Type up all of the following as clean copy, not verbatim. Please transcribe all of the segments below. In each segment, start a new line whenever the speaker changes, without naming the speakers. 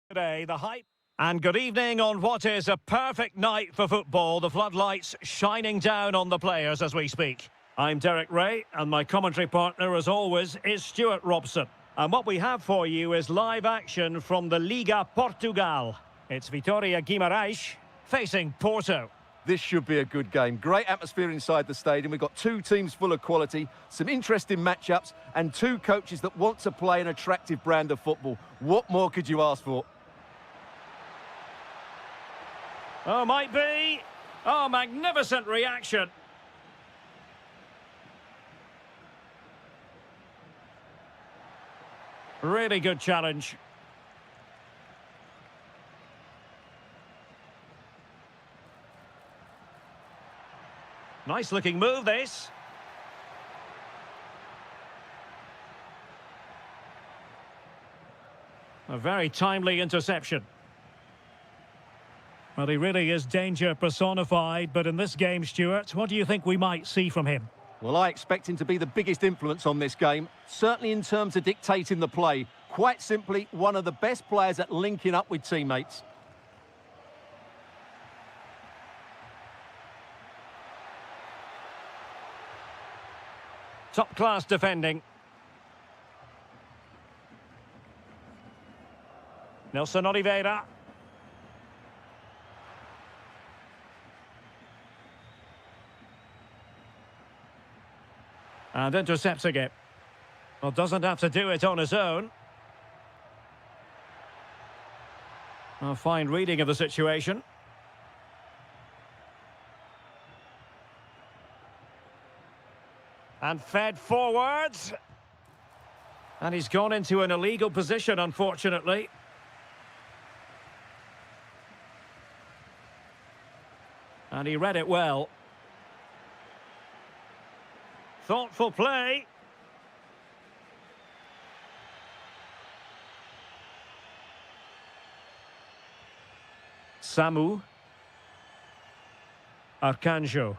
Today, the hype. And good evening on what is a perfect night for football. The floodlights shining down on the players as we speak. I'm Derek Ray, and my commentary partner, as always, is Stuart Robson. And what we have for you is live action from the Liga Portugal. It's Vitória Guimarães facing Porto.
This should be a good game. Great atmosphere inside the stadium. We've got two teams full of quality, some interesting matchups, and two coaches that want to play an attractive brand of football. What more could you ask for?
Oh, might be. Oh, magnificent reaction. Really good challenge. Nice looking move, this. A very timely interception. Well, he really is danger personified, but in this game, Stuart, what do you think we might see from him?
Well, I expect him to be the biggest influence on this game, certainly in terms of dictating the play. Quite simply, one of the best players at linking up with teammates.
Top-class defending. Nelson Oliveira. And intercepts again. Well, doesn't have to do it on his own. A fine reading of the situation. And fed forwards. And he's gone into an illegal position, unfortunately. And he read it well. Thoughtful play. Samu. Arcanjo.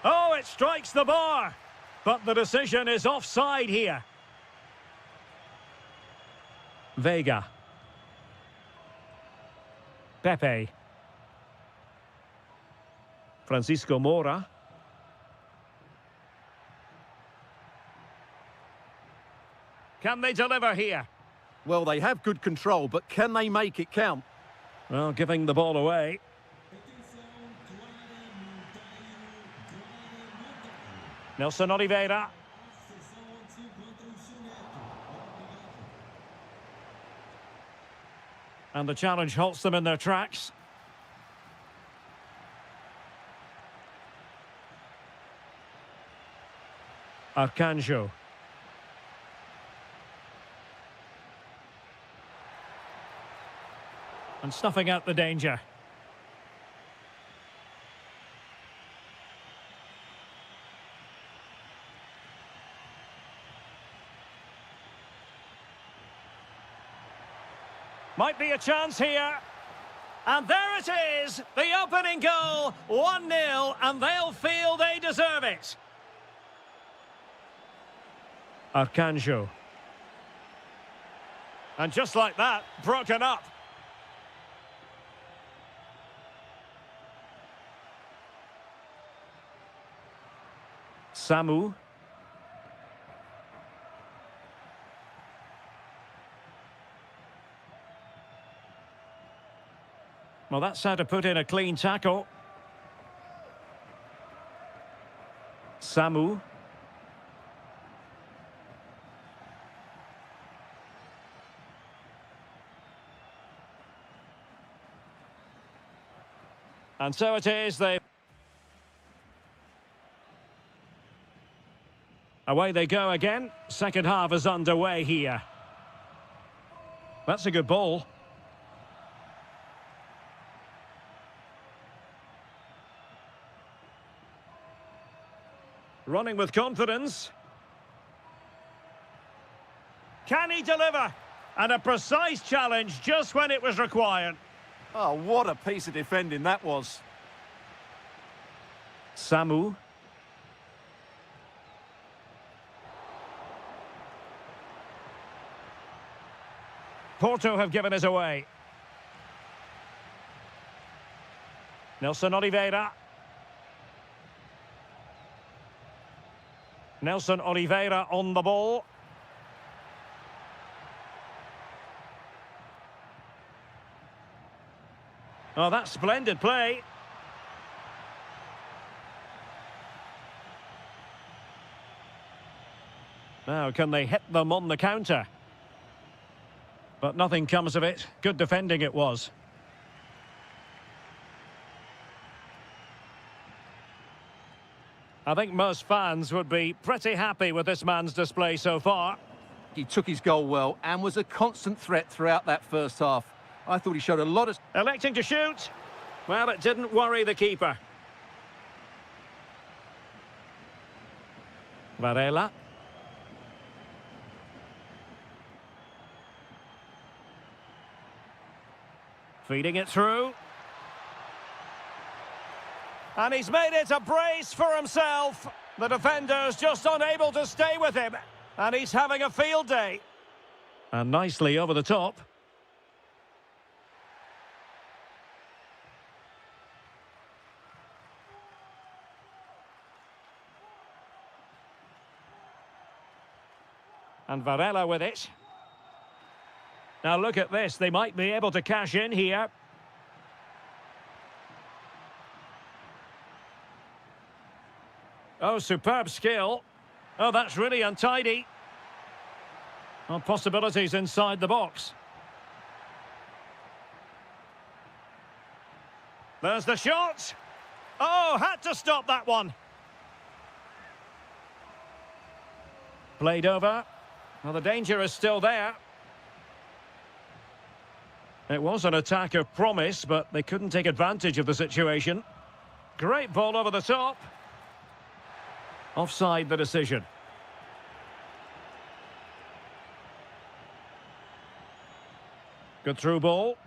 Oh, it strikes the bar. But the decision is offside here. Vega. Pepe. Francisco Moura. Can they deliver here?
Well, they have good control, but can they make it count?
Well, giving the ball away. Nelson Oliveira. And the challenge halts them in their tracks. Arcanjo. And snuffing out the danger. Might be a chance here. And there it is, the opening goal, 1-0, and they'll feel they deserve it. Arcanjo. And just like that, broken up. Samu. Well, that's how to put in a clean tackle. Samu. And so it is, away they go again. Second half is underway here. That's a good ball. Running with confidence. Can he deliver? And a precise challenge just when it was required.
Oh, what a piece of defending that was.
Samu. Porto have given us away. Nelson Oliveira. Nelson Oliveira on the ball. Oh, that's splendid play. Now, can they hit them on the counter? But nothing comes of it. Good defending it was. I think most fans would be pretty happy with this man's display so far.
He took his goal well and was a constant threat throughout that first half. I thought he showed a lot of...
Electing to shoot. Well, it didn't worry the keeper. Varela. Feeding it through. And he's made it a brace for himself. The defender's just unable to stay with him. And he's having a field day. And nicely over the top. And Varela with it. Now look at this. They might be able to cash in here. Oh, superb skill. Oh, that's really untidy. Oh, possibilities inside the box. There's the shot. Oh, had to stop that one. Played over. Well, the danger is still there. It was an attack of promise, but they couldn't take advantage of the situation. Great ball over the top. Offside the decision. Good through ball.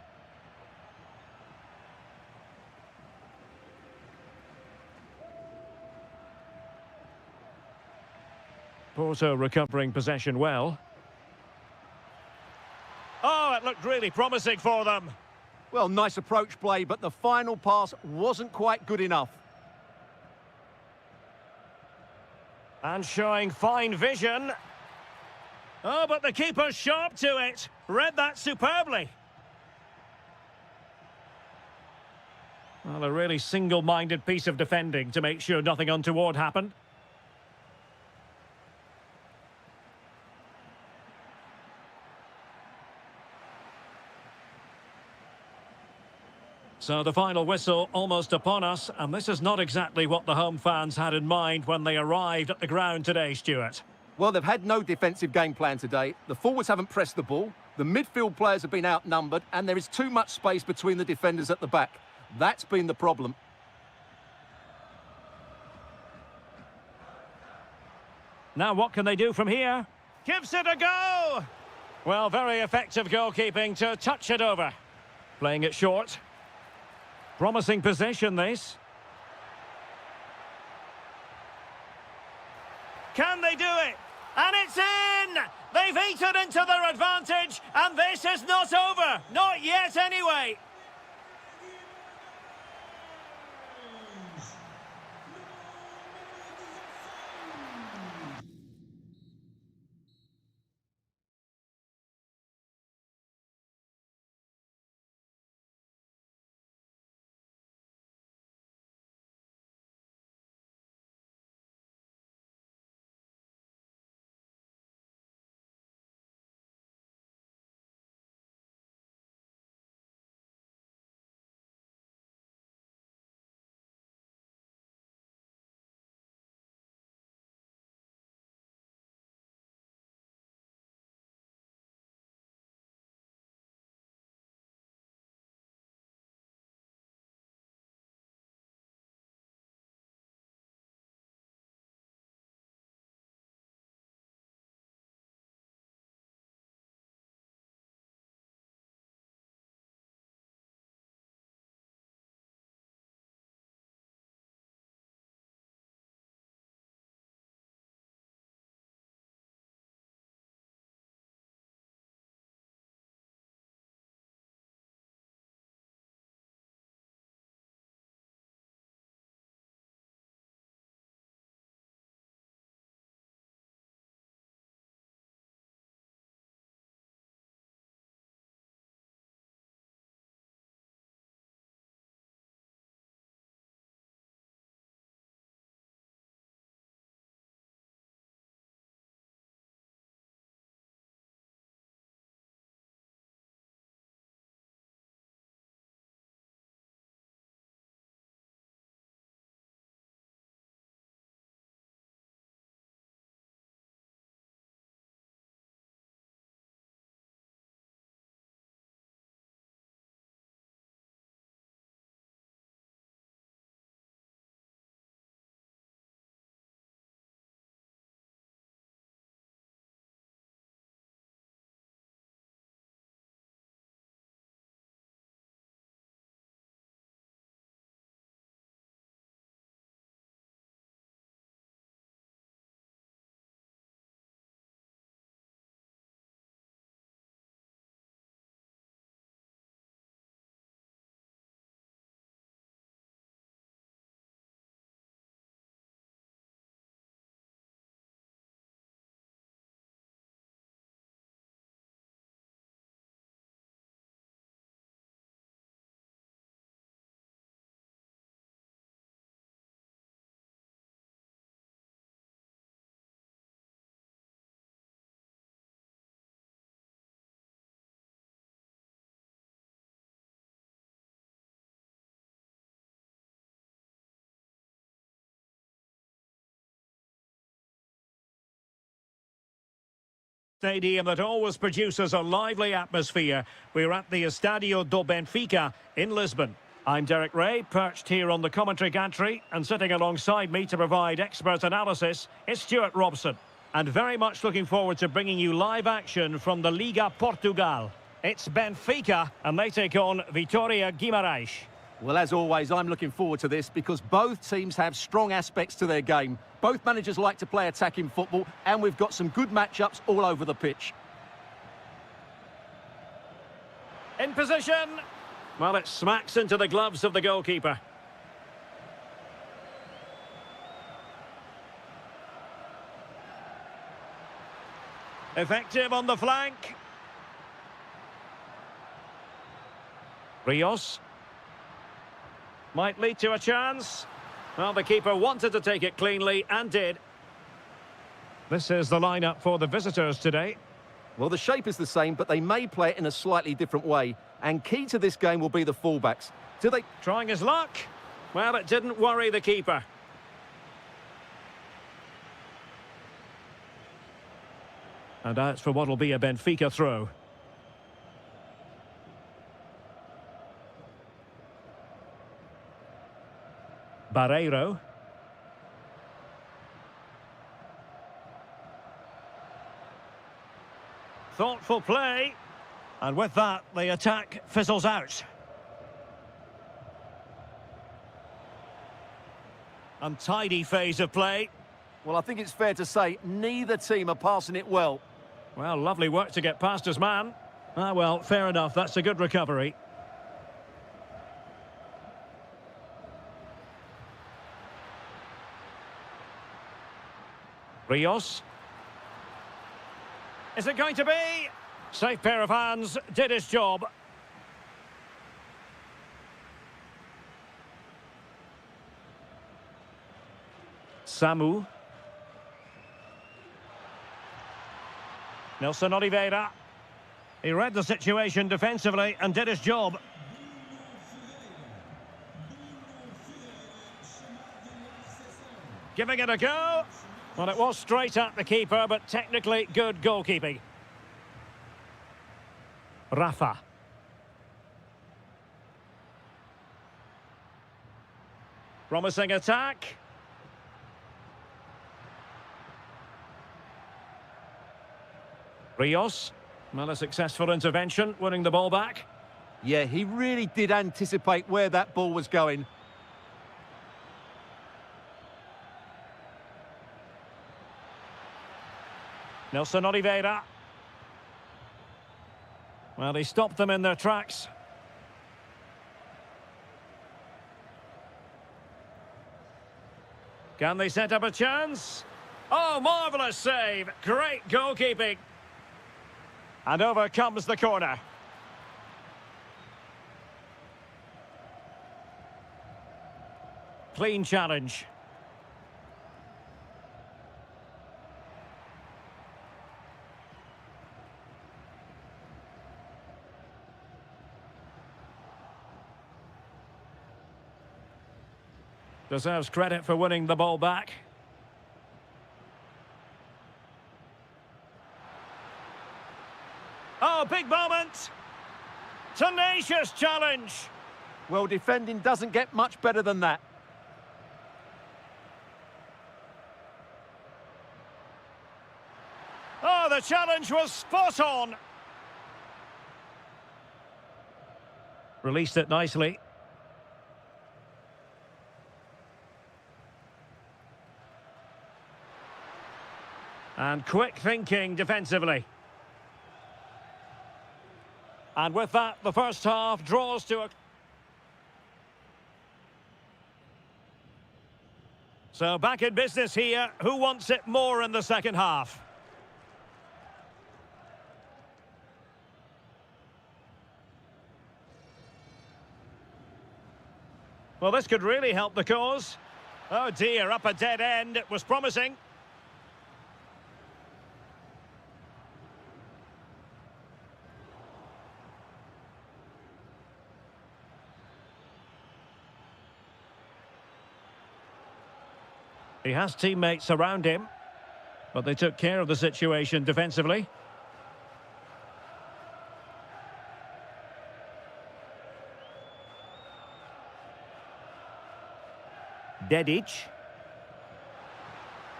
Porto recovering possession well. Oh, it looked really promising for them.
Well, nice approach play, but the final pass wasn't quite good enough.
And showing fine vision. Oh, but the keeper's sharp to it. Read that superbly. Well, a really single-minded piece of defending to make sure nothing untoward happened. So the final whistle almost upon us, and this is not exactly what the home fans had in mind when they arrived at the ground today, Stuart.
Well, they've had no defensive game plan today. The forwards haven't pressed the ball. The midfield players have been outnumbered, and there is too much space between the defenders at the back. That's been the problem.
Now what can they do from here? Gives it a go! Well, very effective goalkeeping to touch it over. Playing it short. Promising possession, this. Can they do it? And it's in! They've eaten into their advantage, and this is not over. Not yet, anyway. Stadium that always produces a lively atmosphere. We're at the Estadio do Benfica in Lisbon. I'm Derek Ray, perched here on the commentary gantry, and sitting alongside me to provide expert analysis is Stuart Robson. And very much looking forward to bringing you live action from the Liga Portugal. It's Benfica, and they take on Vitória Guimarães.
Well, as always, I'm looking forward to this because both teams have strong aspects to their game. Both managers like to play attacking football, and we've got some good matchups all over the pitch.
In position. Well, it smacks into the gloves of the goalkeeper. Effective on the flank. Rios. Might lead to a chance. Well, the keeper wanted to take it cleanly and did. This is the lineup for the visitors today.
Well, the shape is the same, but they may play it in a slightly different way. And key to this game will be the fullbacks. Do they...
Trying his luck. Well, it didn't worry the keeper. And out for what will be a Benfica throw. Barreiro. Thoughtful play. And with that, the attack fizzles out. Untidy phase of play.
Well, I think it's fair to say neither team are passing it well.
Well, lovely work to get past his man. Ah, well, fair enough. That's a good recovery. Rios. Is it going to be? Safe pair of hands, did his job. Samu. Nelson Oliveira. He read the situation defensively and did his job. Giving it a go. Well, it was straight at the keeper, but technically good goalkeeping. Rafa. Promising attack. Rios. Well, a successful intervention, winning the ball back.
Yeah, he really did anticipate where that ball was going.
Nelson Oliveira. Well, he stopped them in their tracks. Can they set up a chance? Oh, marvellous save. Great goalkeeping. And over comes the corner. Clean challenge. Deserves credit for winning the ball back. Oh, big moment! Tenacious challenge!
Well, defending doesn't get much better than that.
Oh, the challenge was spot on! Released it nicely. And quick thinking defensively. And with that, the first half draws to a... So back in business here. Who wants it more in the second half? Well, this could really help the cause. Oh dear, up a dead end. It was promising. He has teammates around him, but they took care of the situation defensively. Dedic.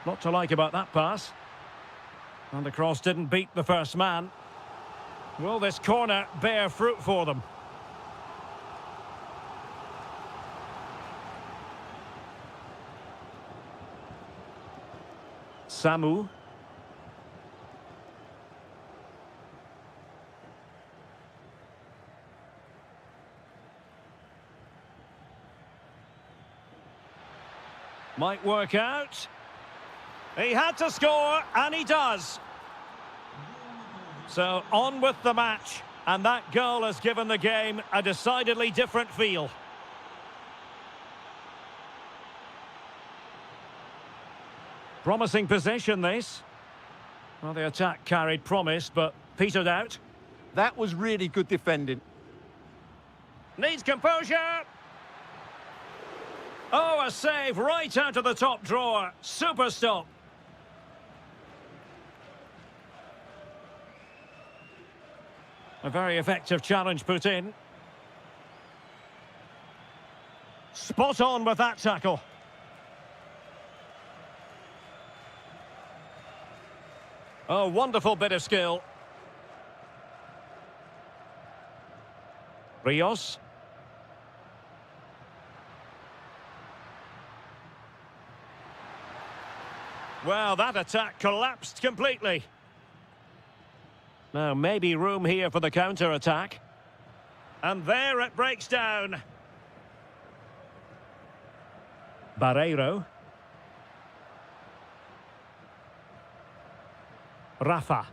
Not to like about that pass. And the cross didn't beat the first man. Will this corner bear fruit for them? Samu. Might work out. He had to score, and he does. So on with the match, and that goal has given the game a decidedly different feel. Promising possession, this. Well, the attack carried promise, but petered out.
That was really good defending.
Needs composure. Oh, a save right out of the top drawer. Super stop. A very effective challenge put in. Spot on with that tackle. Oh, wonderful bit of skill. Rios. Well, that attack collapsed completely. Now, maybe room here for the counter-attack. And there it breaks down. Barreiro. Rafa.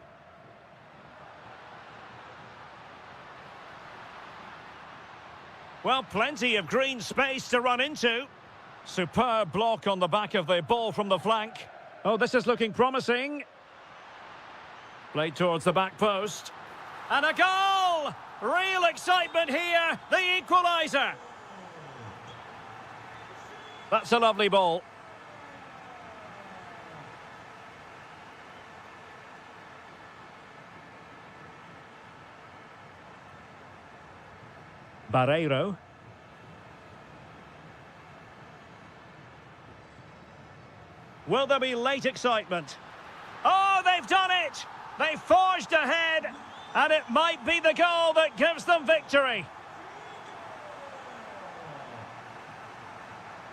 Well, plenty of green space to run into. Superb block on the back of the ball from the flank. Oh, this is looking promising. Played towards the back post. And a goal! Real excitement here, the equaliser. That's a lovely ball. Barreiro. Will there be late excitement? Oh, they've done it! They forged ahead, and it might be the goal that gives them victory.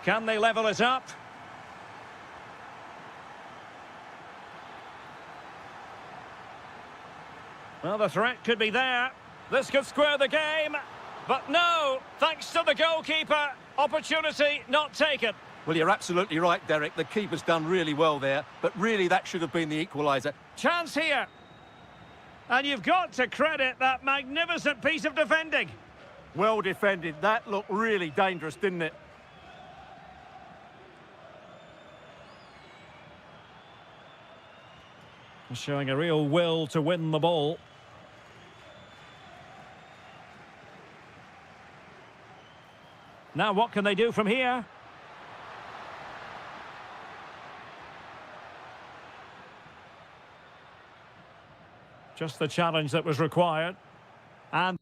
Can they level it up? Well, the threat could be there. This could square the game. But no, thanks to the goalkeeper, opportunity not taken.
Well, you're absolutely right, Derek. The keeper's done really well there, but really that should have been the equaliser.
Chance here. And you've got to credit that magnificent piece of defending.
Well defended. That looked really dangerous, didn't it?
Showing a real will to win the ball. Now what can they do from here? Just the challenge that was required. And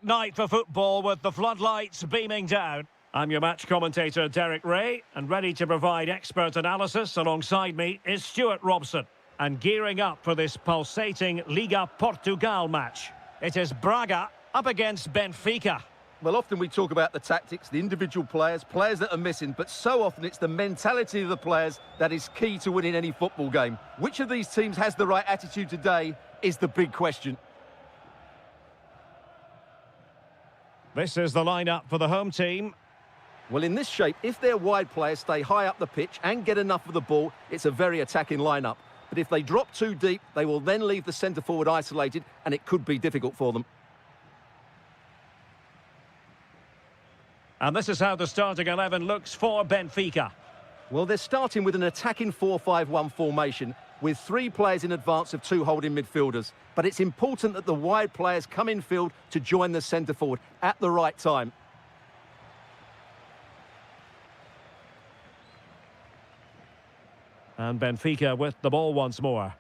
Night for football with the floodlights beaming down. I'm your match commentator, Derek Ray, and ready to provide expert analysis alongside me is Stuart Robson. And gearing up for this pulsating Liga Portugal match. It is Braga up against Benfica.
Well, often we talk about the tactics, the individual players that are missing, but so often it's the mentality of the players that is key to winning any football game. Which of these teams has the right attitude today is the big question.
This is the lineup for the home team.
Well, in this shape, if their wide players stay high up the pitch and get enough of the ball, it's a very attacking lineup. But if they drop too deep, they will then leave the centre-forward isolated, and it could be difficult for them.
And this is how the starting 11 looks for Benfica.
Well, they're starting with an attacking 4-5-1 formation, with 3 players in advance of 2 holding midfielders. But it's important that the wide players come in field to join the centre-forward at the right time.
And Benfica with the ball once more.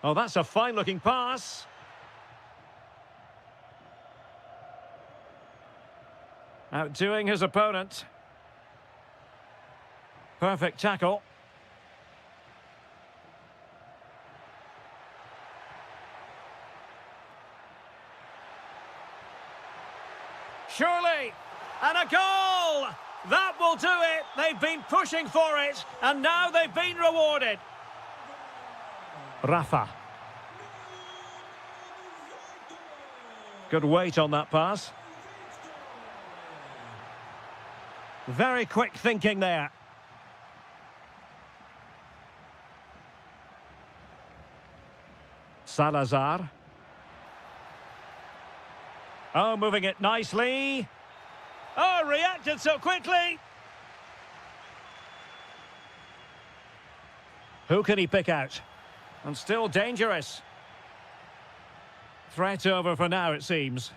Oh, that's a fine-looking pass. Outdoing his opponent. Perfect tackle. Surely, and a goal! That will do it. They've been pushing for it, and now they've been rewarded. Rafa. Good weight on that pass. Very quick thinking there. Salazar. Oh, moving it nicely. Oh, reacted so quickly. Who can he pick out? And still dangerous. Threat over for now, it seems.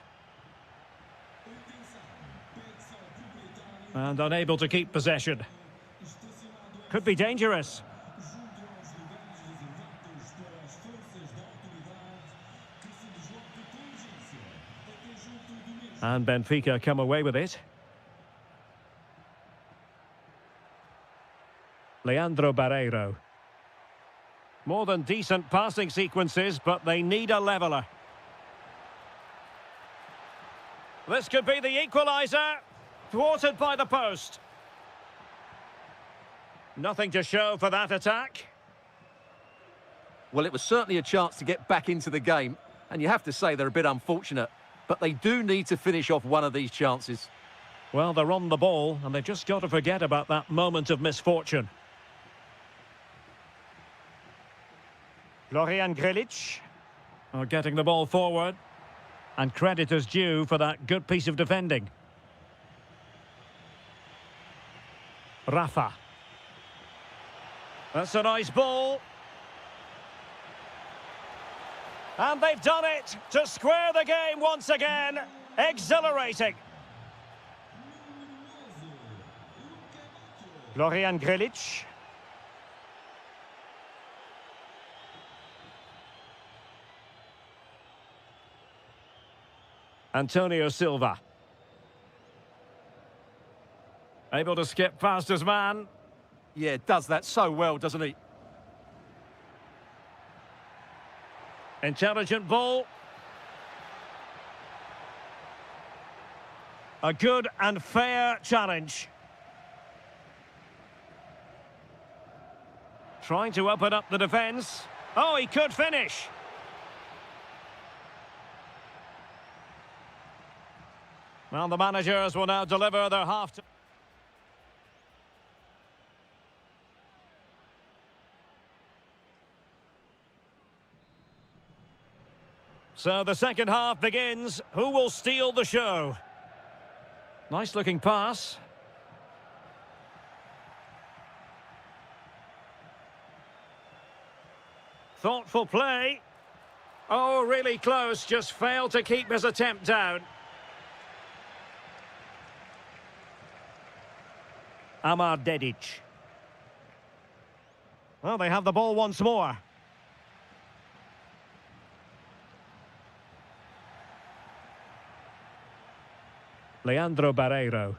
And unable to keep possession. Could be dangerous. And Benfica come away with it. Leandro Barreiro. More than decent passing sequences, but they need a leveller. This could be the equaliser. Thwarted by the post. Nothing to show for that attack.
Well, it was certainly a chance to get back into the game, and you have to say they're a bit unfortunate, but they do need to finish off one of these chances.
Well, they're on the ball, and they've just got to forget about that moment of misfortune. Florian Grilic are getting the ball forward, and credit is due for that good piece of defending. Rafa. That's a nice ball. And they've done it to square the game once again. Exhilarating. Florian Grilic. Antonio Silva. Able to skip past his man.
Yeah, does that so well, doesn't he?
Intelligent ball. A good and fair challenge. Trying to open up the defence. Oh, he could finish. Well, the managers will now deliver their half-time. So the second half begins. Who will steal the show? Nice looking pass. Thoughtful play. Oh, really close. Just failed to keep his attempt down. Amar Dedic. Well, they have the ball once more. Leandro Barreiro.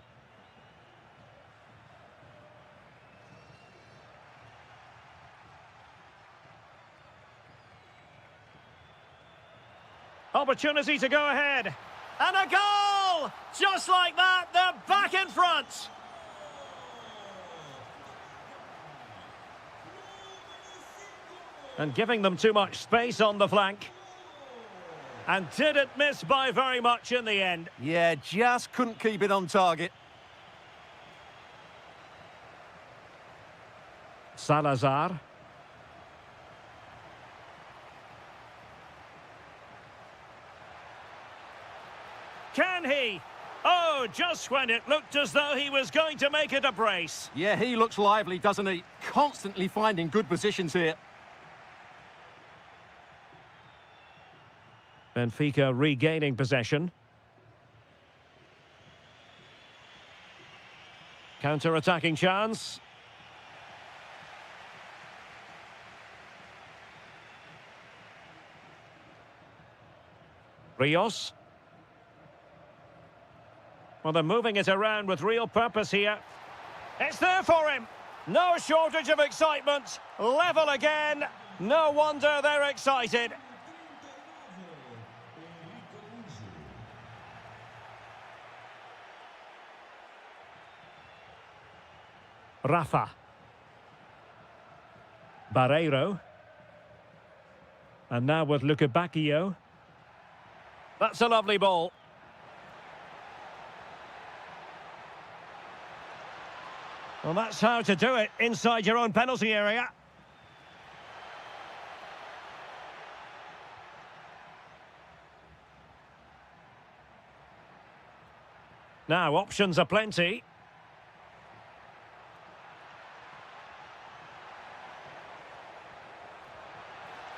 Opportunity to go ahead. And a goal! Just like that, they're back in front. And giving them too much space on the flank. And didn't miss by very much in the end.
Yeah, just couldn't keep it on target.
Salazar. Can he? Oh, just when it looked as though he was going to make it a brace.
Yeah, he looks lively, doesn't he? Constantly finding good positions here.
Benfica regaining possession. Counter-attacking chance. Rios. Well, they're moving it around with real purpose here. It's there for him. No shortage of excitement. Level again. No wonder they're excited. Rafa. Barreiro. And now with Bacchio. That's a lovely ball. Well, that's how to do it inside your own penalty area. Now, options are plenty.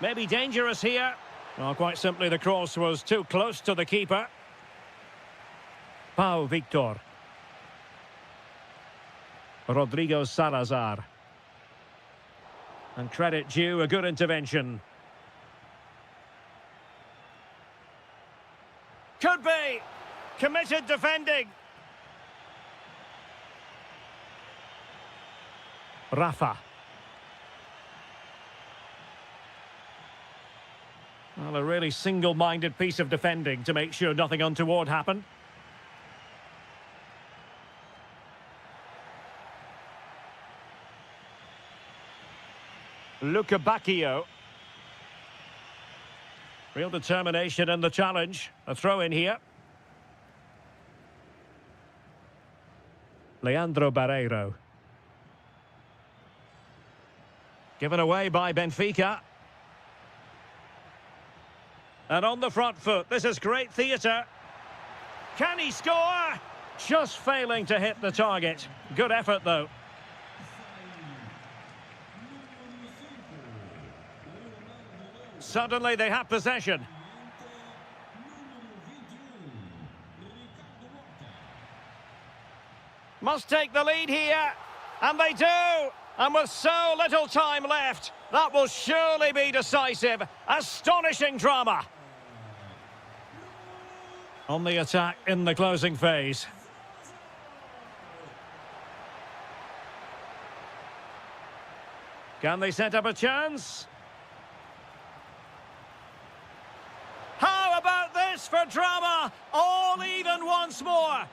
Maybe dangerous here. Well, quite simply, the cross was too close to the keeper. Pau Victor. Rodrigo Salazar. And credit due, a good intervention. Could be. Committed defending. Rafa. Well, a really single-minded piece of defending to make sure nothing untoward happened. Bacchio. Real determination in the challenge. A throw in here. Leandro Barreiro. Given away by Benfica. And on the front foot, this is great theatre. Can he score? Just failing to hit the target. Good effort, though. Suddenly they have possession. Must take the lead here. And they do. And with so little time left, that will surely be decisive. Astonishing drama. On the attack in the closing phase. Can they set up a chance? How about this for drama? All even once more.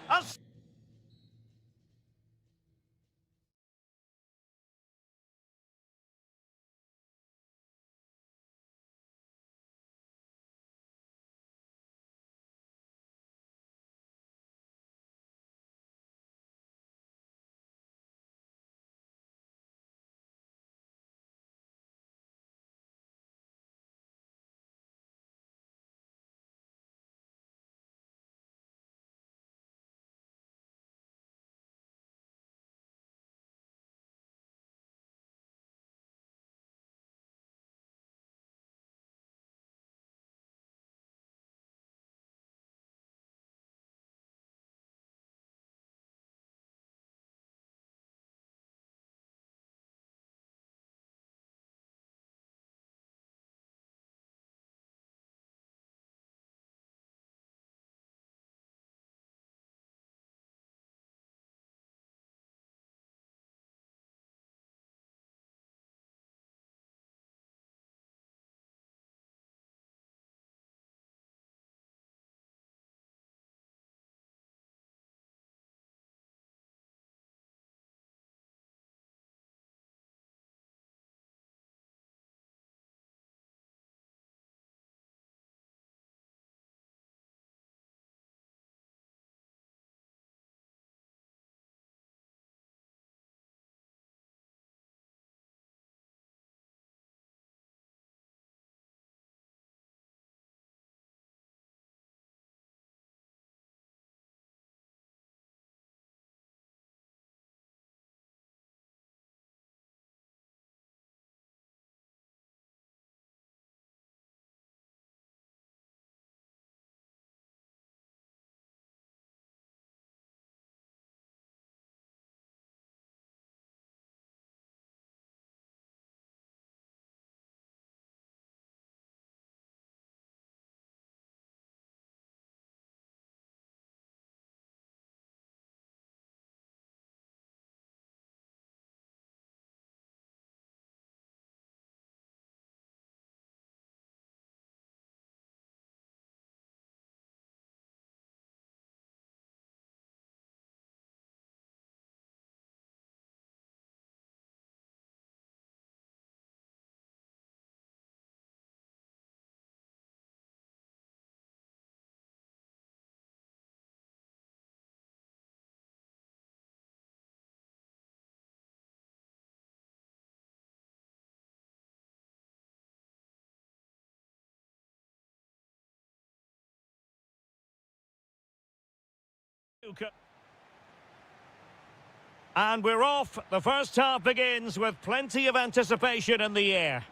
And we're off. The first half begins with plenty of anticipation in the air.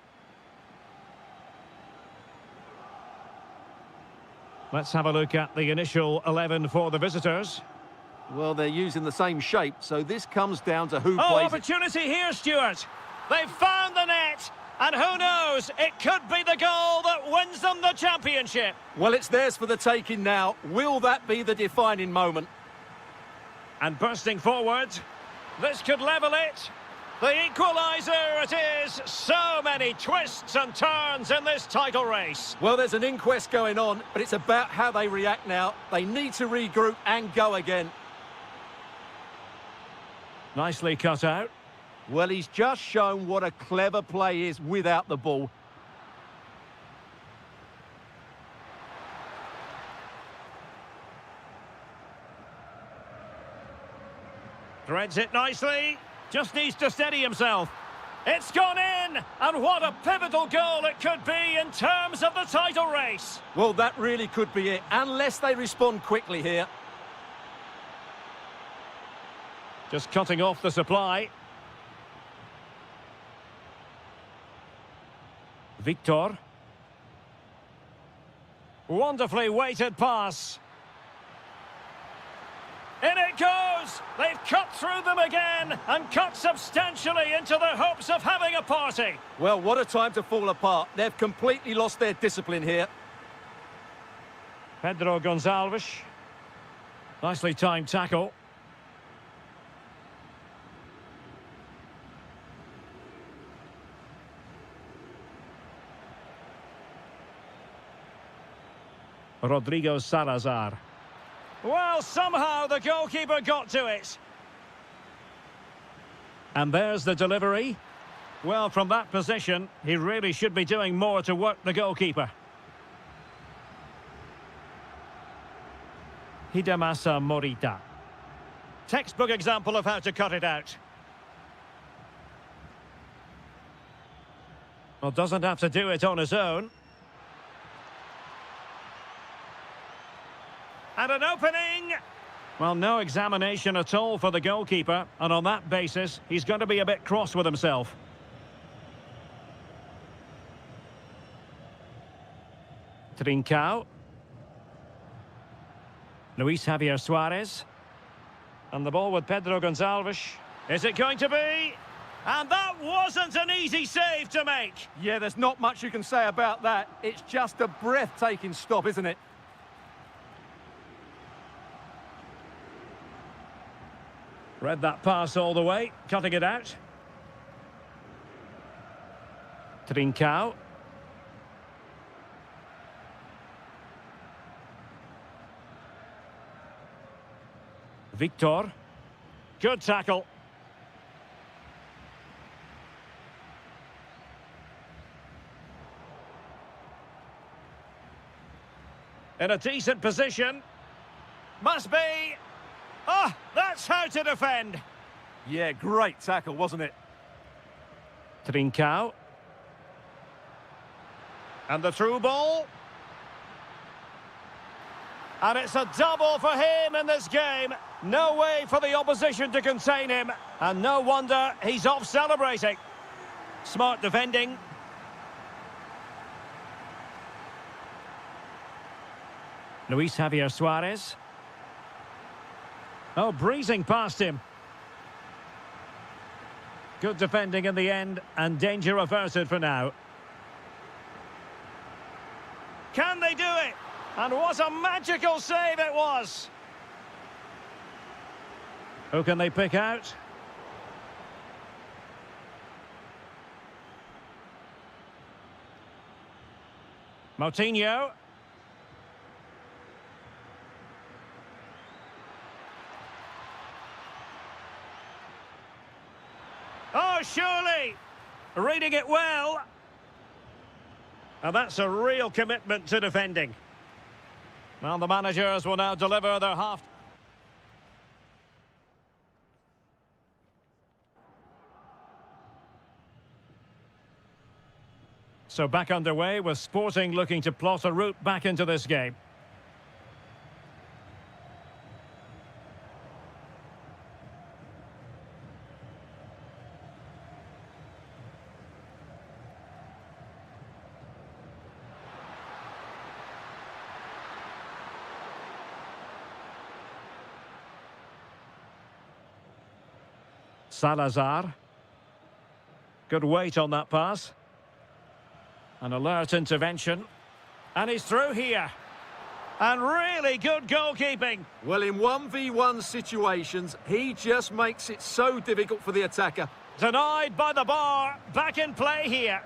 Let's have a look at the initial 11 for the visitors.
Well, they're using the same shape, so this comes down to who
Oh,
plays
opportunity here, Stuart. They've found the net, and who knows, it could be the goal that wins them the championship.
Well, it's theirs for the taking now. Will that be the defining moment?
And bursting forward, this could level it. The equaliser it is. So many twists and turns in this title race.
Well, there's an inquest going on, but it's about how they react now. They need to regroup and go again.
Nicely cut out.
Well, he's just shown what a clever play is without the ball.
Threads it nicely. Just needs to steady himself. It's gone in! And what a pivotal goal it could be in terms of the title race.
Well, that really could be it, unless they respond quickly here.
Just cutting off the supply. Victor. Wonderfully weighted pass. In it goes! They've cut through them again and cut substantially into their hopes of having a party.
Well, what a time to fall apart. They've completely lost their discipline here.
Pedro Gonçalves. Nicely timed tackle. Rodrigo Salazar. Well, somehow the goalkeeper got to it. And there's the delivery. Well, from that position, he really should be doing more to work the goalkeeper. Hidemasa Morita. Textbook example of how to cut it out. Well, doesn't have to do it on his own. And an opening! Well, no examination at all for the goalkeeper, and on that basis, he's going to be a bit cross with himself. Trincao. Luis Javier Suarez. And the ball with Pedro Gonçalves. Is it going to be? And that wasn't an easy save to make.
Yeah, there's not much you can say about that. It's just a breathtaking stop, isn't it?
Read that pass all the way, cutting it out. Trincao. Victor. Good tackle. In a decent position. Must be. Oh, that's how to defend.
Yeah, great tackle, wasn't it?
Trincao. And the through ball. And it's a double for him in this game. No way for the opposition to contain him. And no wonder he's off celebrating. Smart defending. Luis Javier Suarez. Oh, breezing past him. Good defending in the end, and danger averted for now. Can they do it? And what a magical save it was! Who can they pick out? Moutinho. Oh, surely! Reading it well. And that's a real commitment to defending. Well, the managers will now deliver their half. So back underway with Sporting looking to plot a route back into this game. Salazar. Good weight on that pass. An alert intervention. And he's through here. And really good goalkeeping.
Well, in 1v1 situations, he just makes it so difficult for the attacker.
Denied by the bar. Back in play here.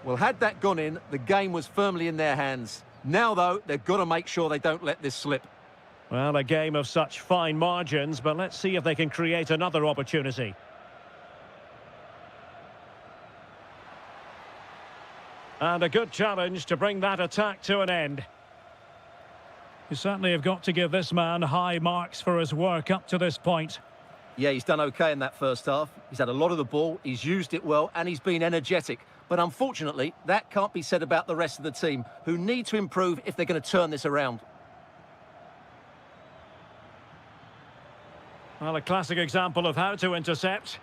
Well, had that gone in, the game was firmly in their hands. Now, though, they've got to make sure they don't let this slip.
Well, a game of such fine margins, but let's see if they can create another opportunity. And a good challenge to bring that attack to an end. You certainly have got to give this man high marks for his work up to this point.
Yeah, he's done okay in that first half. He's had a lot of the ball, he's used it well, and he's been energetic. But unfortunately, that can't be said about the rest of the team, who need to improve if they're going to turn this around.
Well, a classic example of how to intercept.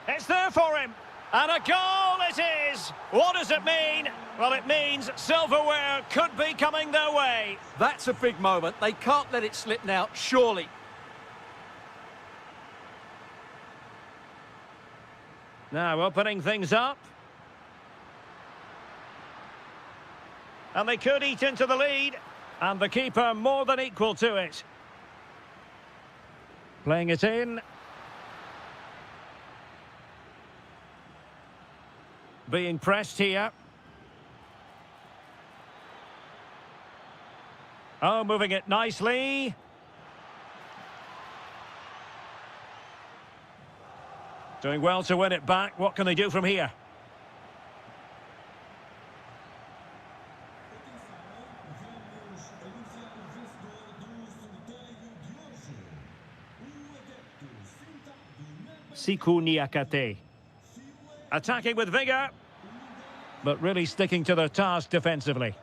It's there for him. And a goal it is. What does it mean? Well, it means silverware could be coming their way.
That's a big moment. They can't let it slip now, surely.
Now opening things up. And they could eat into the lead. And the keeper more than equal to it. Playing it in. Being pressed here. Oh, moving it nicely. Doing well to win it back. What can they do from here? Siku Niakate. Attacking with vigour, but really sticking to their task defensively.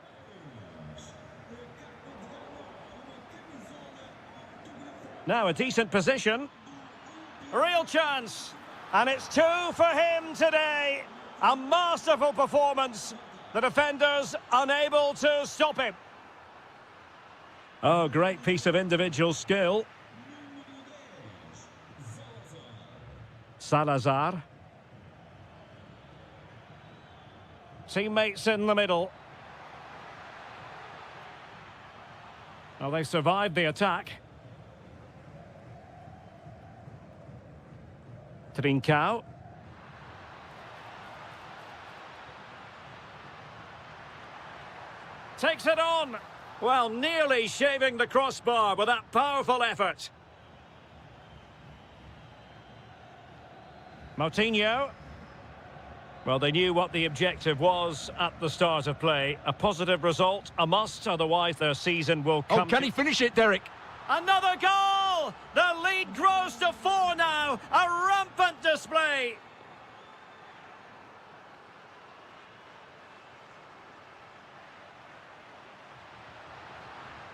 Now a decent position. Real chance. And it's 2 for him today. A masterful performance. The defenders unable to stop him. Oh, great piece of individual skill. Salazar. Teammates in the middle. Well, they survived the attack. Trincao. Takes it on. Well, nearly shaving the crossbar with that powerful effort. Moutinho. Well, they knew what the objective was at the start of play. A positive result, a must, otherwise their season will come...
Oh, can he finish it, Derek?
Another goal! The lead grows to 4 now. A rampant display.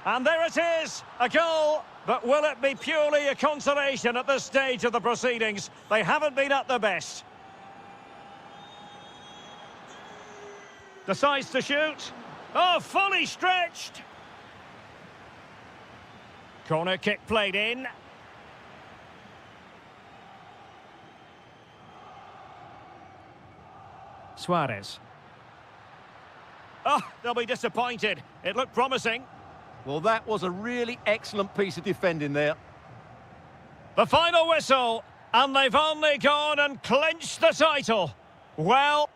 And there it is, a goal. But will it be purely a consolation at this stage of the proceedings? They haven't been at their best. Decides to shoot. Oh, fully stretched. Corner kick played in. Suarez. Oh, they'll be disappointed. It looked promising.
Well, that was a really excellent piece of defending there.
The final whistle, and they've only gone and clinched the title. Well...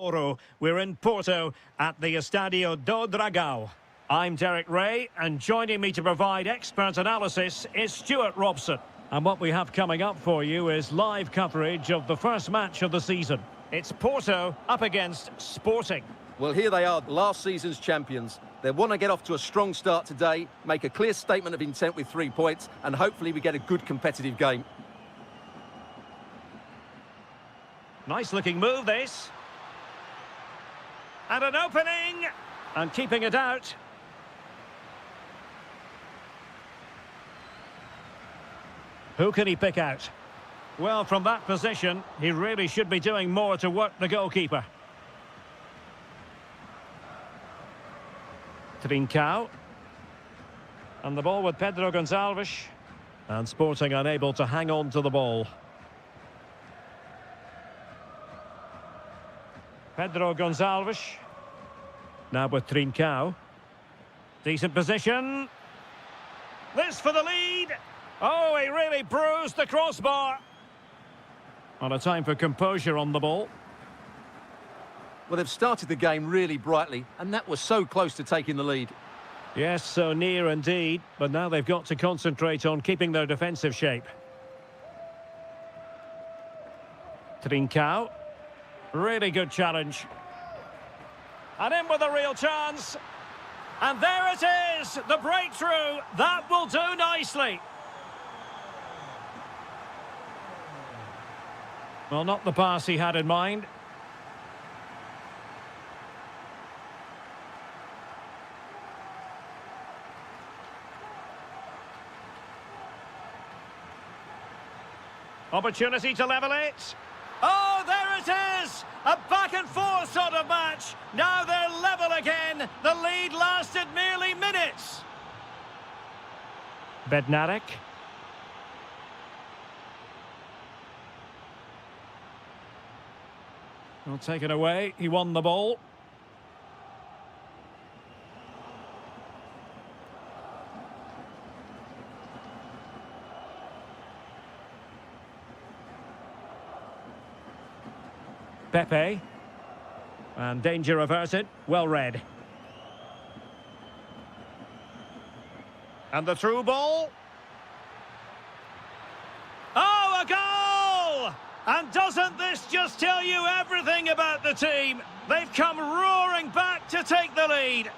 We're in Porto at the Estadio do Dragão. I'm Derek Ray, and joining me to provide expert analysis is Stuart Robson. And what we have coming up for you is live coverage of the first match of the season. It's Porto up against Sporting.
Well, here they are, last season's champions. They want to get off to a strong start today, make a clear statement of intent with 3 points, and hopefully we get a good competitive game.
Nice-looking move, this. And an opening, and keeping it out. Who can he pick out? Well, from that position, he really should be doing more to work the goalkeeper. Trincao. And the ball with Pedro Gonçalves. And Sporting unable to hang on to the ball. Pedro Gonçalves. Now with Trincao. Decent position. This for the lead. Oh, he really bruised the crossbar. On a time for composure on the ball.
Well, they've started the game really brightly, and that was so close to taking the lead.
Yes, so near indeed, but now they've got to concentrate on keeping their defensive shape. Trincao. Really good challenge. And in with a real chance. And there it is, the breakthrough. That will do nicely. Well, not the pass he had in mind. Opportunity to level it. Oh, there it is! A back-and-forth sort of match. Now they're level again. The lead lasted merely minutes. Bednarek. Well, taken away. He won the ball. Pepe. And danger averted. Well read. And the through ball. Oh, a goal! And doesn't this just tell you everything about the team? They've come roaring back to take the lead.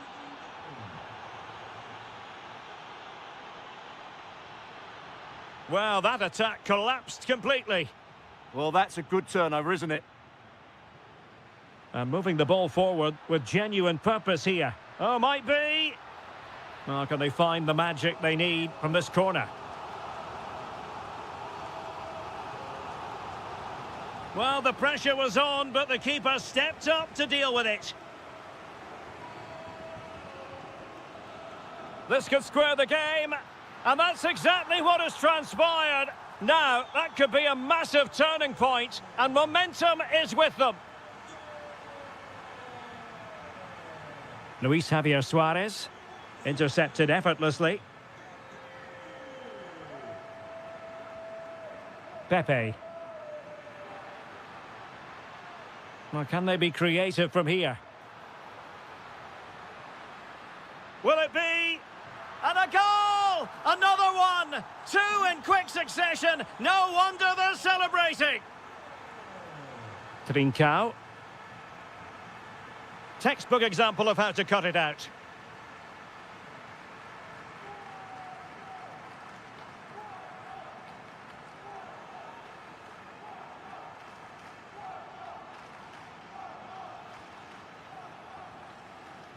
Well, that attack collapsed completely.
Well, that's a good turnover, isn't it?
And moving the ball forward with genuine purpose here. Oh, might be. Now, can they find the magic they need from this corner? Well, the pressure was on, but the keeper stepped up to deal with it. This could square the game, and that's exactly what has transpired. Now, that could be a massive turning point, and momentum is with them. Luis Javier Suarez, intercepted effortlessly. Pepe. Well, can they be creative from here? Will it be? And a goal! Another one! Two in quick succession. No wonder they're celebrating. Trincao. Textbook example of how to cut it out.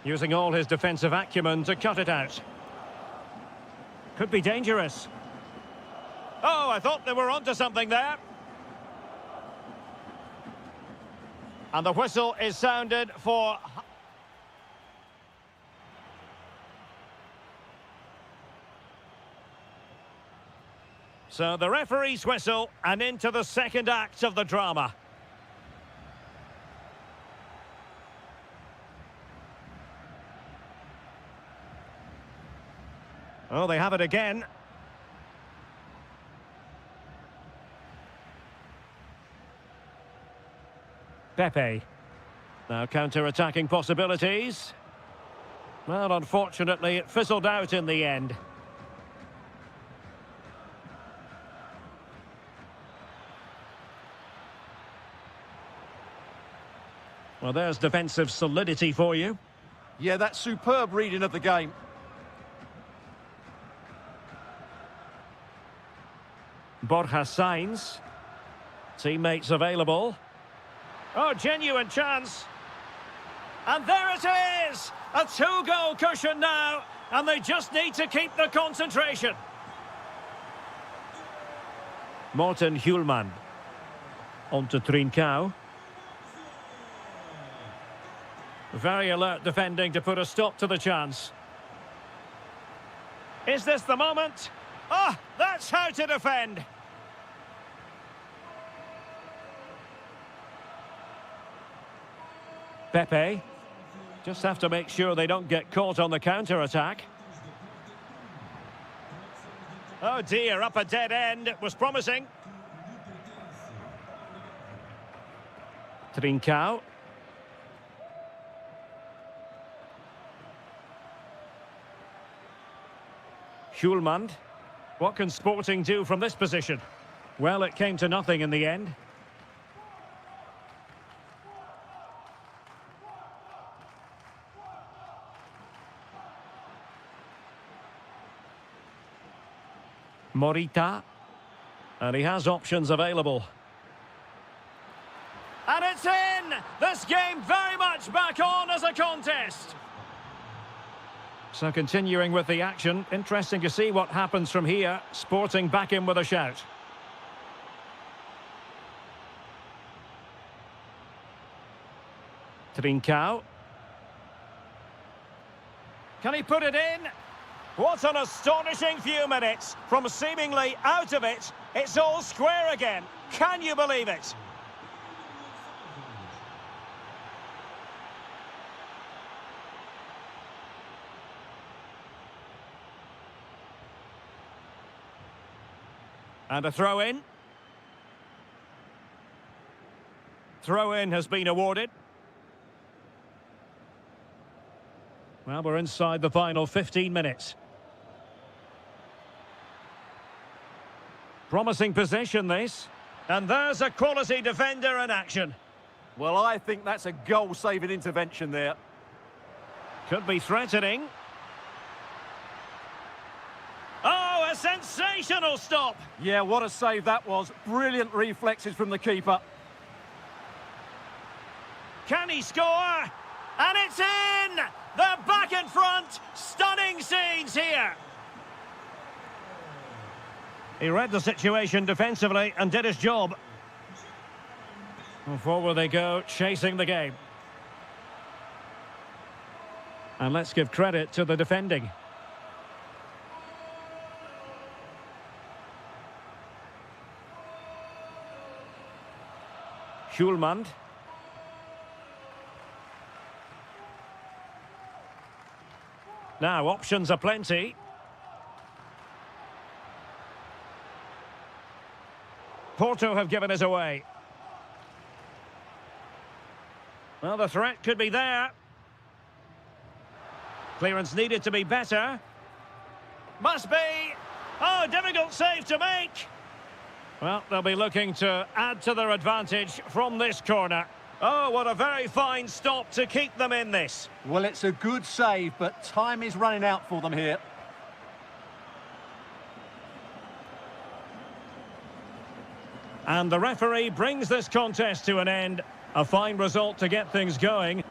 Using all his defensive acumen to cut it out. Could be dangerous. Oh, I thought they were onto something there. And the whistle is sounded for... So the referee's whistle, and into the second act of the drama. Oh, they have it again. Pepe. Now counter-attacking possibilities. Well, unfortunately, it fizzled out in the end. Well, there's defensive solidity for you.
Yeah, that's superb reading of the game.
Borja Sainz. Teammates available. Oh, genuine chance. And there it is! A two-goal cushion now, and they just need to keep the concentration. Morten Hjulmand. On to Trincao. Very alert defending to put a stop to the chance. Is this the moment? Ah, that's how to defend. Pepe. Just have to make sure they don't get caught on the counter-attack. Oh dear, up a dead end. It was promising. Trincao. Hjulmand. What can Sporting do from this position? Well, it came to nothing in the end. Morita. And he has options available. And it's in! This game very much back on as a contest. So continuing with the action, interesting to see what happens from here. Sporting back in with a shout. Trincao. Can he put it in? What an astonishing few minutes. From seemingly out of it, it's all square again. Can you believe it? And a throw-in. Throw-in has been awarded. Well, we're inside the final 15 minutes. Promising possession, this. And there's a quality defender in action.
Well, I think that's a goal-saving intervention there.
Could be threatening. Oh, a sensational stop!
Yeah, what a save that was. Brilliant reflexes from the keeper.
Can he score? And it's in! They're back in front! Stunning scenes here! He read the situation defensively and did his job. And forward they go, chasing the game. And let's give credit to the defending. Hjulmand. Now, options are plenty. Porto have given us away. Well, the threat could be there. Clearance needed to be better. Must be. Oh, difficult save to make. Well, they'll be looking to add to their advantage from this corner. Oh, what a very fine stop to keep them in this.
Well, it's a good save, but time is running out for them here.
And the referee brings this contest to an end. A fine result to get things going.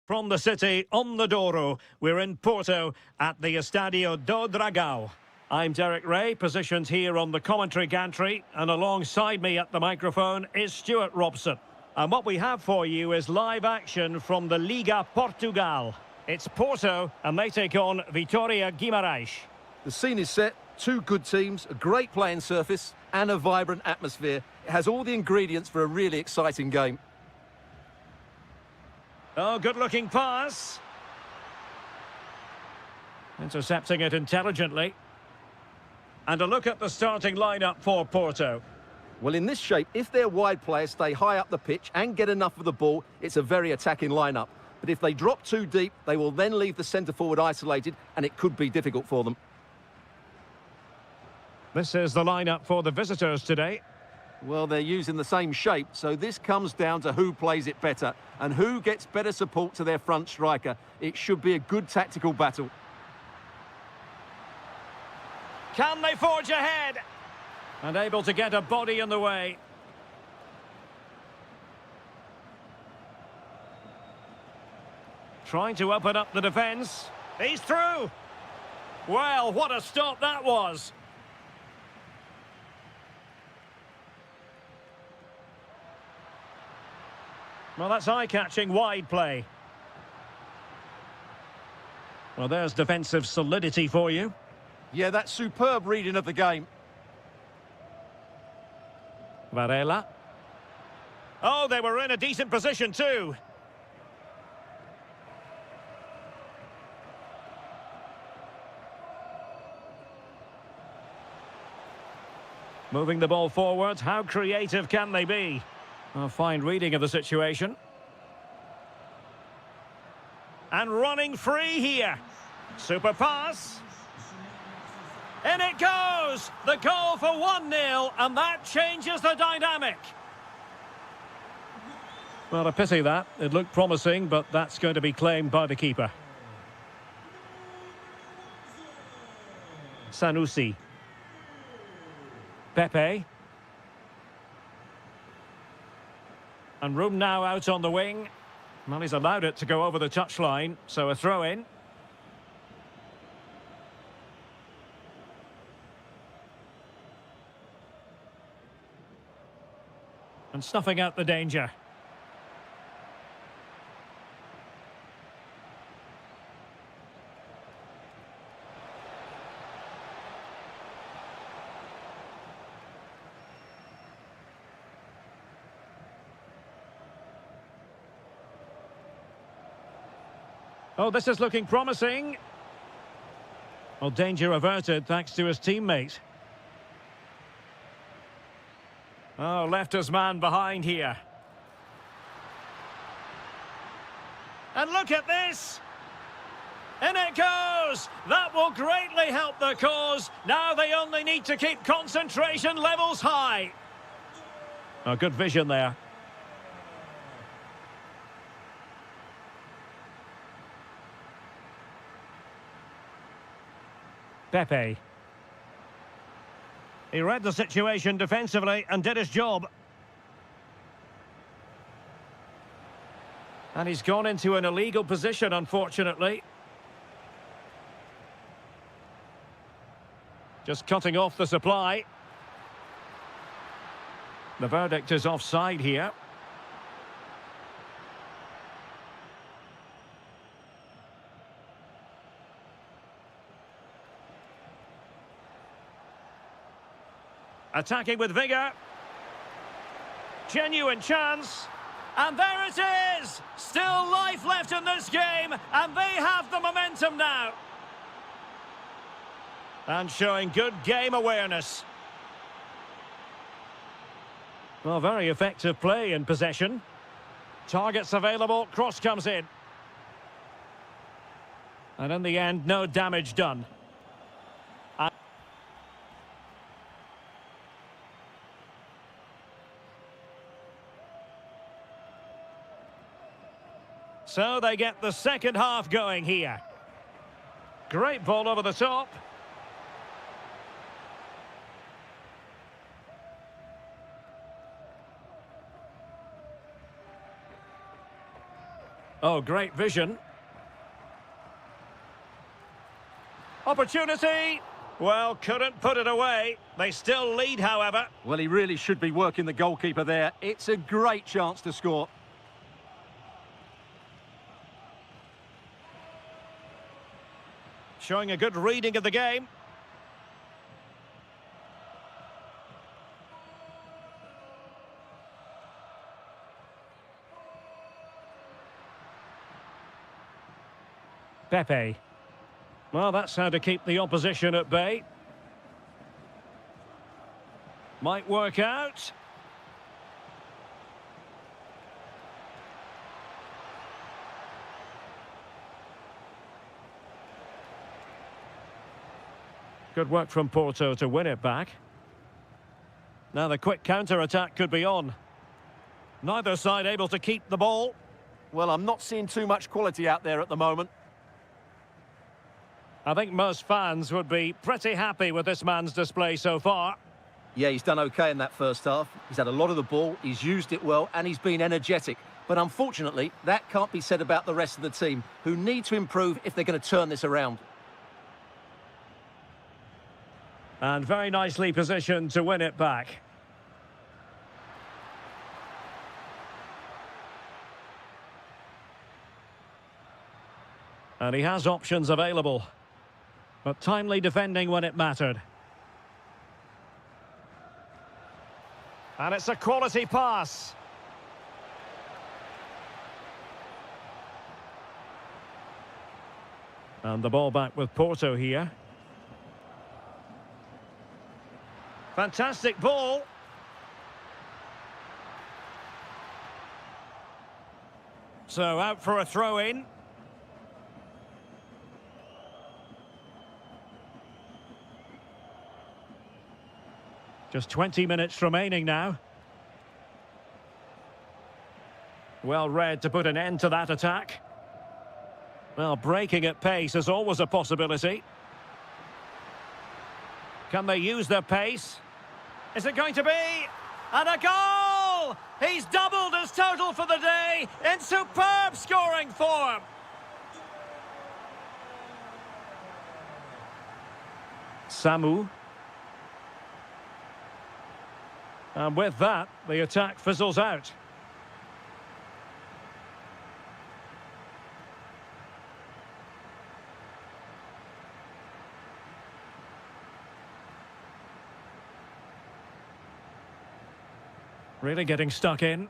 From the city on the Douro, we're in Porto at the Estadio do Dragão. I'm Derek Ray, positioned here on the commentary gantry, and alongside me at the microphone is Stuart Robson. And what we have for you is live action from the Liga Portugal. It's Porto, and they take on Vitória Guimarães.
The scene is set, two good teams, a great playing surface and a vibrant atmosphere. It has all the ingredients for a really exciting game.
Oh, good-looking pass. Intercepting it intelligently. And a look at the starting lineup for Porto.
Well, in this shape, if their wide players stay high up the pitch and get enough of the ball, it's a very attacking lineup. But if they drop too deep, they will then leave the centre-forward isolated, and it could be difficult for them.
This is the lineup for the visitors today.
Well, they're using the same shape, so this comes down to who plays it better and who gets better support to their front striker. It should be a good tactical battle.
Can they forge ahead? And able to get a body in the way. Trying to open up the defence. He's through. Well, what a stop that was. Well, that's eye-catching wide play. Well, there's defensive solidity for you.
Yeah, that's superb reading of the game.
Varela. Oh, they were in a decent position too. Moving the ball forward, how creative can they be? A fine reading of the situation. And running free here. Super pass. In it goes! The goal for 1-0, and that changes the dynamic. Well, a pity that. It looked promising, but that's going to be claimed by the keeper. Sanusi. Pepe. And room now out on the wing. Well, he's allowed it to go over the touchline, so a throw-in. And snuffing out the danger. Oh, this is looking promising. Well, danger averted thanks to his teammate. Oh, left his man behind here. And look at this! In it goes! That will greatly help the cause. Now they only need to keep concentration levels high. Oh, good vision there. Pepe. He read the situation defensively and did his job. And he's gone into an illegal position, unfortunately. Just cutting off the supply. The verdict is offside here. Attacking with vigour. Genuine chance. And there it is! Still life left in this game, and they have the momentum now. And showing good game awareness. Well, very effective play in possession. Targets available, cross comes in. And in the end, no damage done. So they get the second half going here. Great ball over the top. Oh, great vision. Opportunity! Well, couldn't put it away. They still lead, however.
Well, he really should be working the goalkeeper there. It's a great chance to score.
Showing a good reading of the game. Pepe. Well, that's how to keep the opposition at bay. Might work out. Good work from Porto to win it back. Now the quick counter-attack could be on. Neither side able to keep the ball.
Well, I'm not seeing too much quality out there at the moment.
I think most fans would be pretty happy with this man's display so far.
Yeah, he's done okay in that first half. He's had a lot of the ball, he's used it well, and he's been energetic. But unfortunately, that can't be said about the rest of the team, who need to improve if they're going to turn this around.
And very nicely positioned to win it back. And he has options available. But timely defending when it mattered. And it's a quality pass. And the ball back with Porto here. Fantastic ball. So out for a throw-in. Just 20 minutes remaining now. Well read to put an end to that attack. Well, breaking at pace is always a possibility. Can they use their pace? Is it going to be? And a goal! He's doubled his total for the day in superb scoring form. Samu. And with that, the attack fizzles out. Really getting stuck in.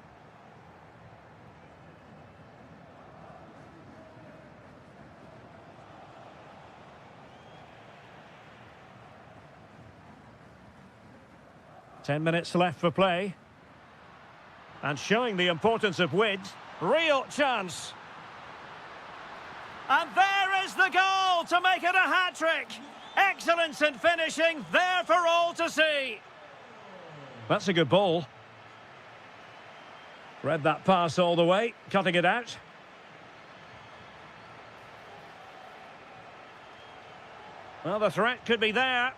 Ten minutes left for play. And showing the importance of width. Real chance. And there is the goal to make it a hat-trick. Excellence in finishing, there for all to see. That's a good ball. Read that pass all the way, cutting it out. Well, the threat could be there.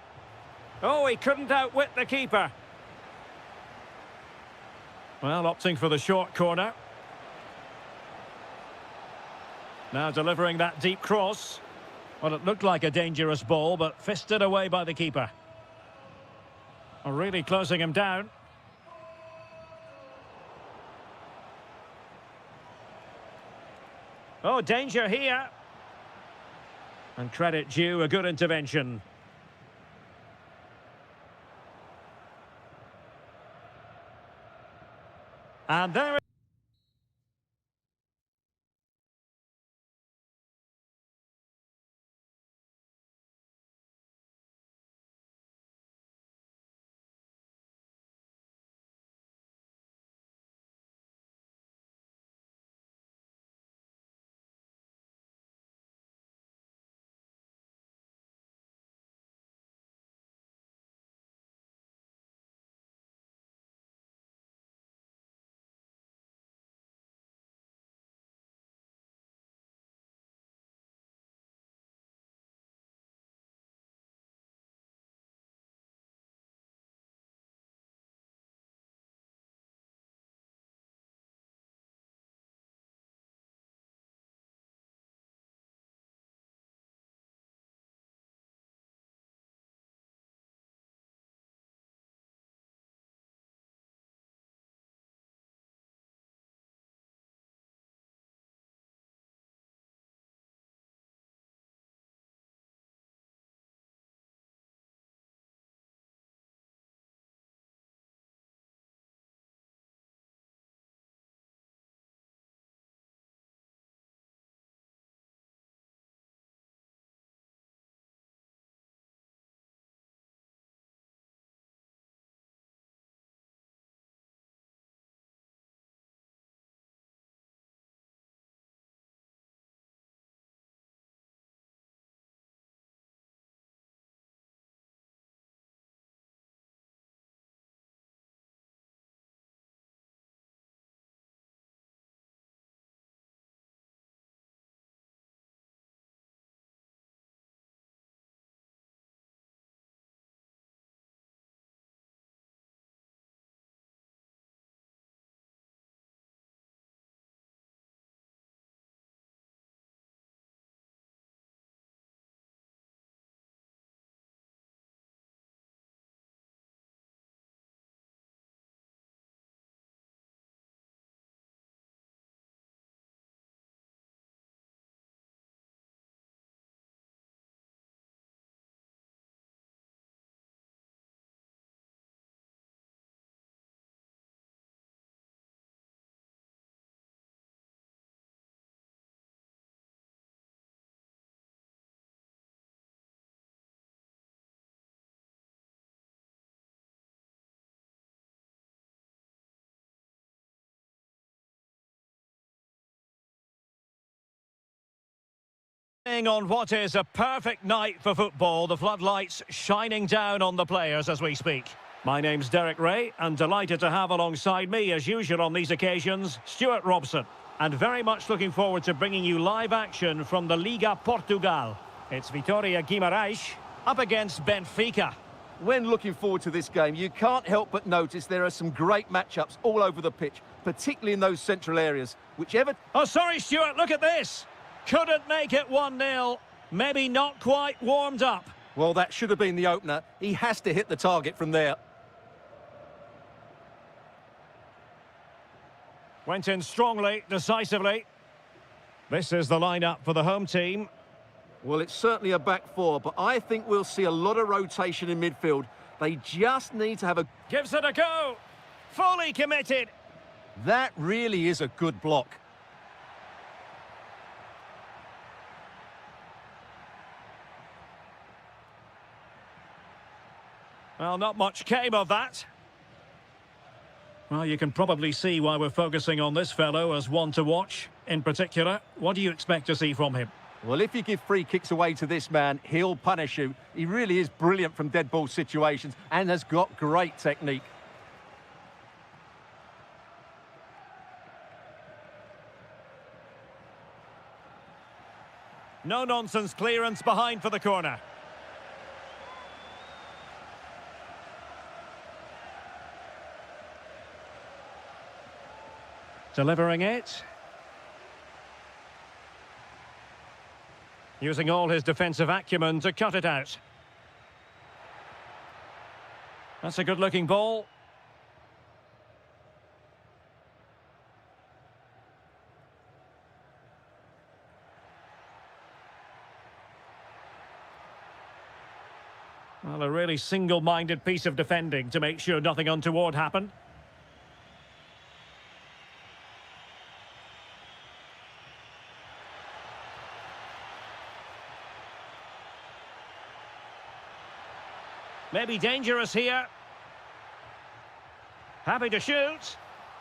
Oh, he couldn't outwit the keeper. Well, opting for the short corner. Now delivering that deep cross. Well, it looked like a dangerous ball, but fisted away by the keeper. Oh, really closing him down. Oh, danger here. And credit due, a good intervention. And there On what is a perfect night for football, the floodlights shining down on the players as we speak. My name's Derek Ray, and delighted to have alongside me, as usual on these occasions, Stuart Robson. And very much looking forward to bringing you live action from the Liga Portugal. It's Vitória Guimarães up against Benfica.
When looking forward to this game, you can't help but notice there are some great matchups all over the pitch, particularly in those central areas. Whichever...
Oh, sorry, Stuart, look at this. Couldn't make it 1-0. Maybe not quite warmed up.
Well, that should have been the opener. He has to hit the target from there.
Went in strongly, decisively. This is the lineup for the home team.
Well, it's certainly a back four, but I think we'll see a lot of rotation in midfield. They just need to have a...
Gives it a go. Fully committed.
That really is a good block.
Well, not much came of that. Well, you can probably see why we're focusing on this fellow as one to watch. In particular, what do you expect to see from him?
Well, if you give free kicks away to this man, he'll punish you. He really is brilliant from dead ball situations and has got great technique.
No-nonsense clearance behind for the corner. Delivering it. Using all his defensive acumen to cut it out. That's a good-looking ball. Well, a really single-minded piece of defending to make sure nothing untoward happened. Maybe dangerous here. Happy to shoot.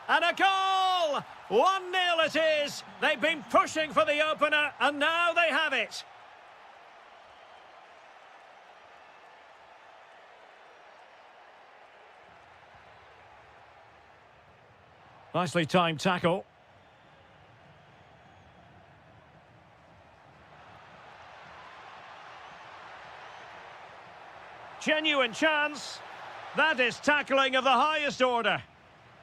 And a goal! 1-0 it is. They've been pushing for the opener, and now they have it. Nicely timed tackle. Genuine chance. That is tackling of the highest order.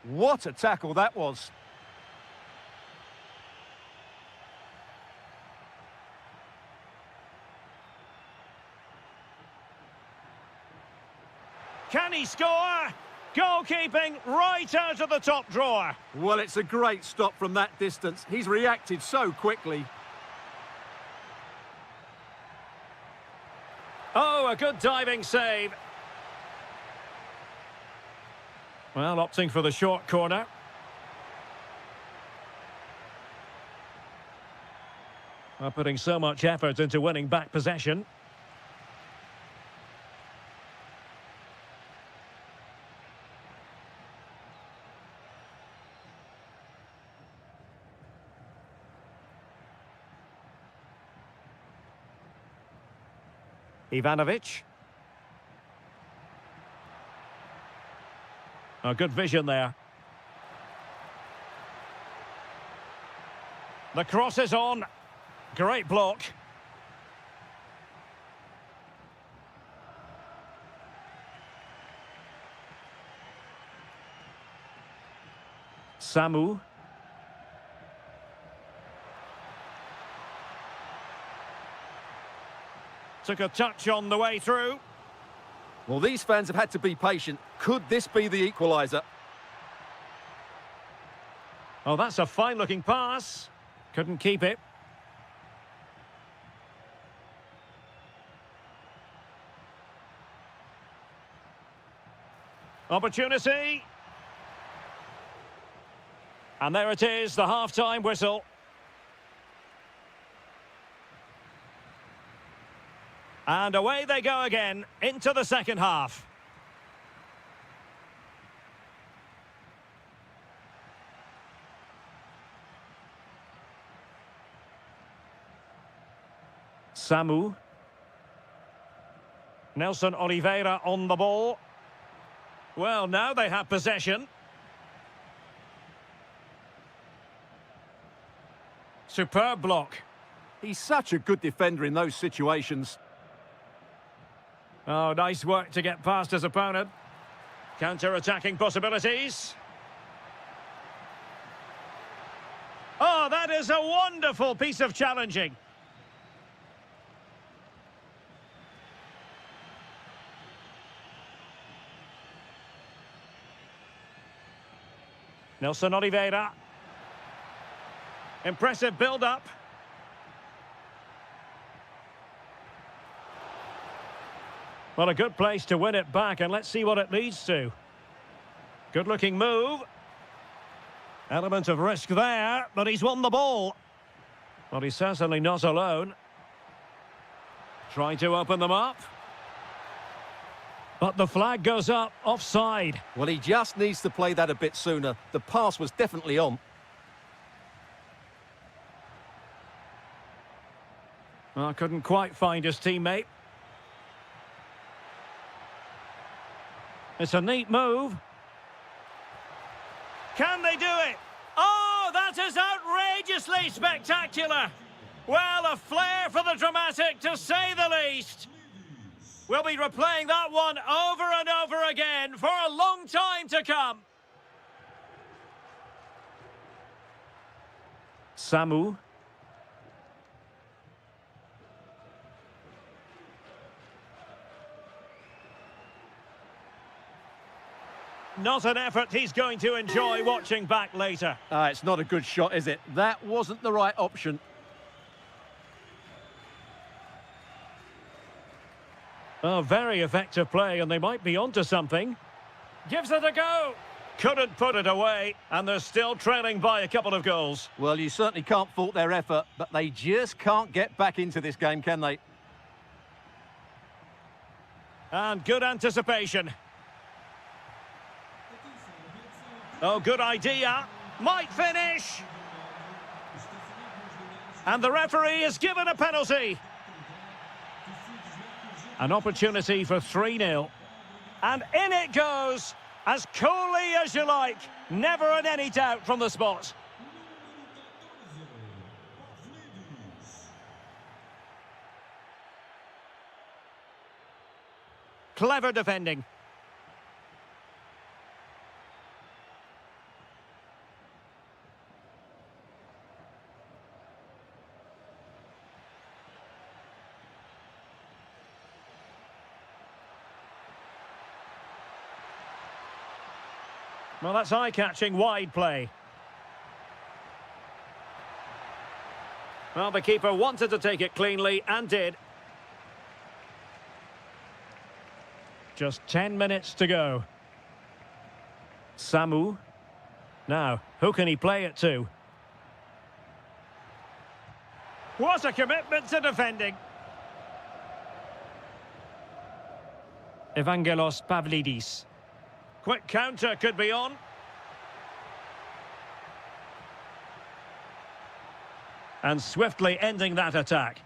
What a tackle that was.
Can he score? Goalkeeping right out of the top drawer.
Well, it's a great stop from that distance. He's reacted so quickly.
Oh, a good diving save. Well, opting for the short corner. Well, putting so much effort into winning back possession. Ivanovic. Oh, good vision there. The cross is on. Great block. Samu. Took a touch on the way through.
Well, these fans have had to be patient. Could this be the equaliser?
Oh, that's a fine-looking pass. Couldn't keep it. Opportunity. And there it is, the half-time whistle. And away they go again into the second half. Samu. Nelson Oliveira on the ball. Well, now they have possession. Superb block.
He's such a good defender in those situations.
Oh, nice work to get past his opponent. Counter-attacking possibilities. Oh, that is a wonderful piece of challenging. Nelson Oliveira. Impressive build-up. Well, a good place to win it back, and let's see what it leads to. Good-looking move. Element of risk there, but he's won the ball. Well, he's certainly not alone. Trying to open them up. But the flag goes up, offside.
Well, he just needs to play that a bit sooner. The pass was definitely on.
Well, couldn't quite find his teammate. It's a neat move. Can they do it? Oh, that is outrageously spectacular. Well, a flair for the dramatic, to say the least. We'll be replaying that one over and over again for a long time to come. Samu. Not an effort he's going to enjoy watching back later.
It's not a good shot, is it? That wasn't the right option.
Oh, very effective play, and they might be onto something. Gives it a go. Couldn't put it away, and they're still trailing by a couple of goals.
Well, you certainly can't fault their effort, but they just can't get back into this game, can they?
And good anticipation. Oh, good idea. Might finish. And the referee is given a penalty. An opportunity for 3-0. And in it goes, as coolly as you like. Never in any doubt from the spot. Clever defending. Well, that's eye-catching wide play. Well, the keeper wanted to take it cleanly and did. Just 10 minutes to go. Samu. Now, who can he play it to? What a commitment to defending. Evangelos Pavlidis. Quick counter could be on. And swiftly ending that attack.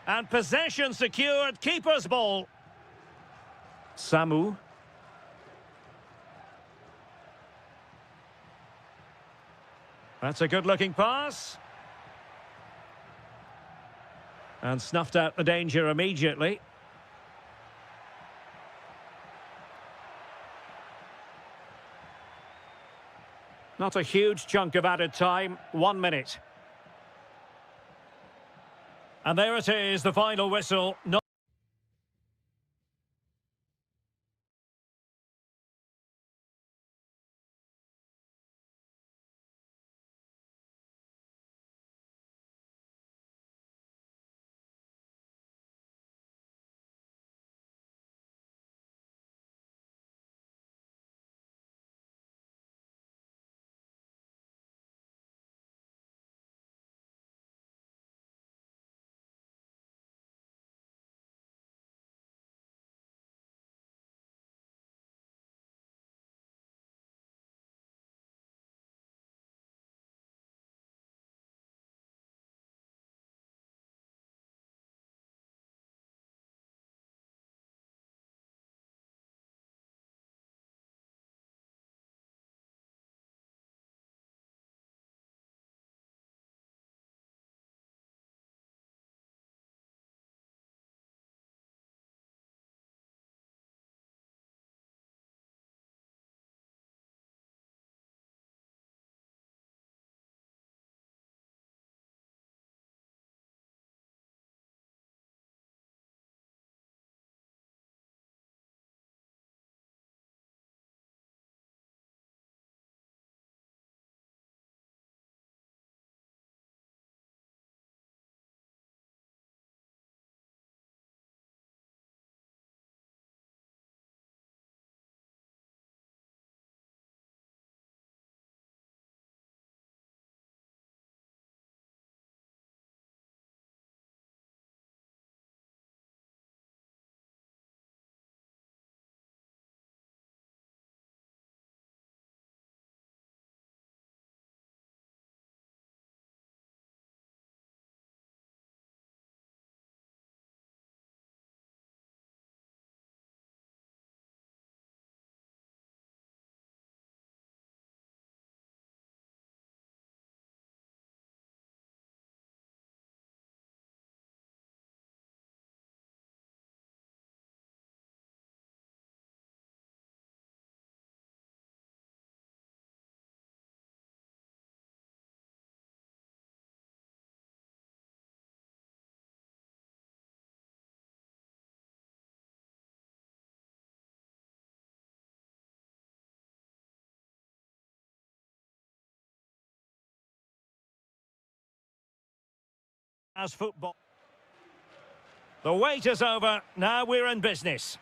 And possession secured, keeper's ball. Samu. That's a good-looking pass. And snuffed out the danger immediately. Not a huge chunk of added time, 1 minute. And there it is, the final whistle. as football. The wait is over. Now we're in business.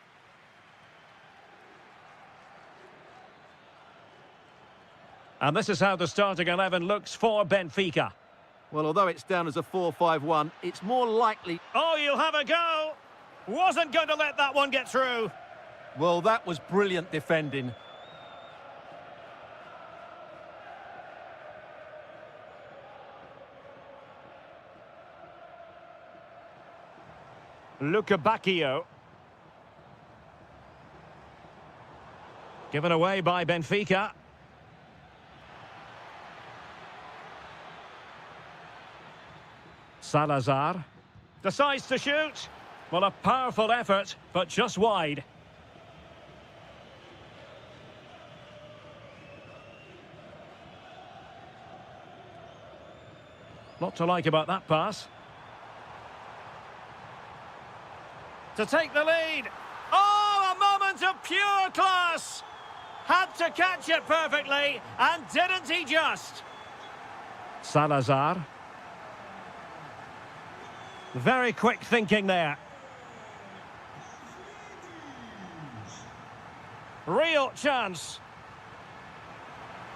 And this is how the starting 11 looks for Benfica.
Well, although it's down as a 4-5-1, it's more likely...
Oh, you'll have a go. Wasn't going to let that one get through.
Well, that was brilliant defending.
Luca Bacchio. Given away by Benfica. Salazar. Decides to shoot. Well, a powerful effort, but just wide. Lot to like about that pass. To take the lead. Oh, a moment of pure class. Had to catch it perfectly, and didn't he just? Salazar. Very quick thinking there. Real chance.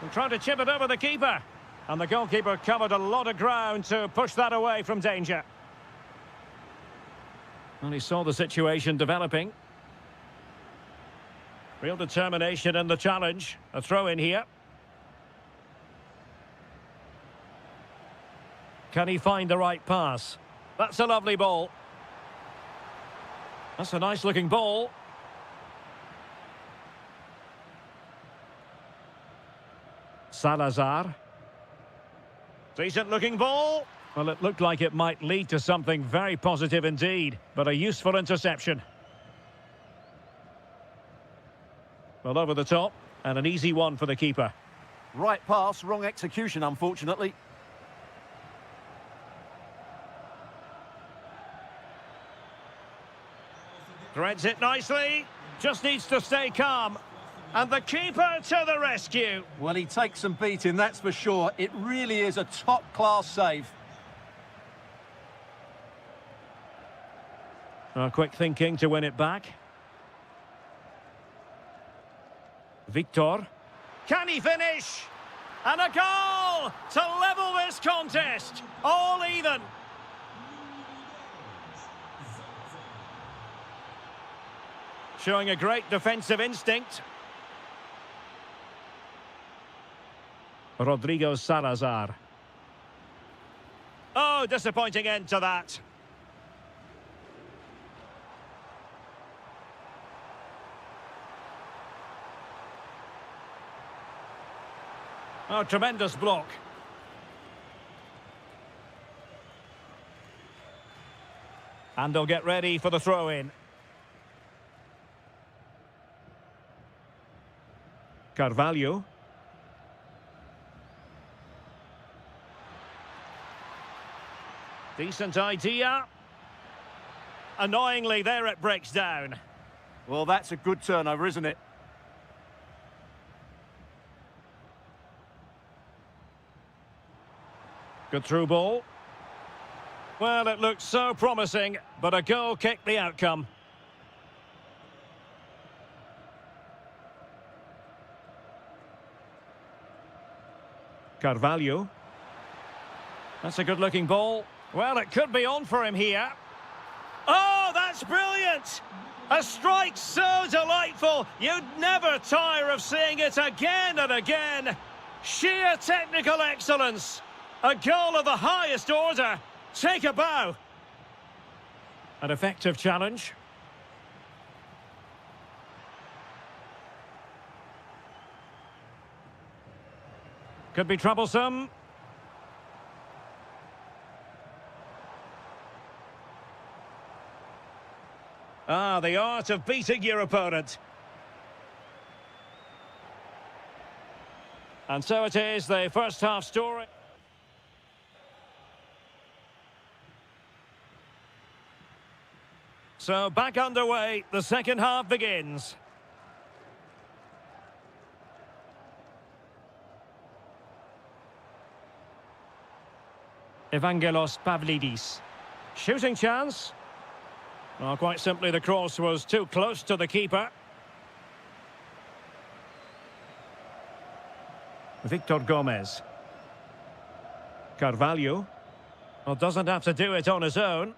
And trying to chip it over the keeper. And the goalkeeper covered a lot of ground to push that away from danger. Well, he saw the situation developing. Real determination in the challenge. A throw in here. Can he find the right pass? That's a lovely ball. That's a nice looking ball. Salazar. Decent looking ball. Well, it looked like it might lead to something very positive indeed, but a useful interception. Well, over the top, and an easy one for the keeper.
Right pass, wrong execution, unfortunately.
Threads it nicely. Just needs to stay calm. And the keeper to the rescue.
Well, he takes some beating, that's for sure. It really is a top-class save.
Quick thinking to win it back. Victor. Can he finish? And a goal to level this contest. All even. Showing a great defensive instinct. Rodrigo Salazar. Oh, disappointing end to that. Oh, tremendous block. And they'll get ready for the throw-in. Carvalho. Decent idea. Annoyingly, there it breaks down.
Well, that's a good turnover, isn't it?
Good through ball. Well, it looked so promising, but a goal kicked the outcome. Carvalho. That's a good-looking ball. Well, it could be on for him here. Oh, that's brilliant! A strike so delightful, you'd never tire of seeing it again and again. Sheer technical excellence. A goal of the highest order. Take a bow. An effective challenge. Could be troublesome. Ah, the art of beating your opponent. And so it is, the first half story. So back underway, the second half begins. Evangelos Pavlidis. Shooting chance. Well, quite simply, the cross was too close to the keeper. Victor Gomez. Carvalho. Well, doesn't have to do it on his own.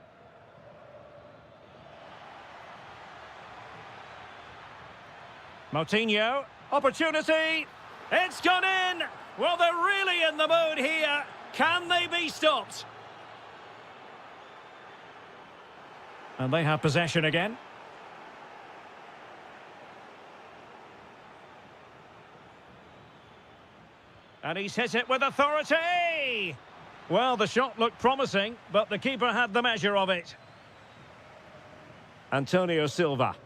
Moutinho. Opportunity. It's gone in. Well, they're really in the mood here. Can they be stopped? And they have possession again. And he's hit it with authority. Well, the shot looked promising, but the keeper had the measure of it. Antonio Silva.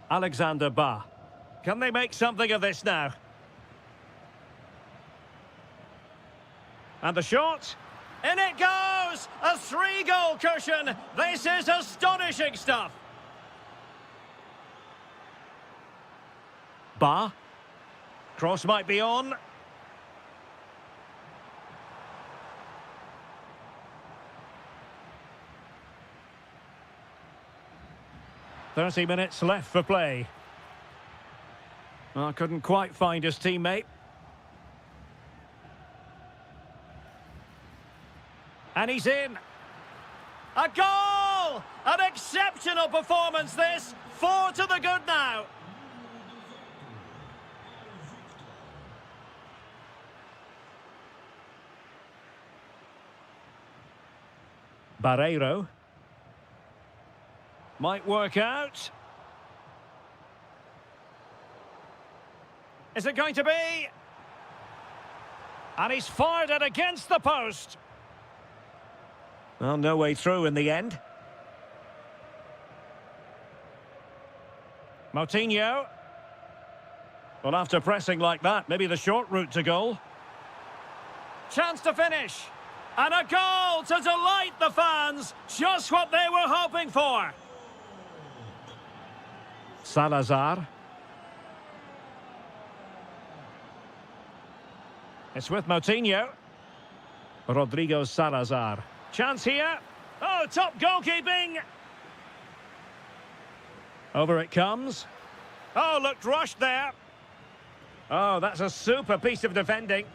Alexander Ba. Can they make something of this now? And the shot. In it goes! A 3-goal cushion! This is astonishing stuff! Ba. Cross might be on. "30 minutes left for play." Oh, couldn't quite find his teammate. And he's in. A goal! An exceptional performance this. 4 to the good now. Barreiro. Might work out. Is it going to be? And he's fired it against the post. Well, no way through in the end. Moutinho. Well, after pressing like that, maybe the short route to goal. Chance to finish. And a goal to delight the fans. Just what they were hoping for. Salazar. It's with Moutinho. Rodrigo Salazar. Chance here. Oh, top goalkeeping. Over it comes. Oh, looked rushed there. Oh, that's a super piece of defending.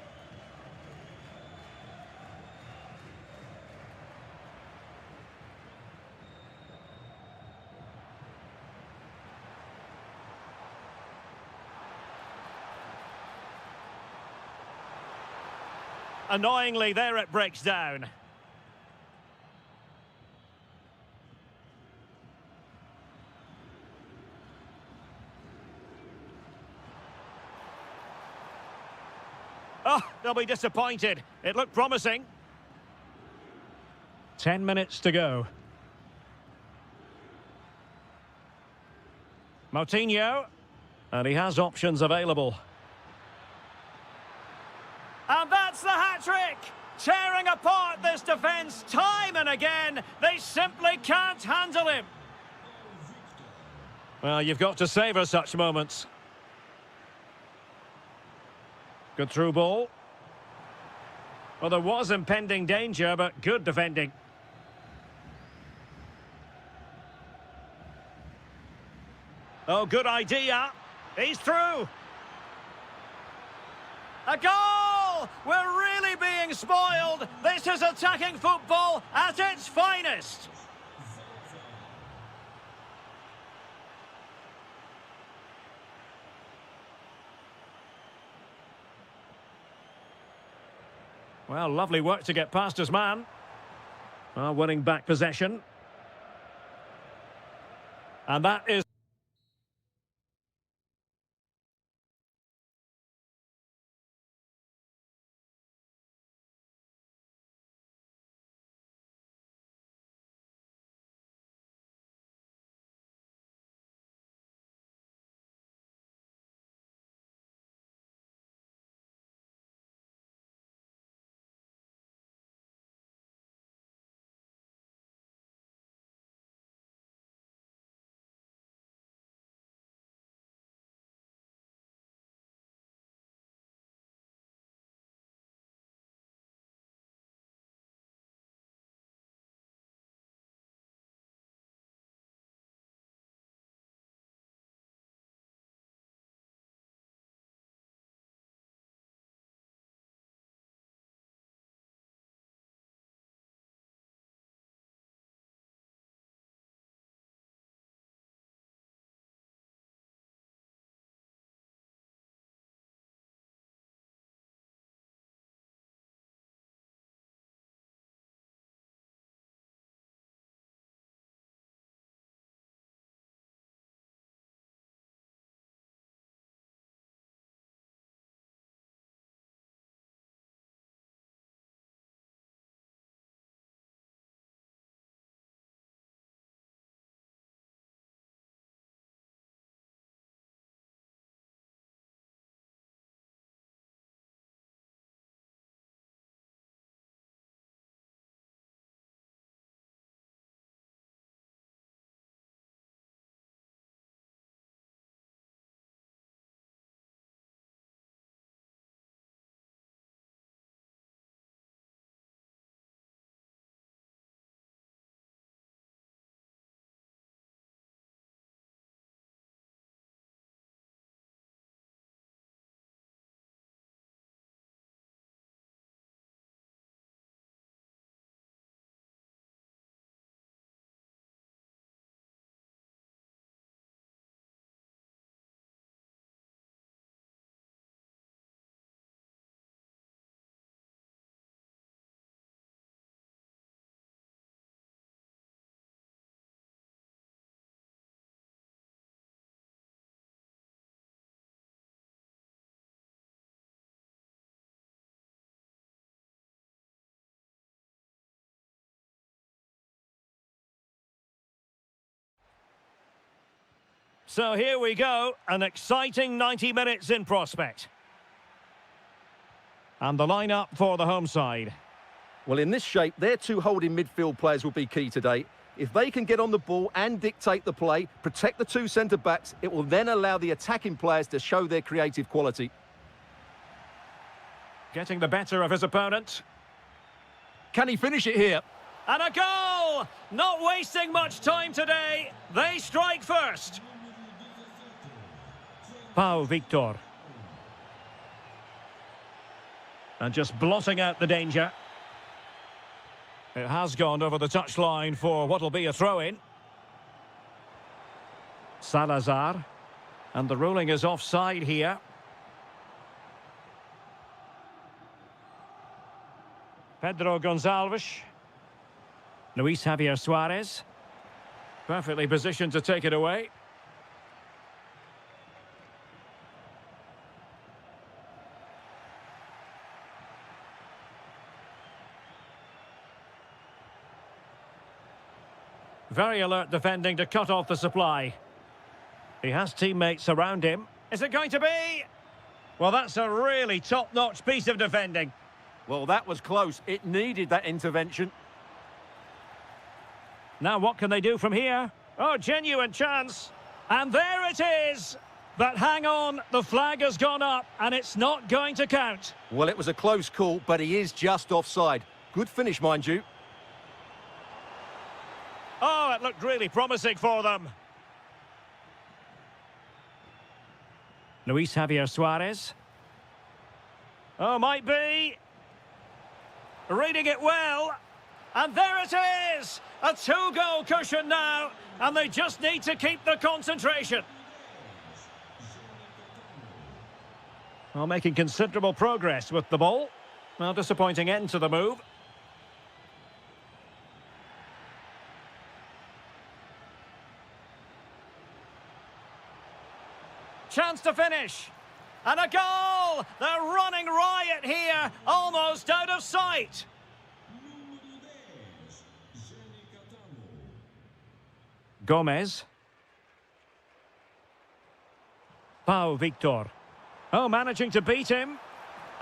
Annoyingly, there it breaks down. Oh, they'll be disappointed. It looked promising. 10 minutes to go. Moutinho. And he has options available. And that's the hat-trick! Tearing apart this defence time and again. They simply can't handle him. Well, you've got to savour such moments. Good through ball. Well, there was impending danger, but good defending. Oh, good idea. He's through. A goal! We're really being spoiled. This is attacking football at its finest. Well, lovely work to get past his man. Well, winning back possession. And that is... So here we go, an exciting 90 minutes in prospect. And the lineup for the home side.
Well, in this shape, their two holding midfield players will be key today. If they can get on the ball and dictate the play, protect the two centre-backs, it will then allow the attacking players to show their creative quality.
Getting the better of his opponent.
Can he finish it here?
And a goal! Not wasting much time today. They strike first. Pau Victor. And just blotting out the danger. It has gone over the touchline for what will be a throw-in. Salazar. And the ruling is offside here. Pedro Gonçalves. Luis Javier Suarez. Perfectly positioned to take it away. Very alert defending to cut off the supply. He has teammates around him. Is it going to be? Well, that's a really top-notch piece of defending.
Well, that was close. It needed that intervention.
Now what can they do from here? Oh, genuine chance. And there it is. But hang on, the flag has gone up and it's not going to count.
Well, it was a close call, but he is just offside. Good finish, mind you.
Oh, it looked really promising for them. Luis Javier Suarez. Oh, might be. Reading it well. And there it is! A two-goal cushion now, and they just need to keep the concentration. Well, making considerable progress with the ball. Well, disappointing end to the move. Chance to finish. And a goal! They're running riot here, almost out of sight. Gomez. Pau Victor. Oh, managing to beat him.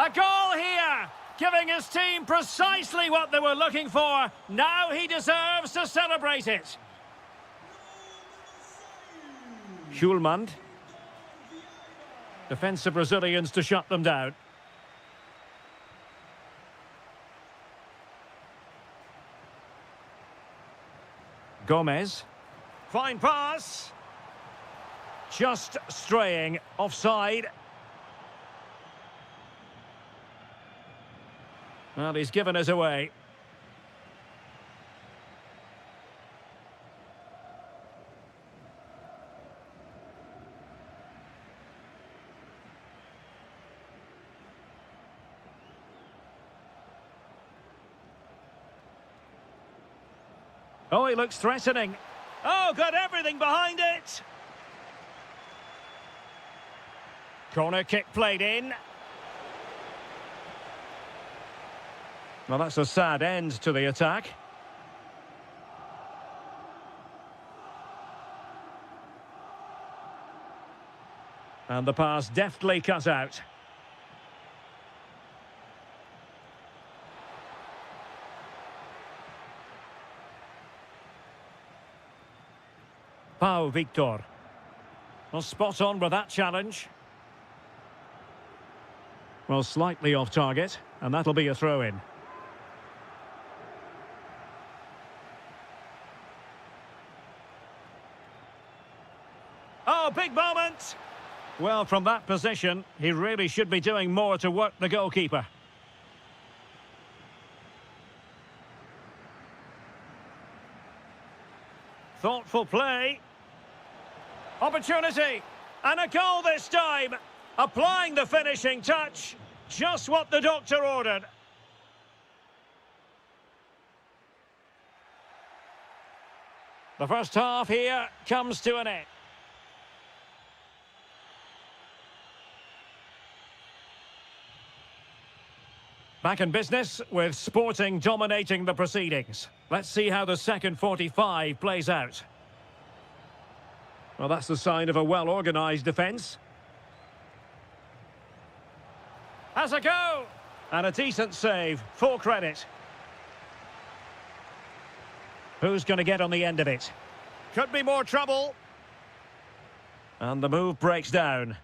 A goal here! Giving his team precisely what they were looking for. Now he deserves to celebrate it. Schulman. Defensive Brazilians to shut them down. Gomez. Fine pass. Just straying offside. Well, he's given us away. Oh, he looks threatening. Oh, got everything behind it. Corner kick played in. Well, that's a sad end to the attack. And the pass deftly cut out. Pau Victor. Well, spot on with that challenge. Well, slightly off target, and that'll be a throw-in. Oh, big moment! Well, from that position, he really should be doing more to work the goalkeeper. Thoughtful play. Opportunity. And a goal this time. Applying the finishing touch. Just what the doctor ordered. The first half here comes to an end. Back in business with Sporting dominating the proceedings. Let's see how the second 45 plays out. Well, that's the sign of a well-organised defence. Has a go! And a decent save. Full credit. Who's going to get on the end of it? Could be more trouble. And the move breaks down.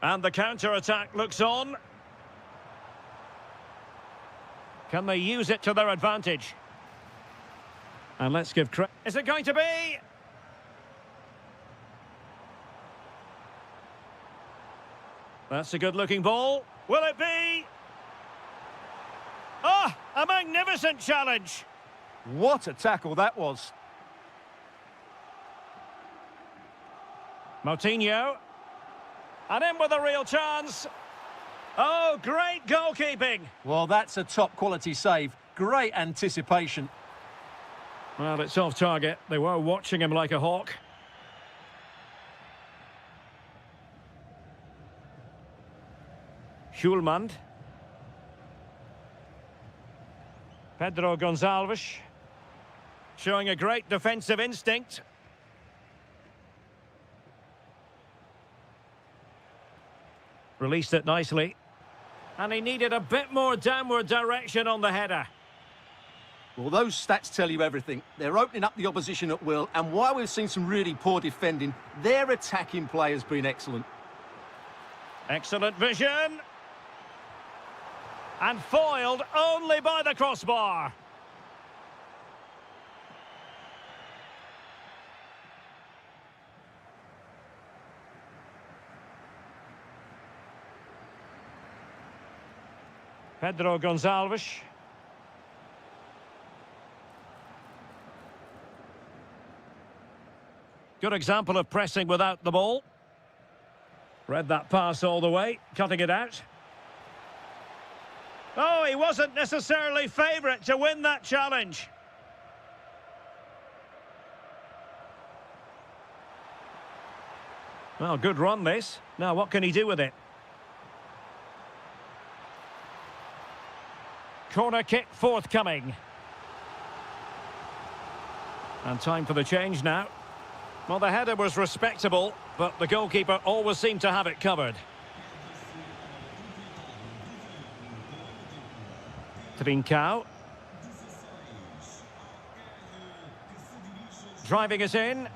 And the counter-attack looks on. Can they use it to their advantage? And let's give credit. Is it going to be? That's a good-looking ball. Will it be? Ah, a magnificent challenge.
What a tackle that was.
Moutinho. And in with a real chance. Oh, great goalkeeping.
Well, that's a top-quality save. Great anticipation.
Well, it's off target. They were watching him like a hawk. Schulman. Pedro Gonçalves. Showing a great defensive instinct. Released it nicely. And he needed a bit more downward direction on the header.
Well, those stats tell you everything. They're opening up the opposition at will, and while we've seen some really poor defending, their attacking play has been excellent.
Excellent vision. And foiled only by the crossbar. Pedro Gonçalves. Good example of pressing without the ball. Read that pass all the way, cutting it out. Oh, he wasn't necessarily favourite to win that challenge. Well, good run this. Now, what can he do with it? Corner kick forthcoming. And time for the change now. Well, the header was respectable, but the goalkeeper always seemed to have it covered. Trincao. Driving it in.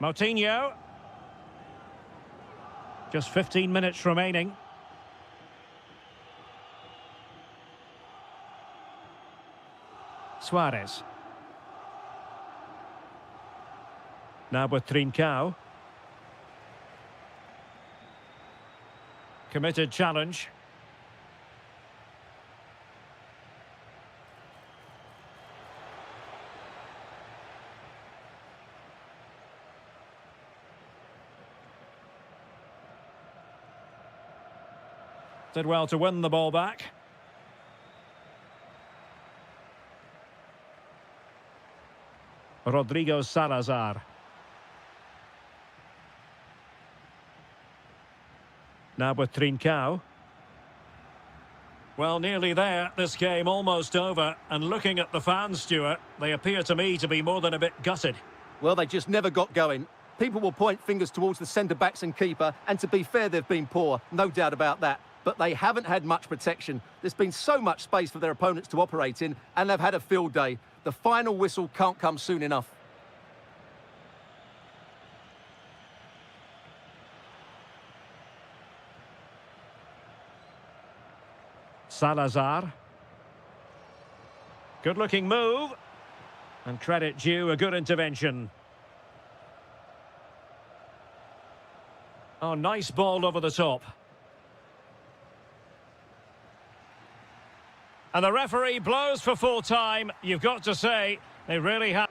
Moutinho. Just 15 minutes remaining. Suarez. Now with Trincao. Committed challenge. Did well to win the ball back. Rodrigo Salazar. Now with Trincao. Well, nearly there. This game almost over. And looking at the fans, Stuart, they appear to me to be more than a bit gutted.
Well, they just never got going. People will point fingers towards the centre-backs and keeper, and to be fair, they've been poor, no doubt about that. But they haven't had much protection. There's been so much space for their opponents to operate in, and they've had a field day. The final whistle can't come soon enough.
Salazar. Good-looking move. And credit due, a good intervention. Oh, nice ball over the top. And the referee blows for full time. You've got to say, they really have.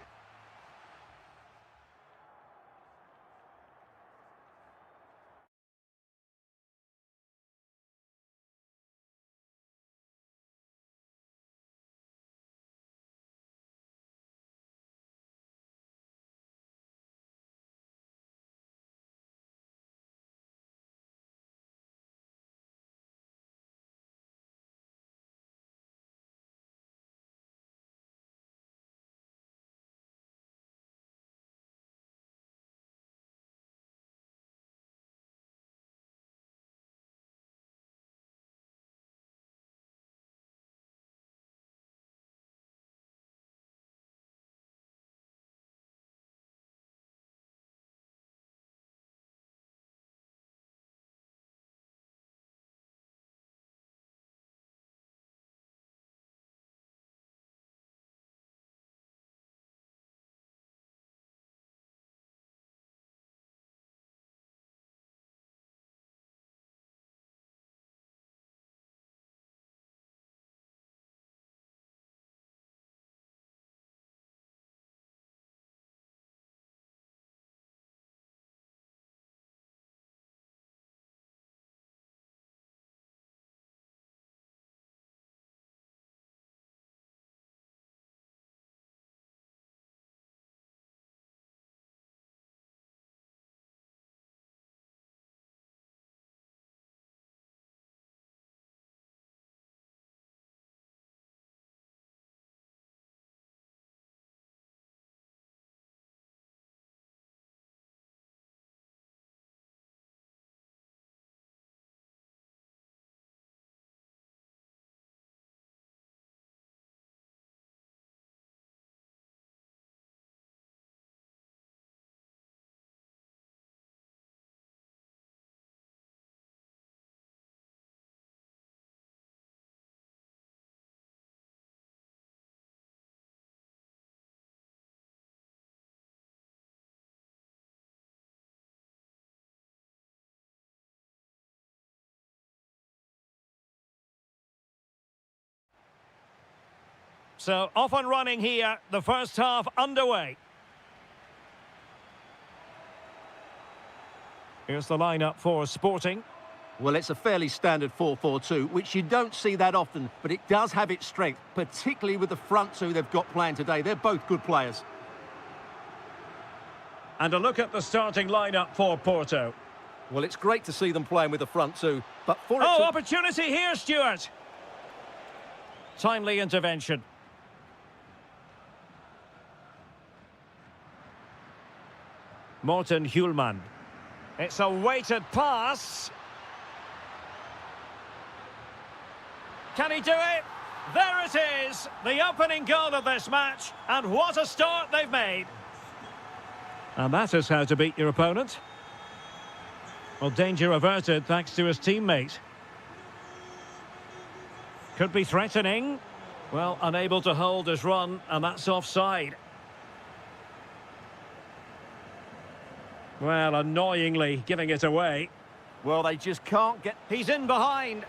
So off and running here, the first half underway. Here's the lineup for Sporting.
Well, it's a fairly standard 4-4-2, which you don't see that often, but it does have its strength, particularly with the front two they've got playing today. They're both good players.
And a look at the starting lineup for Porto.
Well, it's great to see them playing with the front two, but for
opportunity here, Stuart. Timely intervention. Morten Hjulman. It's a weighted pass. Can he do it? There it is, the opening goal of this match, and what a start they've made. And that is how to beat your opponent. Well, danger averted thanks to his teammate. Could be threatening. Well, unable to hold his run, and that's offside. Well, annoyingly giving it away.
Well, they just can't get...
He's in behind.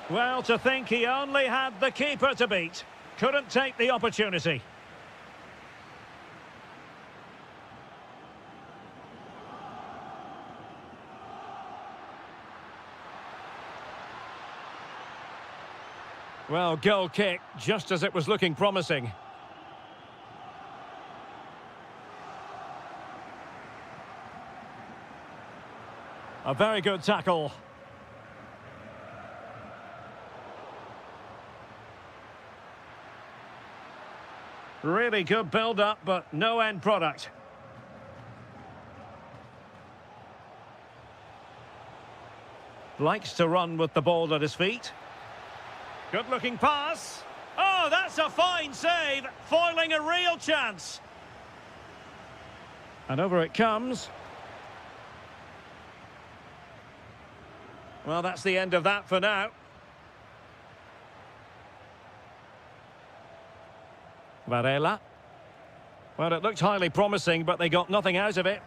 Well, to think he only had the keeper to beat. Couldn't take the opportunity. Well, goal kick, just as it was looking promising. A very good tackle. Really good build-up, but no end product. Likes to run with the ball at his feet. Good-looking pass. Oh, that's a fine save, foiling a real chance. And over it comes. Well, that's the end of that for now. Varela. Well, it looked highly promising, but they got nothing out of it.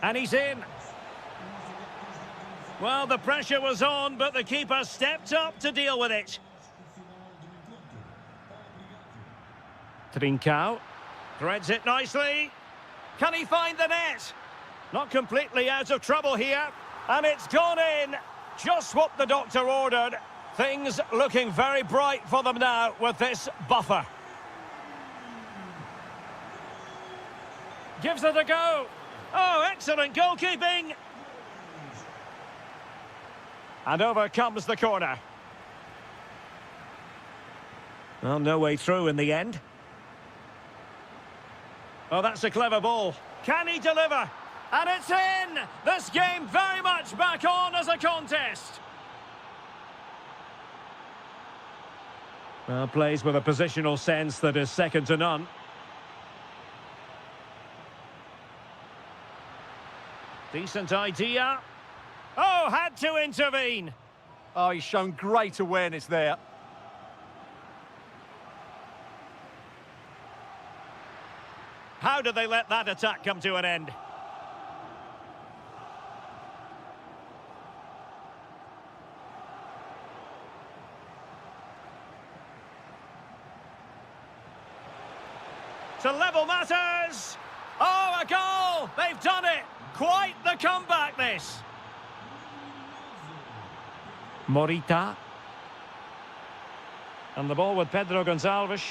And he's in. Well, the pressure was on, but the keeper stepped up to deal with it. Trincao. Threads it nicely. Can he find the net? Not completely out of trouble here. And it's gone in. Just what the doctor ordered. Things looking very bright for them now with this buffer. Gives it a go. Oh, excellent goalkeeping. And over comes the corner. Well, no way through in the end. Oh, that's a clever ball. Can he deliver? And it's in! This game very much back on as a contest. Well, plays with a positional sense that is second to none. Decent idea. Oh, had to intervene.
Oh, he's shown great awareness there.
How did they let that attack come to an end? To level matters! Oh, a goal! They've done it! Quite the comeback, this! Morita. And the ball with Pedro Gonçalves.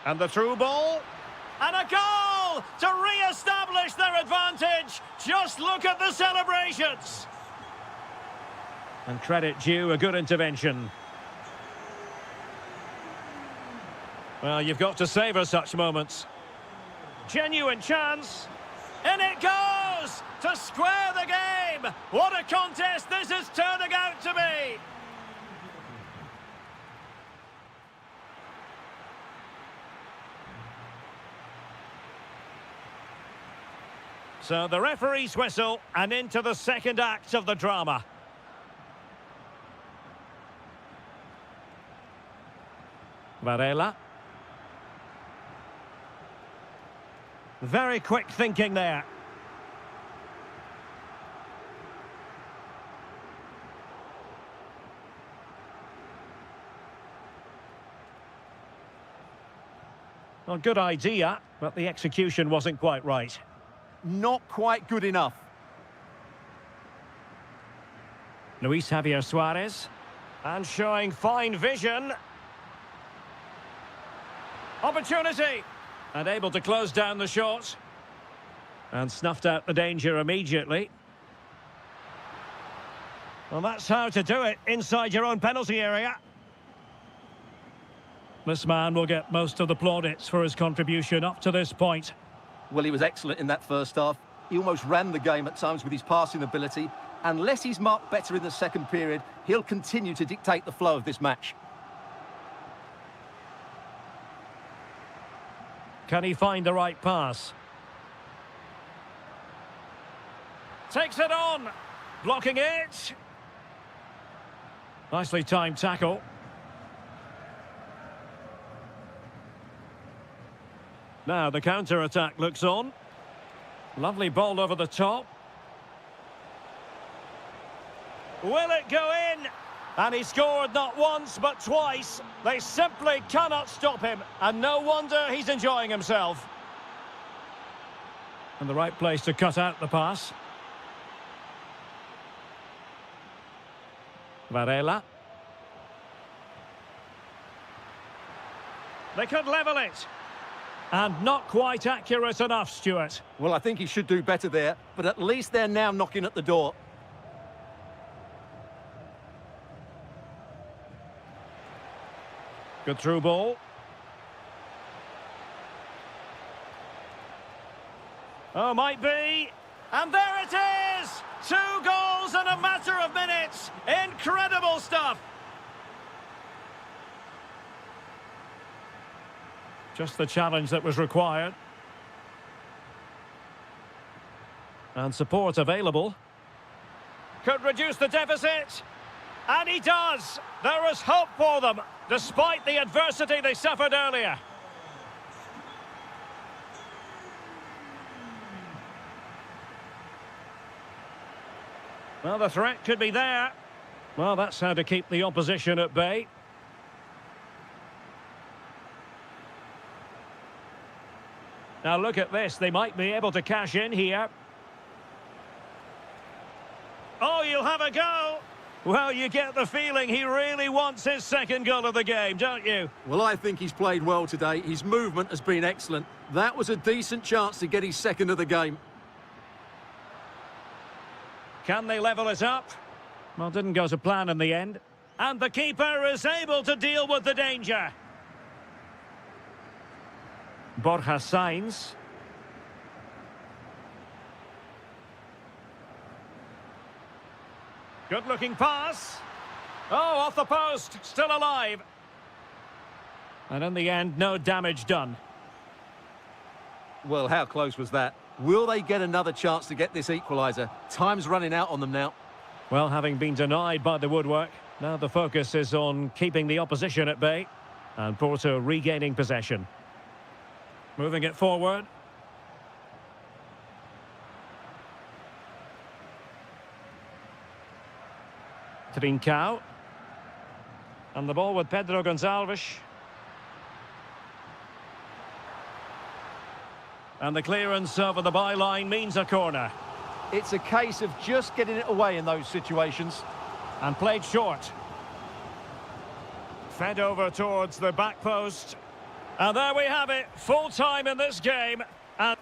And the through ball. And a goal to re-establish their advantage. Just look at the celebrations. And credit due, a good intervention. Well, you've got to savour such moments. Genuine chance. In it goes to square the game. What a contest this is turning out to be. So the referee's whistle and into the second act of the drama. Varela. Very quick thinking there. Well, good idea, but the execution wasn't quite right.
Not quite good enough.
Luis Javier Suarez. And showing fine vision. Opportunity. And able to close down the shot. And snuffed out the danger immediately. Well, that's how to do it inside your own penalty area. This man will get most of the plaudits for his contribution up to this point.
Well, he was excellent in that first half. He almost ran the game at times with his passing ability. Unless he's marked better in the second period, he'll continue to dictate the flow of this match.
Can he find the right pass? Takes it on. Blocking it. Nicely timed tackle. Now the counter-attack looks on. Lovely ball over the top. Will it go in? And he scored not once but twice. They simply cannot stop him. And no wonder he's enjoying himself. And the right place to cut out the pass. Varela. They could level it. And not quite accurate enough, Stuart.
Well, I think he should do better there, but at least they're now knocking at the door.
Good through ball. Oh, might be. And there it is! 2 goals in a matter of minutes. Incredible stuff. Just the challenge that was required. And support available. Could reduce the deficit. And he does. There is hope for them, despite the adversity they suffered earlier. Well, the threat could be there. Well, that's how to keep the opposition at bay. Now look at this, they might be able to cash in here. Oh, you'll have a go. Well, you get the feeling he really wants his second goal of the game, don't you?
Well, I think he's played well today. His movement has been excellent. That was a decent chance to get his second of the game.
Can they level it up? Well, didn't go to plan in the end. And the keeper is able to deal with the danger. Borja Sainz. Good-looking pass. Oh, off the post. Still alive. And in the end, no damage done.
Well, how close was that? Will they get another chance to get this equaliser? Time's running out on them now.
Well, having been denied by the woodwork, now the focus is on keeping the opposition at bay. And Porto regaining possession. Moving it forward. Trincao. And the ball with Pedro Gonçalves. And the clearance over the byline means a corner.
It's a case of just getting it away in those situations.
And played short. Fed over towards the back post. And there we have it, full time in this game. And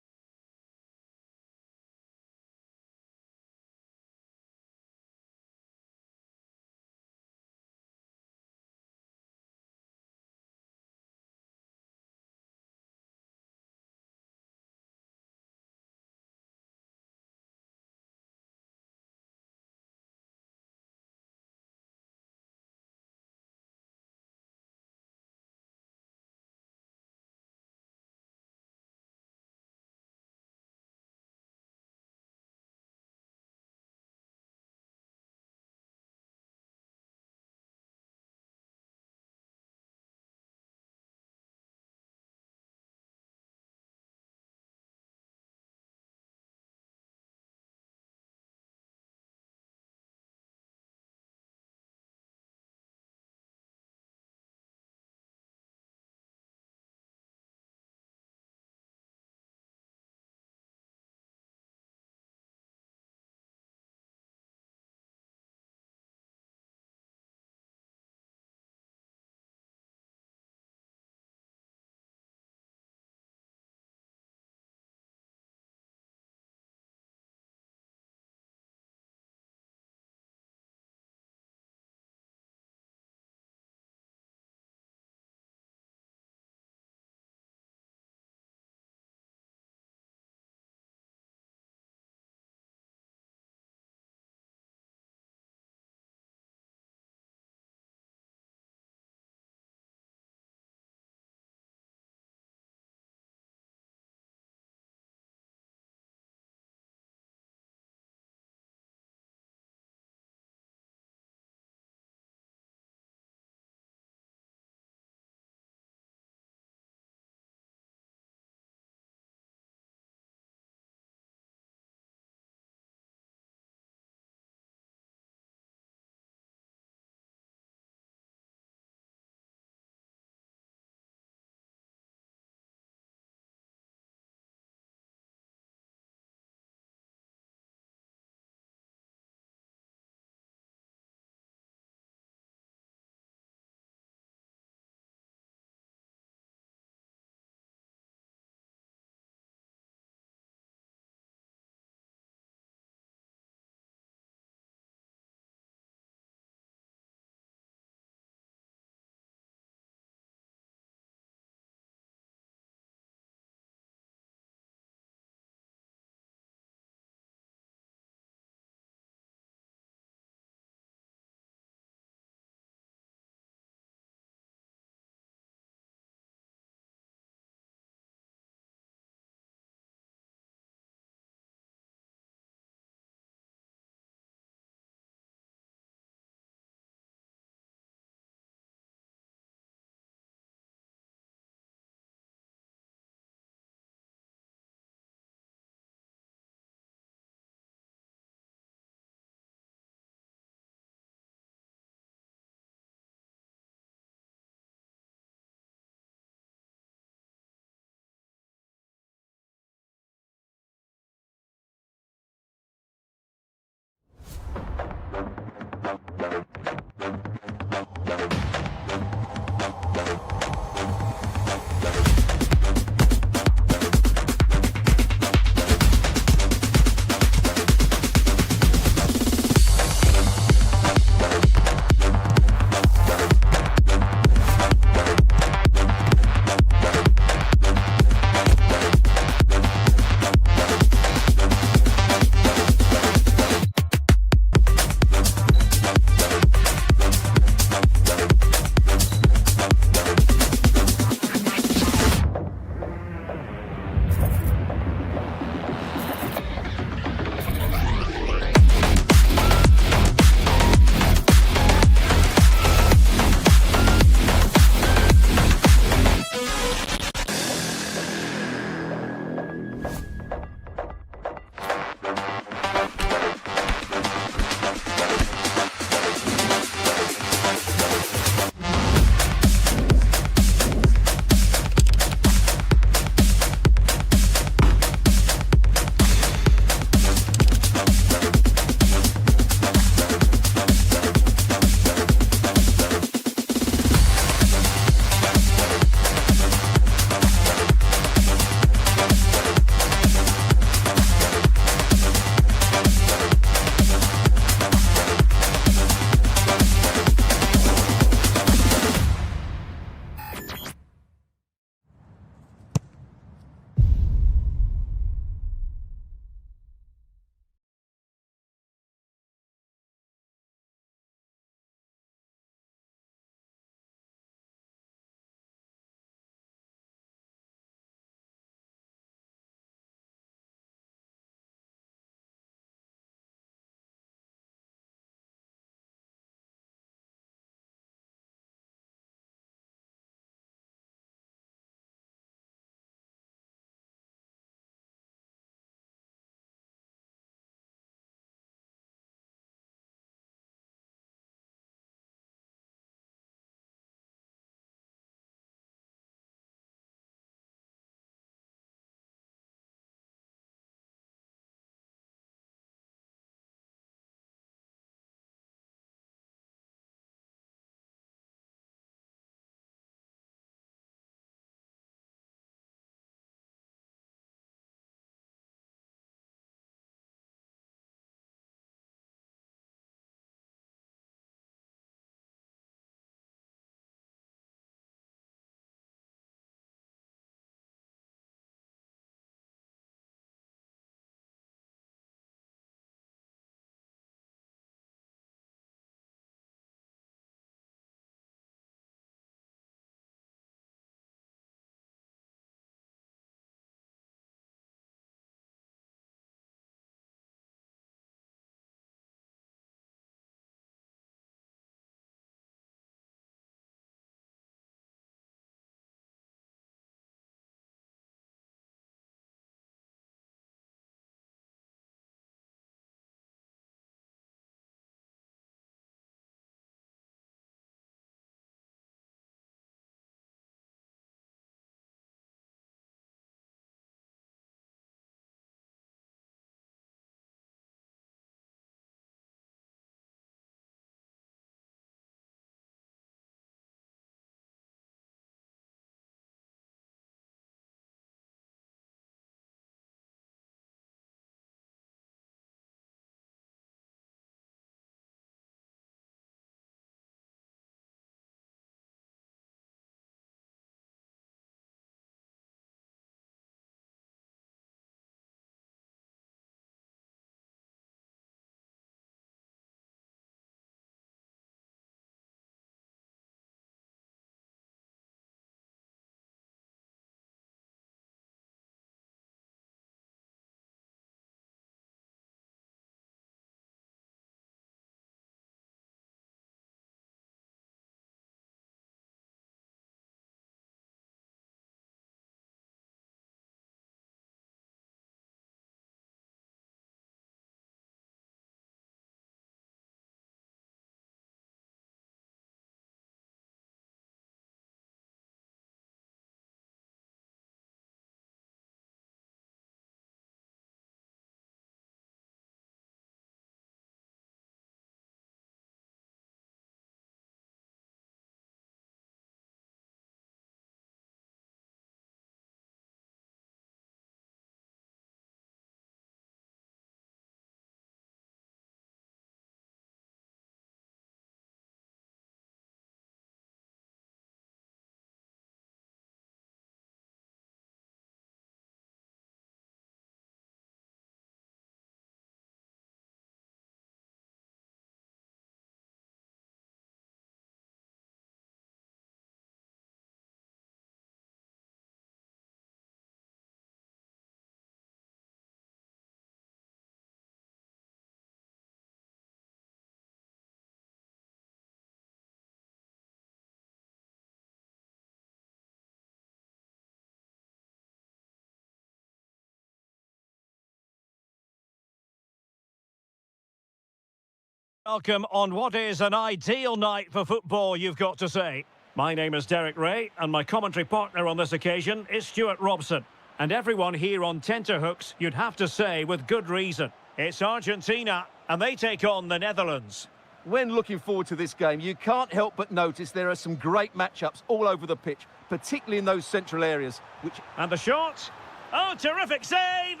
Welcome on what is an ideal night for football, you've got to say. My name is Derek Ray, and my commentary partner on this occasion is Stuart Robson. And everyone here on tenterhooks, you'd have to say with good reason. It's Argentina, and they take on the Netherlands.
When looking forward to this game, you can't help but notice there are some great matchups all over the pitch, particularly in those central areas, which...
And the shot. Oh, terrific save!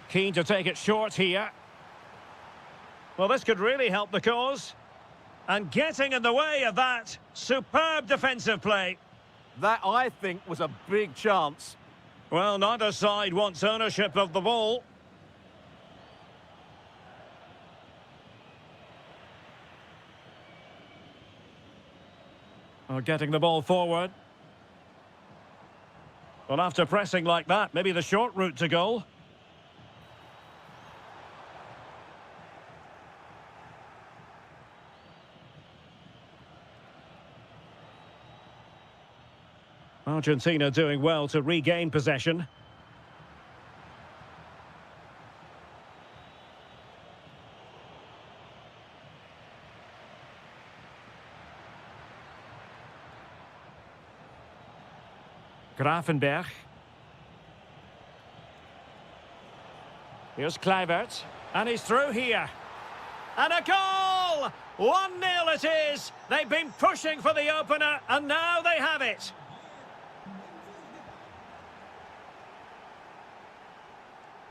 Keen to take it short here. Well, this could really help the cause. And getting in the way of that, superb defensive play.
That, I think, was a big chance.
Well, neither side wants ownership of the ball. Oh, getting the ball forward. Well, after pressing like that, maybe the short route to goal. Argentina doing well to regain possession. Grafenberg. Here's Kluivert. And he's through here. And a goal! 1-0 it is. They've been pushing for the opener, and now they have it.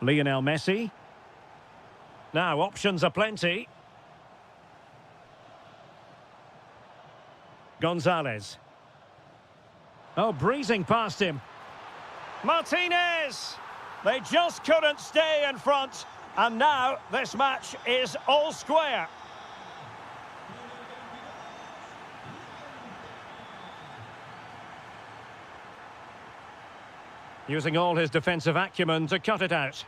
Lionel Messi. Now, options are plenty. Gonzalez. Oh, breezing past him. Martinez! They just couldn't stay in front. And now this match is all square. Using all his defensive acumen to cut it out.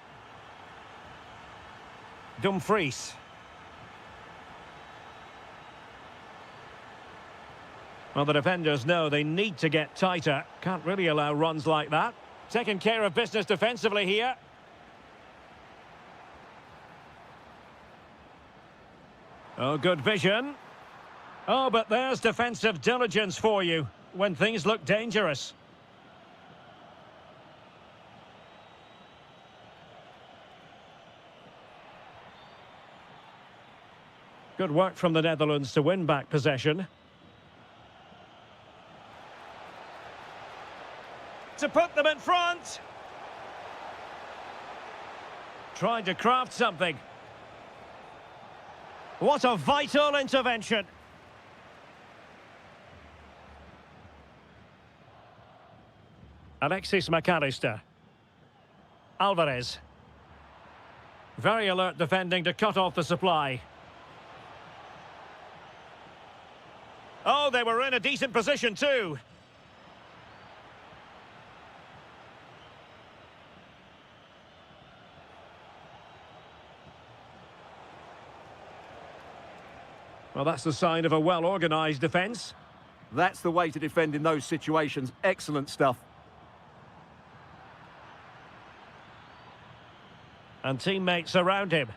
Dumfries. Well, the defenders know they need to get tighter. Can't really allow runs like that. Taking care of business defensively here. Oh, good vision. Oh, but there's defensive diligence for you when things look dangerous. Good work from the Netherlands to win back possession. To put them in front. Trying to craft something. What a vital intervention. Alexis McAllister. Alvarez. Very alert defending to cut off the supply. Oh, they were in a decent position too. Well, that's the sign of a well-organised defence.
That's the way to defend in those situations. Excellent stuff.
And teammates around him.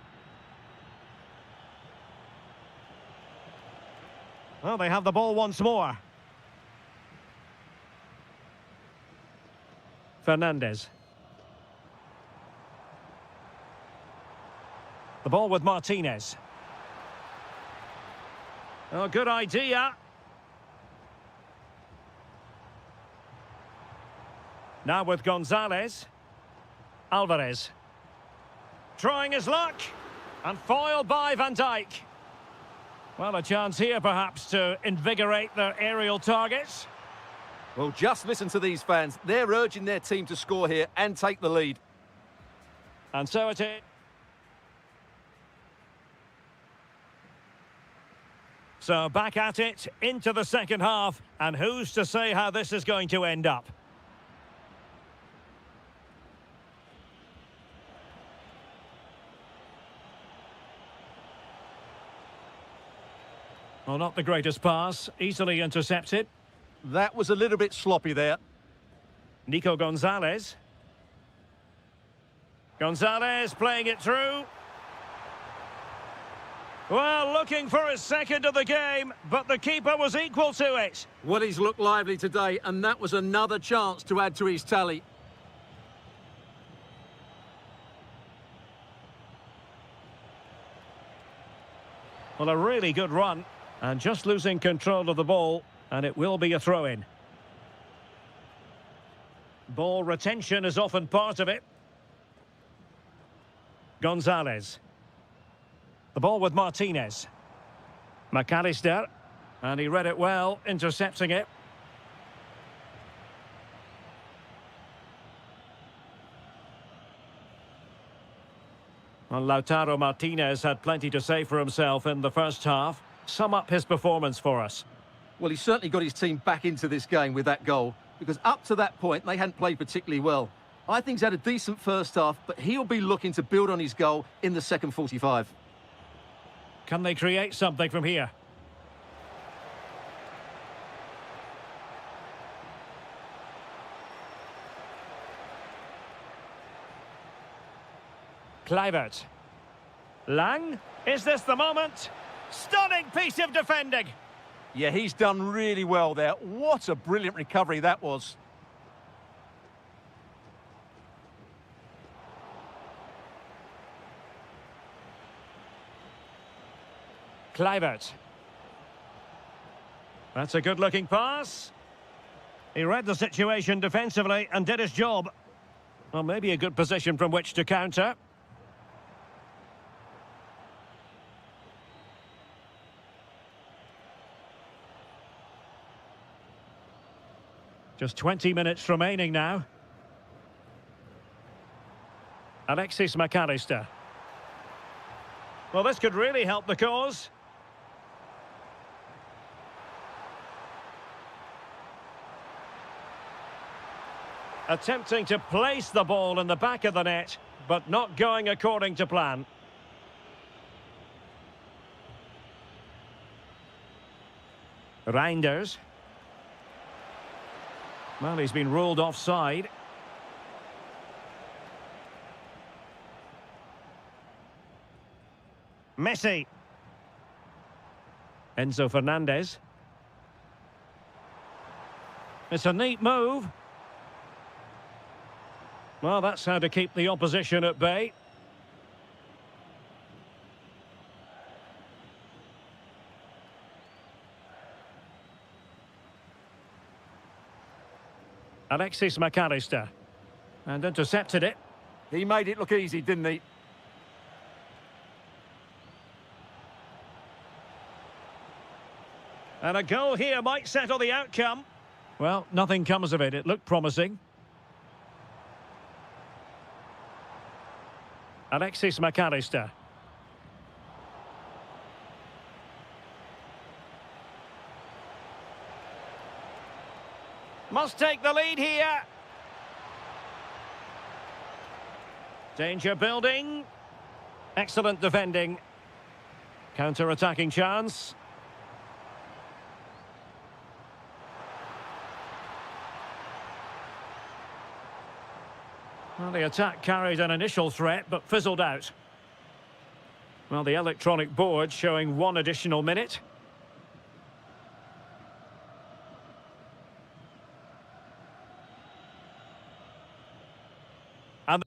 Well, they have the ball once more. Fernandez. The ball with Martinez. Oh, good idea. Now with Gonzalez. Alvarez. Trying his luck. And foiled by Van Dijk. Well, a chance here, perhaps, to invigorate their aerial targets.
Well, just listen to these fans. They're urging their team to score here and take the lead.
And so it is. So back at it, into the second half. And who's to say how this is going to end up? Well, not the greatest pass, easily intercepted.
That was a little bit sloppy there.
Nico Gonzalez. Gonzalez playing it through. Well, looking for his second of the game, but the keeper was equal to it.
Well, he's looked lively today, and that was another chance to add to his tally.
Well, a really good run, and just losing control of the ball, and it will be a throw-in. Ball retention is often part of it. Gonzalez. The ball with Martinez. McAllister. And he read it well, intercepting it. Well, Lautaro Martinez had plenty to say for himself in the first half. Sum up his performance for us.
Well, he certainly got his team back into this game with that goal, because up to that point, they hadn't played particularly well. I think he's had a decent first half, but he'll be looking to build on his goal in the second 45.
Can they create something from here? Kluivert. Lang, is this the moment? Stunning piece of defending.
Yeah, he's done really well there. What a brilliant recovery that was.
Kluivert. That's a good-looking pass. He read the situation defensively and did his job. Well, maybe a good position from which to counter. Just 20 minutes remaining now. Alexis McAllister. Well, this could really help the cause. Attempting to place the ball in the back of the net, but not going according to plan. Reinders. Well, he's been ruled offside. Messi. Enzo Fernandez. It's a neat move. Well, that's how to keep the opposition at bay. Alexis McAllister. And intercepted it.
He made it look easy, didn't he?
And a goal here might settle the outcome. Well, nothing comes of it. It looked promising. Alexis McAllister. Must take the lead here. Danger building. Excellent defending. Counter-attacking chance. Well, the attack carried an initial threat, but fizzled out. Well, the electronic board showing one additional minute. And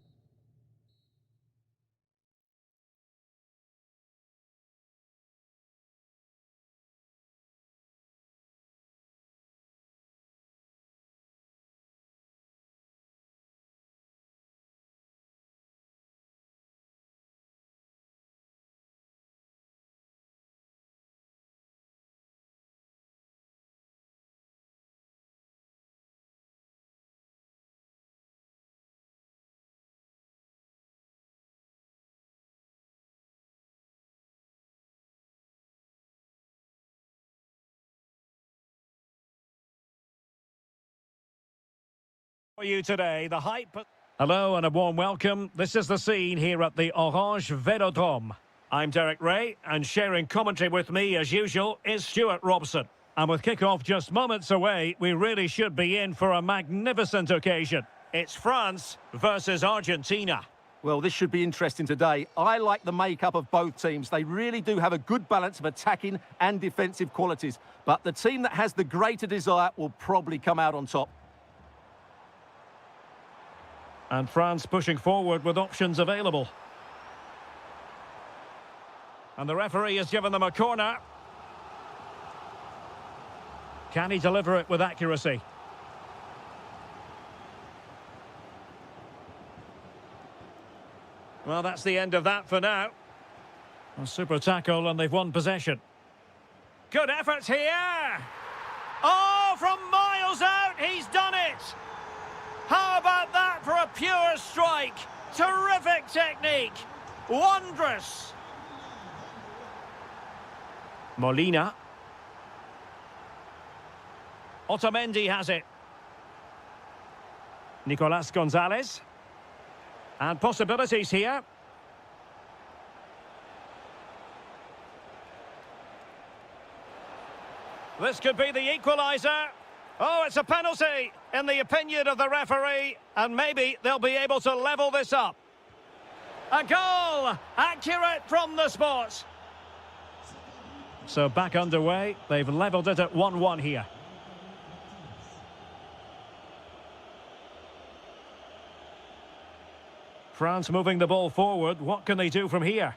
for you today, the hype. Hello and a warm welcome. This is the scene here at the Orange Velodrome. I'm Derek Ray, and sharing commentary with me, as usual, is Stuart Robson. And with kick-off just moments away, we really should be in for a magnificent occasion. It's France versus Argentina.
Well, this should be interesting today. I like the makeup of both teams. They really do have a good balance of attacking and defensive qualities. But the team that has the greater desire will probably come out on top.
And France pushing forward with options available. And the referee has given them a corner. Can he deliver it with accuracy? Well, that's the end of that for now. A super tackle and they've won possession. Good effort here! Oh, from miles out, he's done it! How about that for a pure strike? Terrific technique! Wondrous! Molina. Otamendi has it. Nicolas Gonzalez. And possibilities here. This could be the equaliser. Oh, it's a penalty, in the opinion of the referee. And maybe they'll be able to level this up. A goal! Accurate from the spot. So back underway. They've levelled it at 1-1 here. France moving the ball forward. What can they do from here?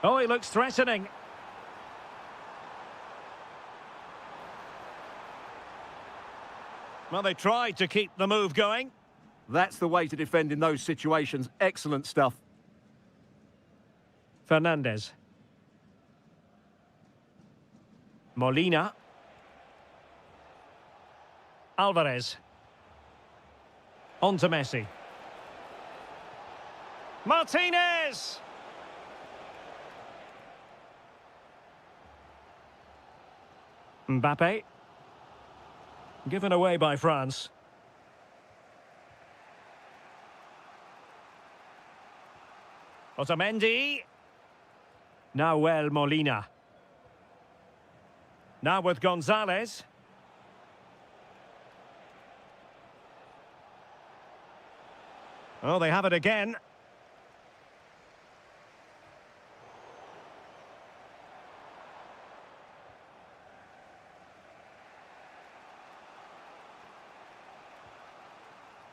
Oh, he looks threatening. Well, they tried to keep the move going.
That's the way to defend in those situations. Excellent stuff.
Fernandez. Molina. Alvarez. On to Messi. Martinez! Mbappe. Given away by France. Otamendi. Now Molina. Now with Gonzalez. Oh, they have it again.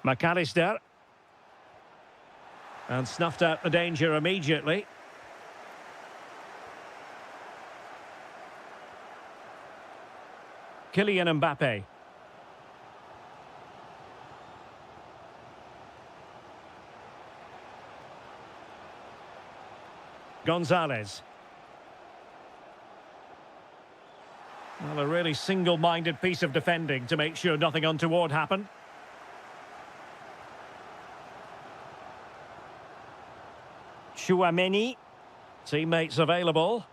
McAllister. And snuffed out the danger immediately. Kylian Mbappe. Gonzalez. Well, a really single-minded piece of defending to make sure nothing untoward happened. Chouameni. Teammates available.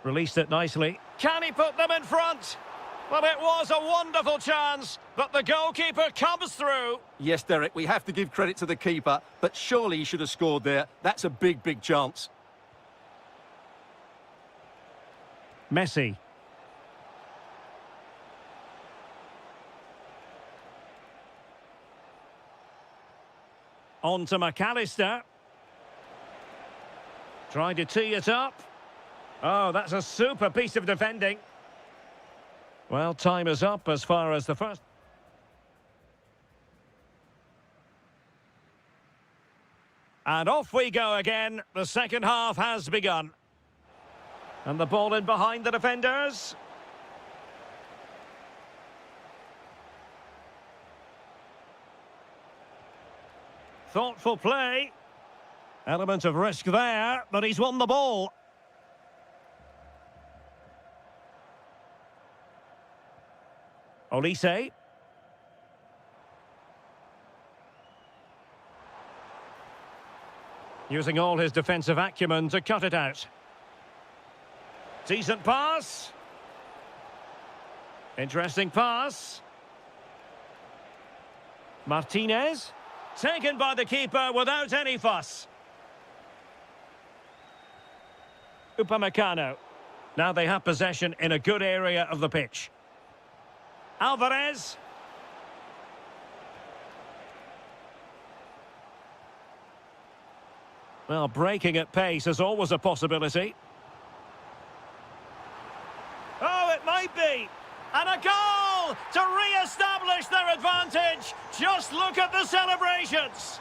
Released it nicely. Can he put them in front? Well, it was a wonderful chance, but the goalkeeper comes through.
Yes, Derek, we have to give credit to the keeper, but surely he should have scored there. That's a big, big chance.
Messi. On to McAllister. Trying to tee it up. Oh, that's a super piece of defending. Well, time is up as far as the first. And off we go again. The second half has begun. And the ball in behind the defenders. Thoughtful play. Element of risk there, but he's won the ball. Olise. Using all his defensive acumen to cut it out. Decent pass. Interesting pass. Martinez. Taken by the keeper without any fuss. Upamecano. Now they have possession in a good area of the pitch. Alvarez. Well, breaking at pace is always a possibility. Oh, it might be. And a goal to re-establish their advantage. Just look at the celebrations.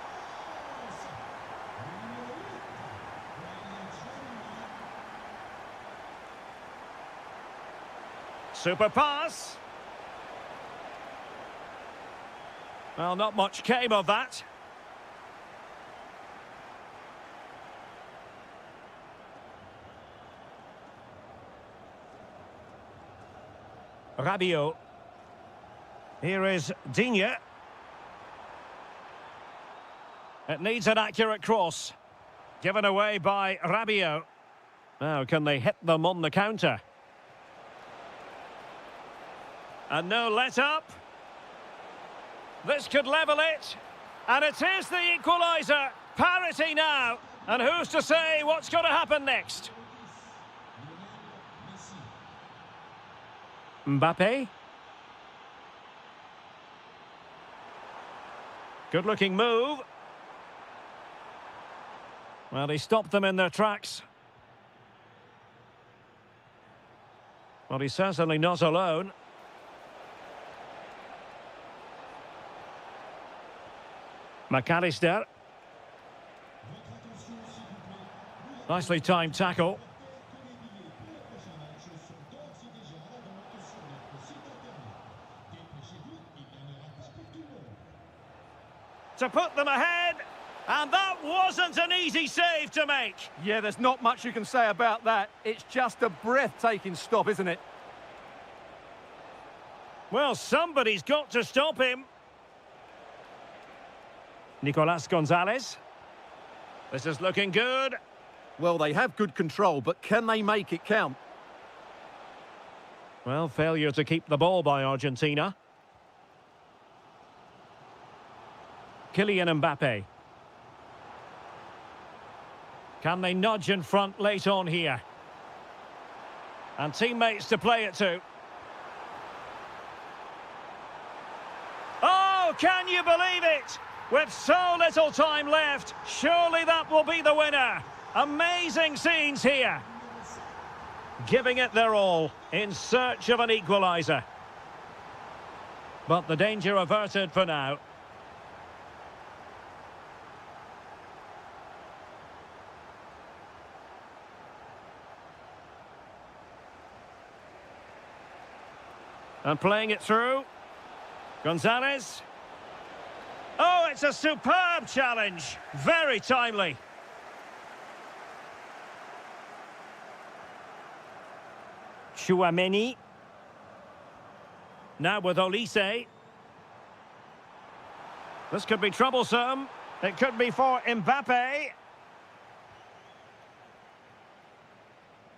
Super pass. Well, not much came of that. Rabiot. Here is Digne. It needs an accurate cross. Given away by Rabiot. Now, can they hit them on the counter? And no let-up. This could level it. And it is the equaliser. Parity now. And who's to say what's going to happen next? Mbappe. Good-looking move. Well, he stopped them in their tracks. Well, he's certainly not alone. McAllister. Nicely timed tackle. To put them ahead, and that wasn't an easy save to make.
Yeah, there's not much you can say about that. It's just a breathtaking stop, isn't it?
Well, somebody's got to stop him. Nicolas Gonzalez. This is looking good.
Well, they have good control, but can they make it count?
Well, failure to keep the ball by Argentina. Kylian Mbappe. Can they nudge in front late on here? And teammates to play it to. Oh, can you believe it? With so little time left, surely that will be the winner. Amazing scenes here. Giving it their all in search of an equaliser. But the danger averted for now. And playing it through. Gonzalez. Oh, it's a superb challenge. Very timely. Chouameni. Now with Olise. This could be troublesome. It could be for Mbappe.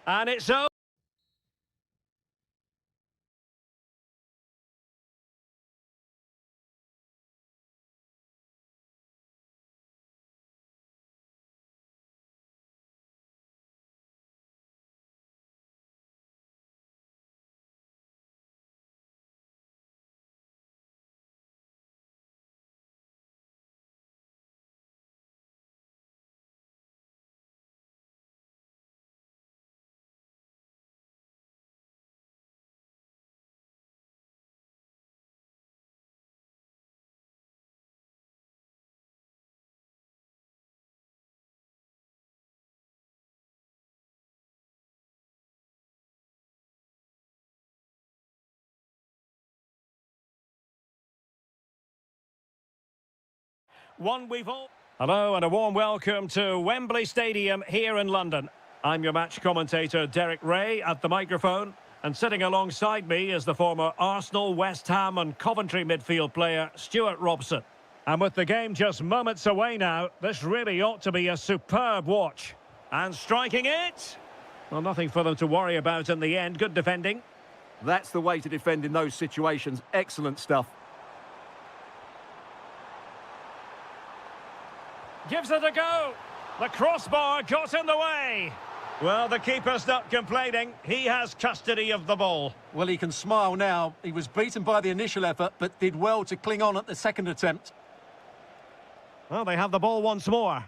And it's over. One we've all... Hello and a warm welcome to Wembley Stadium here in London. I'm your match commentator Derek Ray at the microphone, and sitting alongside me is the former Arsenal, West Ham and Coventry midfield player Stuart Robson. And with the game just moments away now, this really ought to be a superb watch. And striking it! Well, nothing for them to worry about in the end. Good defending.
That's the way to defend in those situations. Excellent stuff.
Gives it a go. The crossbar got in the way. Well, the keeper's not complaining. He has custody of the ball.
Well, he can smile now. He was beaten by the initial effort, but did well to cling on at the second attempt.
Well, they have the ball once more.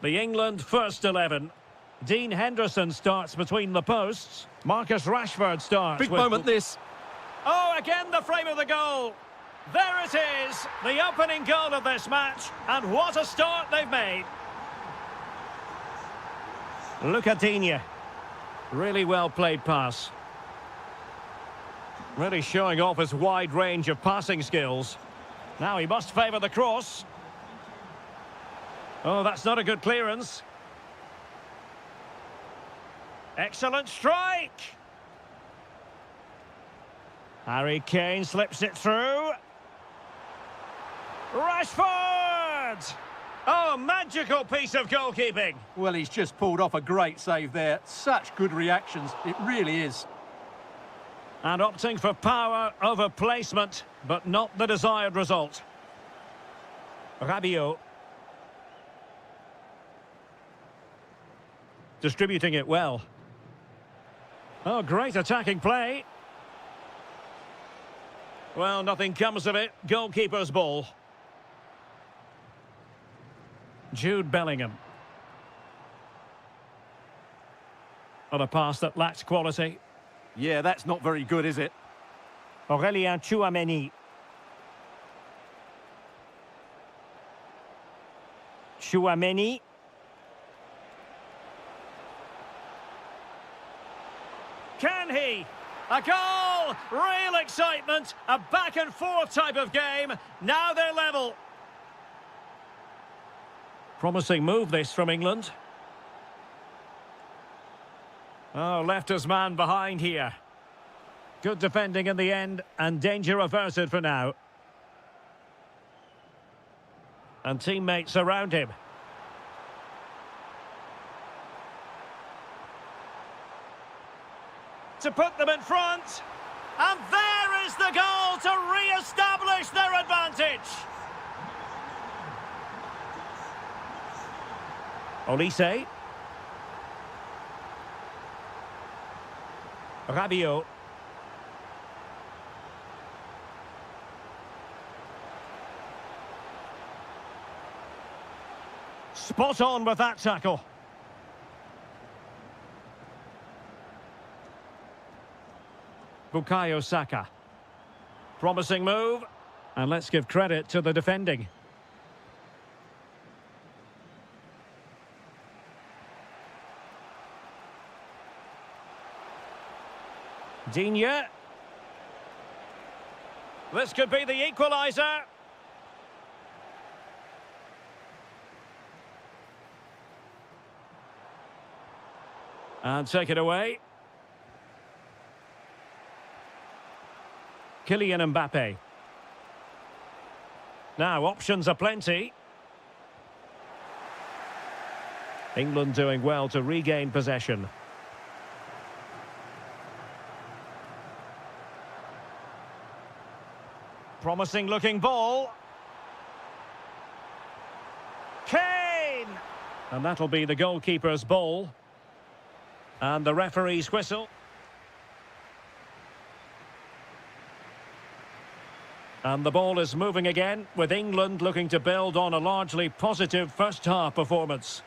The England first 11. Dean Henderson starts between the posts. Marcus Rashford starts.
Big moment this.
Oh, again the frame of the goal. There it is, the opening goal of this match, and what a start they've made. Look at Digne. Really well played pass. Really showing off his wide range of passing skills. Now he must favour the cross. Oh, that's not a good clearance. Excellent strike. Harry Kane slips it through. Rashford! Oh, magical piece of goalkeeping.
Well, he's just pulled off a great save there. Such good reactions, it really is.
And opting for power over placement, but not the desired result. Rabiot. Distributing it well. Oh, great attacking play. Well, nothing comes of it. Goalkeeper's ball. Jude Bellingham. On a pass that lacks quality.
Yeah, that's not very good, is it?
Aurélien Tchouaméni. Tchouaméni. Can he? A goal! Real excitement. A back and forth type of game. Now they're level. Promising move this from England. Oh, left his man behind here. Good defending in the end, and danger averted for now. And teammates around him. To put them in front. And there is the goal to re-establish their advantage. Olise. Rabiot. Spot on with that tackle. Bukayo Saka. Promising move. And let's give credit to the defending. Digne. This could be the equaliser. And take it away. Kylian Mbappe. Now, options are plenty. England doing well to regain possession. Promising looking ball. Kane! And that'll be the goalkeeper's ball. And the referee's whistle. And the ball is moving again, with England looking to build on a largely positive first-half performance.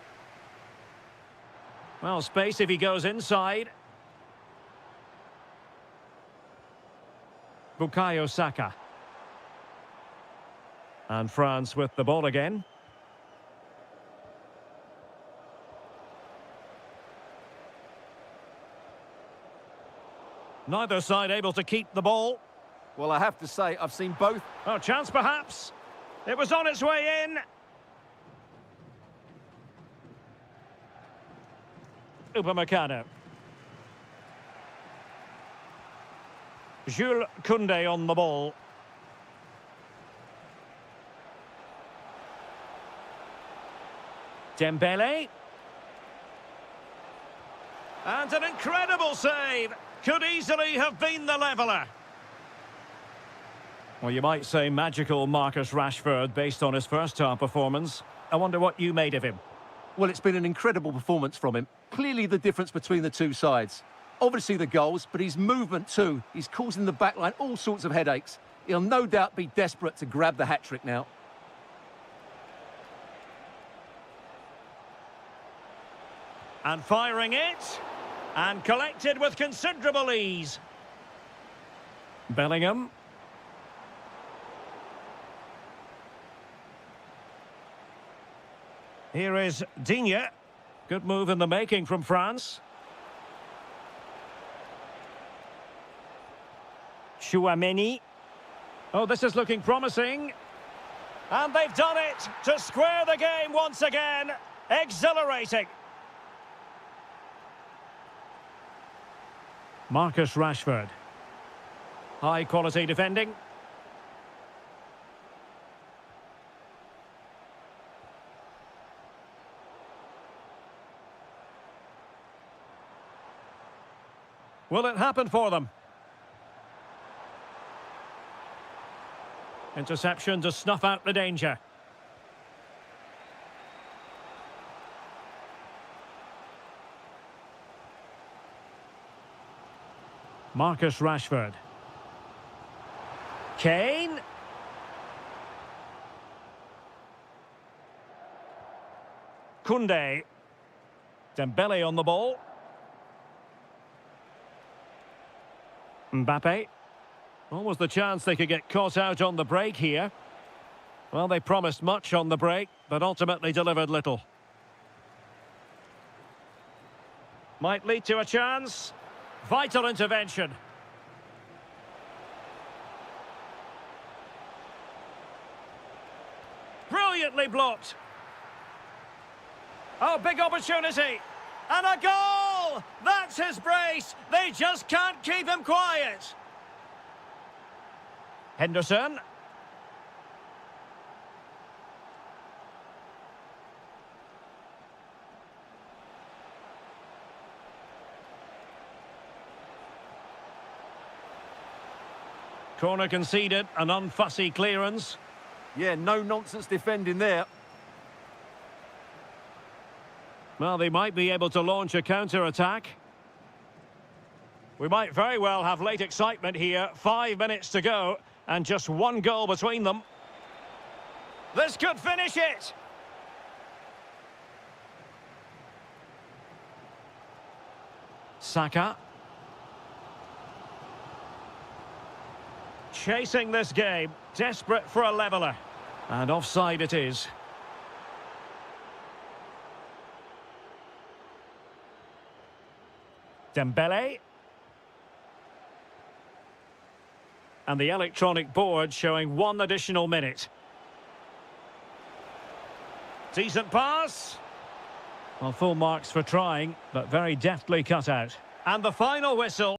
Well, space if he goes inside. Bukayo Saka. And France with the ball again. Neither side able to keep the ball.
Well, I have to say, I've seen both.
Oh, chance perhaps. It was on its way in. Upamecano. Jules Koundé on the ball. Dembele. And an incredible save. Could easily have been the leveller. Well, you might say magical Marcus Rashford based on his first-half performance. I wonder what you made of him.
Well, it's been an incredible performance from him. Clearly the difference between the two sides. Obviously the goals, but his movement too. He's causing the backline all sorts of headaches. He'll no doubt be desperate to grab the hat-trick now.
And firing it. And collected with considerable ease. Bellingham. Here is Digne. Good move in the making from France. Chouameni. Oh, this is looking promising. And they've done it to square the game once again. Exhilarating. Marcus Rashford. High quality defending. Will it happen for them? Interception to snuff out the danger. Marcus Rashford. Kane. Koundé. Dembele on the ball. Mbappe. What was the chance they could get caught out on the break here? Well, they promised much on the break, but ultimately delivered little. Might lead to a chance. Vital intervention. Brilliantly blocked. Oh, big opportunity. And a goal! That's his brace. They just can't keep him quiet. Henderson. Corner conceded, an unfussy clearance.
Yeah, no nonsense defending there.
Well, they might be able to launch a counter-attack. We might very well have late excitement here. 5 minutes to go, and just one goal between them. This could finish it! Saka. Chasing this game, desperate for a leveller. And offside it is. Dembele. And the electronic board showing 1 additional minute. Decent pass. Well, full marks for trying, but very deftly cut out. And the final whistle.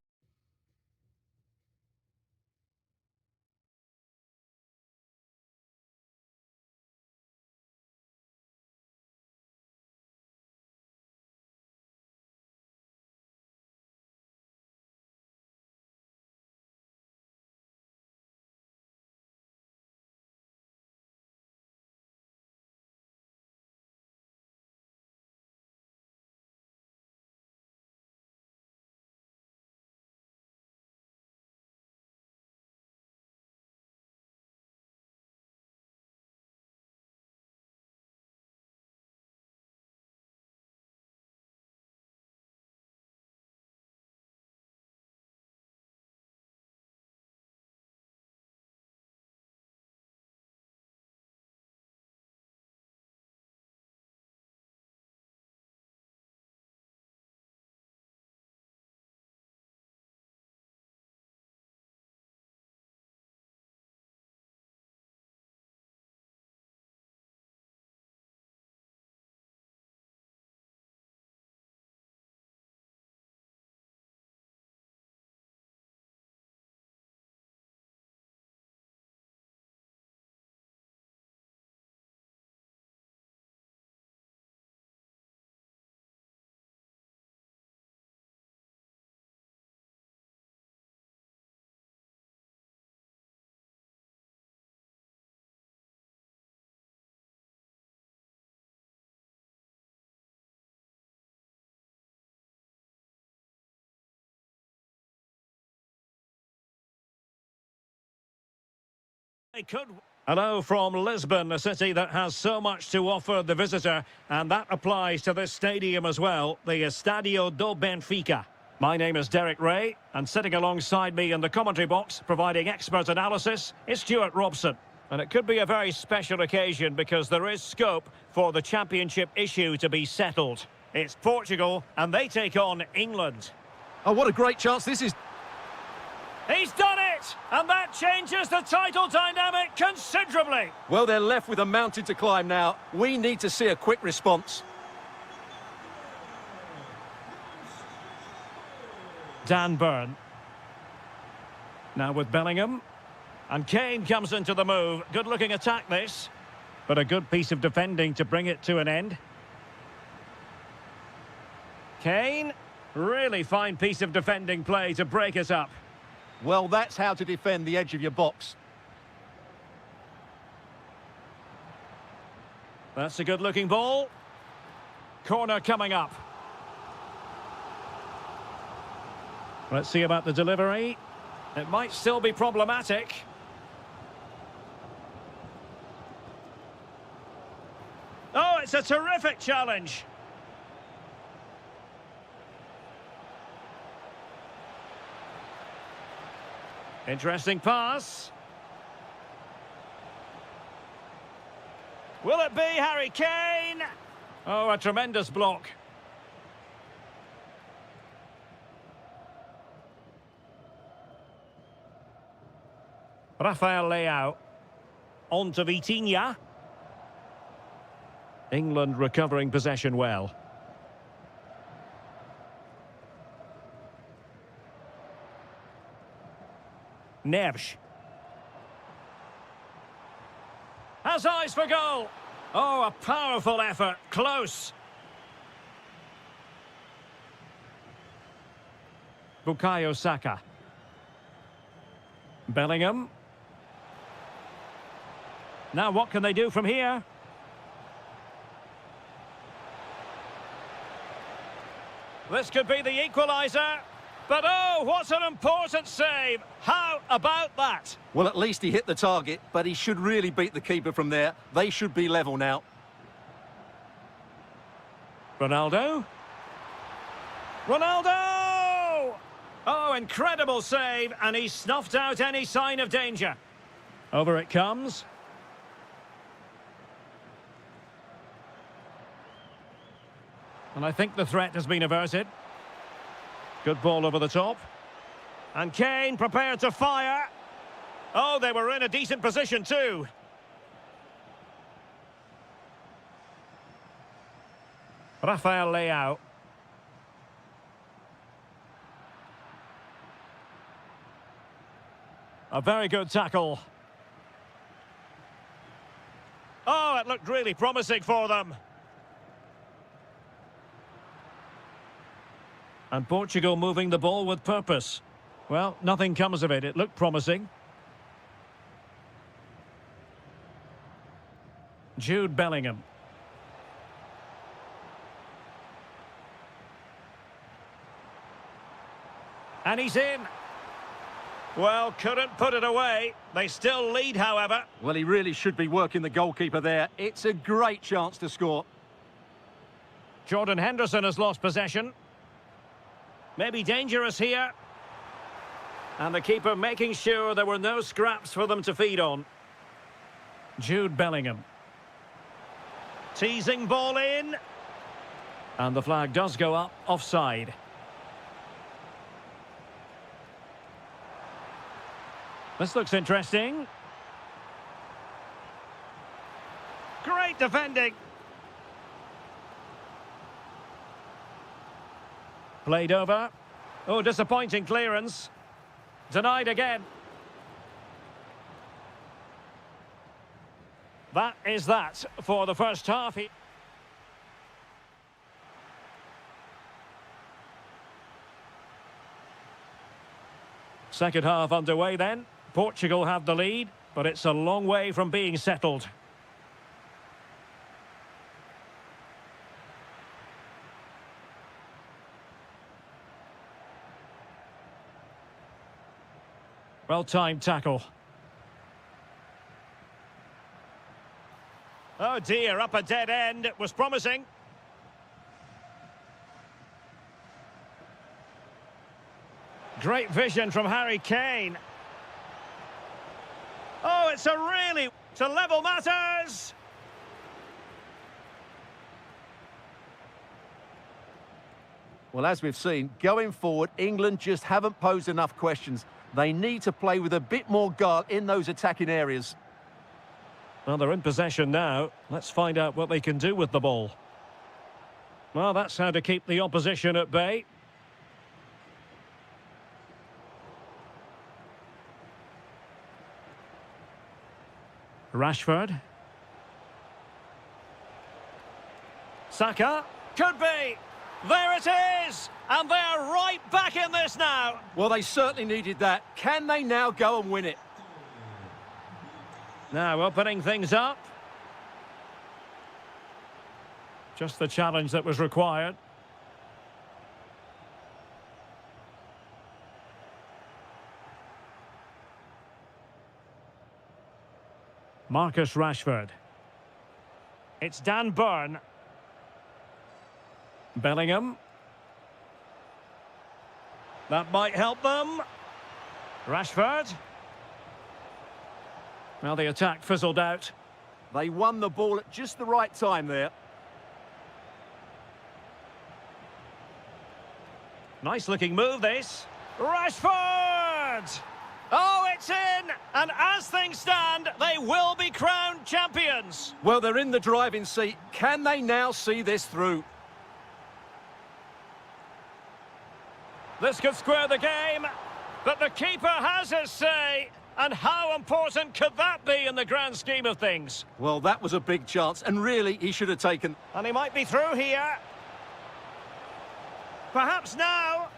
They could. Hello from Lisbon, a city that has so much to offer the visitor, and that applies to this stadium as well, the Estadio do Benfica. My name is Derek Ray, and sitting alongside me in the commentary box, providing expert analysis, is Stuart Robson. And it could be a very special occasion because there is scope for the championship issue to be settled. It's Portugal, and they take on England.
Oh, what a great chance this is.
He's done it! And that changes the title dynamic considerably.
Well, they're left with a mountain to climb now. We need to see a quick response.
Dan Burn. Now with Bellingham. And Kane comes into the move. Good-looking attack, this. But a good piece of defending to bring it to an end. Kane. Really fine piece of defending play to break it up.
Well, that's how to defend the edge of your box.
That's a good-looking ball. Corner coming up. Let's see about the delivery. It might still be problematic. Oh, it's a terrific challenge. Interesting pass. Will it be Harry Kane? Oh, a tremendous block. Rafael Leao. On to Vitinha. England recovering possession well. Neves. Has eyes for goal. Oh, a powerful effort. Close. Bukayo Saka. Bellingham. Now what can they do from here? This could be the equaliser. But oh, what an important save. How about that?
Well, at least he hit the target, but he should really beat the keeper from there. They should be level now.
Ronaldo. Ronaldo! Oh, incredible save, and he snuffed out any sign of danger. Over it comes. And I think the threat has been averted. Good ball over the top. And Kane prepared to fire. Oh, they were in a decent position too. Rafael Leao. A very good tackle. Oh, it looked really promising for them. And Portugal moving the ball with purpose. Well, nothing comes of it. It looked promising. Jude Bellingham. And he's in. Well, couldn't put it away. They still lead, however.
Well, he really should be working the goalkeeper there. It's a great chance to score.
Jordan Henderson has lost possession. Maybe dangerous here. And the keeper making sure there were no scraps for them to feed on. Jude Bellingham. Teasing ball in. And the flag does go up, offside. This looks interesting. Great defending. Played over. Oh, disappointing clearance. Denied again. That is that for the first half. Second half underway then. Portugal have the lead, but it's a long way from being settled. Well-timed tackle. Oh dear, up a dead end. It was promising. Great vision from Harry Kane. Oh, it's a really... to level matters!
Well, as we've seen, going forward, England just haven't posed enough questions. They need to play with a bit more guile in those attacking areas.
Well, they're in possession now. Let's find out what they can do with the ball. Well, that's how to keep the opposition at bay. Rashford. Saka. Could be. There it is! And they're right back in this now.
Well, they certainly needed that. Can they now go and win it?
Now opening things up. Just the challenge that was required. Marcus Rashford. It's Dan Burn. Bellingham. That might help them. Rashford. Well, the attack fizzled out.
They won the ball at just the right time there.
Nice looking move, this. Rashford! Oh, it's in! And as things stand, they will be crowned champions.
Well, they're in the driving seat. Can they now see this through?
This could square the game, but the keeper has his say. And how important could that be in the grand scheme of things?
Well, that was a big chance, and really, he should have taken...
And he might be through here. Perhaps now.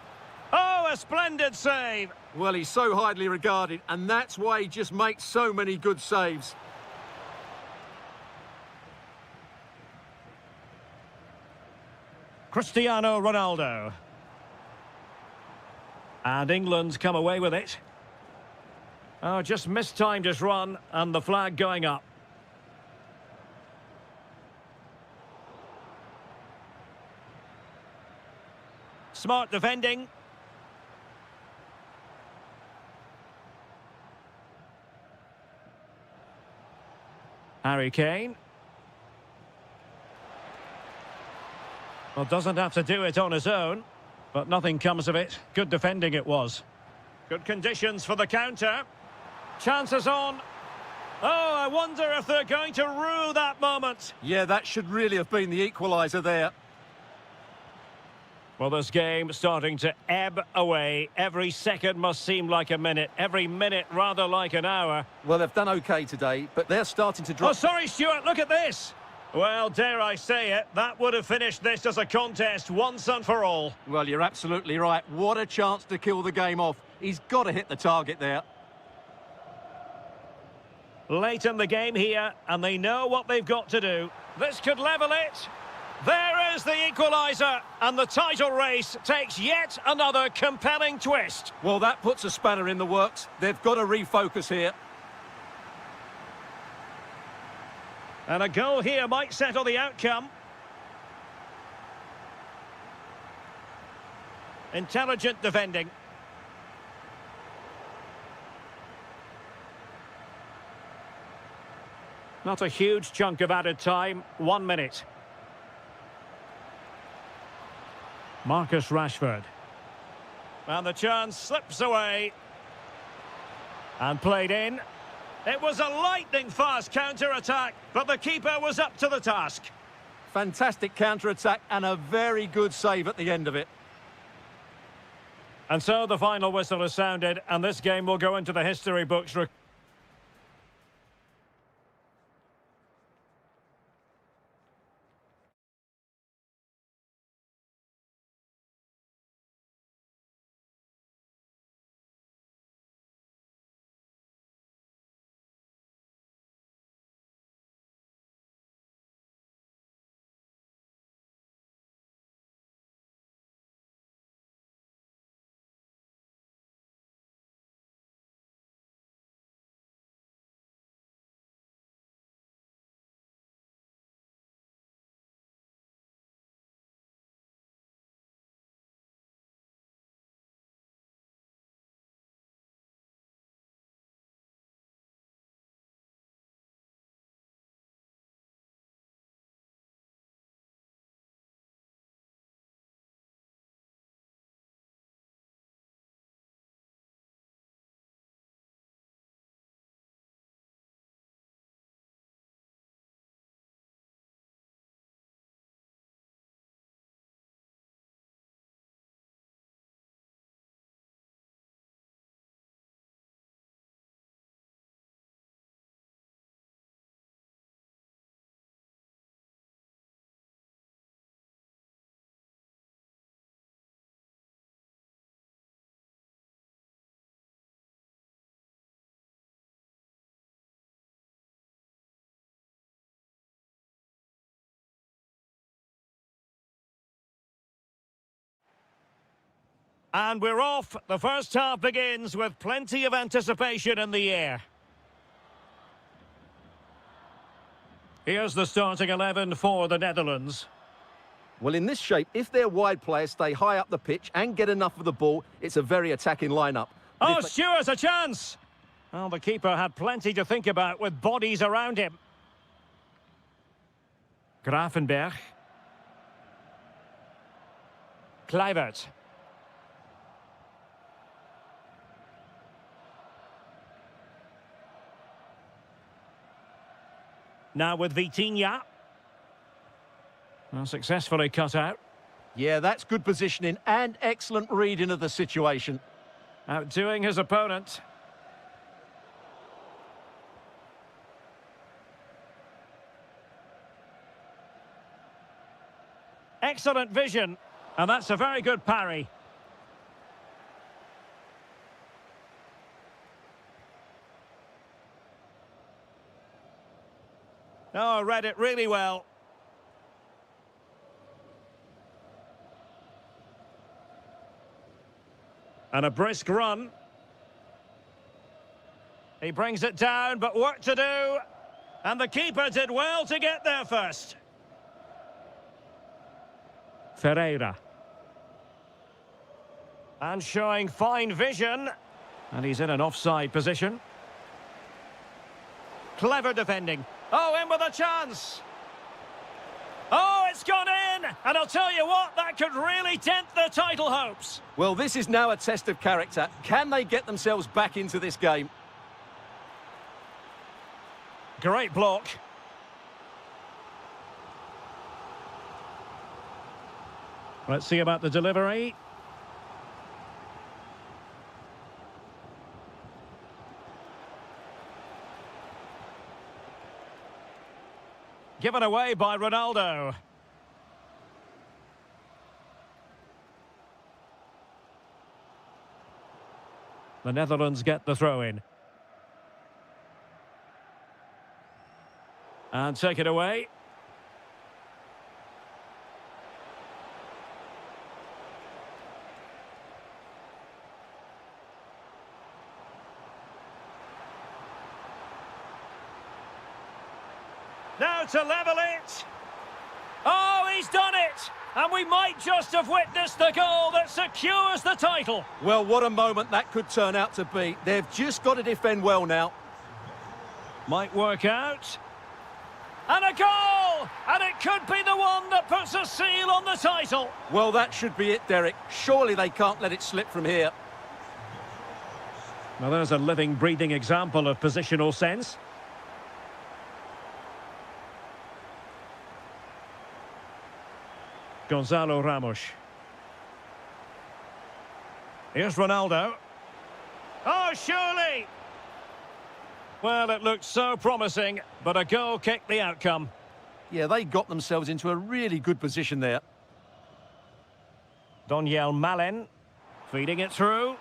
Oh, a splendid save.
Well, he's so highly regarded, and that's why he just makes so many good saves.
Cristiano Ronaldo. And England's come away with it. Oh, just mistimed his run, and the flag going up. Smart defending. Harry Kane. Well, doesn't have to do it on his own, but nothing comes of it. Good defending it was. Good conditions for the counter. Chances on. Oh, I wonder if they're going to rue that moment.
Yeah, that should really have been the equaliser there.
Well, this game starting to ebb away. Every second must seem like a minute. Every minute rather like an hour.
Well, they've done OK today, but they're starting to drop...
Oh, sorry, Stuart, look at this. Well, dare I say it, that would have finished this as a contest once and for all.
Well, you're absolutely right. What a chance to kill the game off. He's got to hit the target there.
Late in the game here, and they know what they've got to do. This could level it. There is the equaliser, and the title race takes yet another compelling twist.
Well, that puts a spanner in the works. They've got to refocus here.
And a goal here might settle the outcome. Intelligent defending. Not a huge chunk of added time. 1 minute. Marcus Rashford. And the chance slips away. And played in. It was a lightning-fast counter-attack, but the keeper was up to the task.
Fantastic counter-attack and a very good save at the end of it.
And so the final whistle is sounded, and this game will go into the history books. And we're off. The first half begins with plenty of anticipation in the air. Here's the starting 11 for the Netherlands.
Well, in this shape, if their wide players stay high up the pitch and get enough of the ball, it's a very attacking lineup.
Oh, Stewart's a chance! Well, the keeper had plenty to think about with bodies around him. Gravenberg. Kluivert. Now with Vitinha. Well, successfully cut out.
Yeah, that's good positioning and excellent reading of the situation.
Outdoing his opponent. Excellent vision. And that's a very good parry. Oh, read it really well. And a brisk run. He brings it down, but work to do. And the keeper did well to get there first. Ferreira. And showing fine vision. And he's in an offside position. Clever defending. Oh, in with a chance. Oh, it's gone in! And I'll tell you what, that could really dent their title hopes.
Well, this is now a test of character. Can they get themselves back into this game?
Great block. Let's see about the delivery. Given away by Ronaldo. The Netherlands get the throw in. And take it away. Now to level it. Oh, he's done it. And we might just have witnessed the goal that secures the title.
Well, what a moment that could turn out to be. They've just got to defend well now.
Might work out. And a goal! And it could be the one that puts a seal on the title.
Well, that should be it, Derek. Surely they can't let it slip from here.
Now there's a living, breathing example of positional sense. Gonzalo Ramos. Here's Ronaldo. Oh, surely! Well, it looked so promising, but a goal kicked the outcome.
Yeah, they got themselves into a really good position there.
Doniel Malen feeding it through.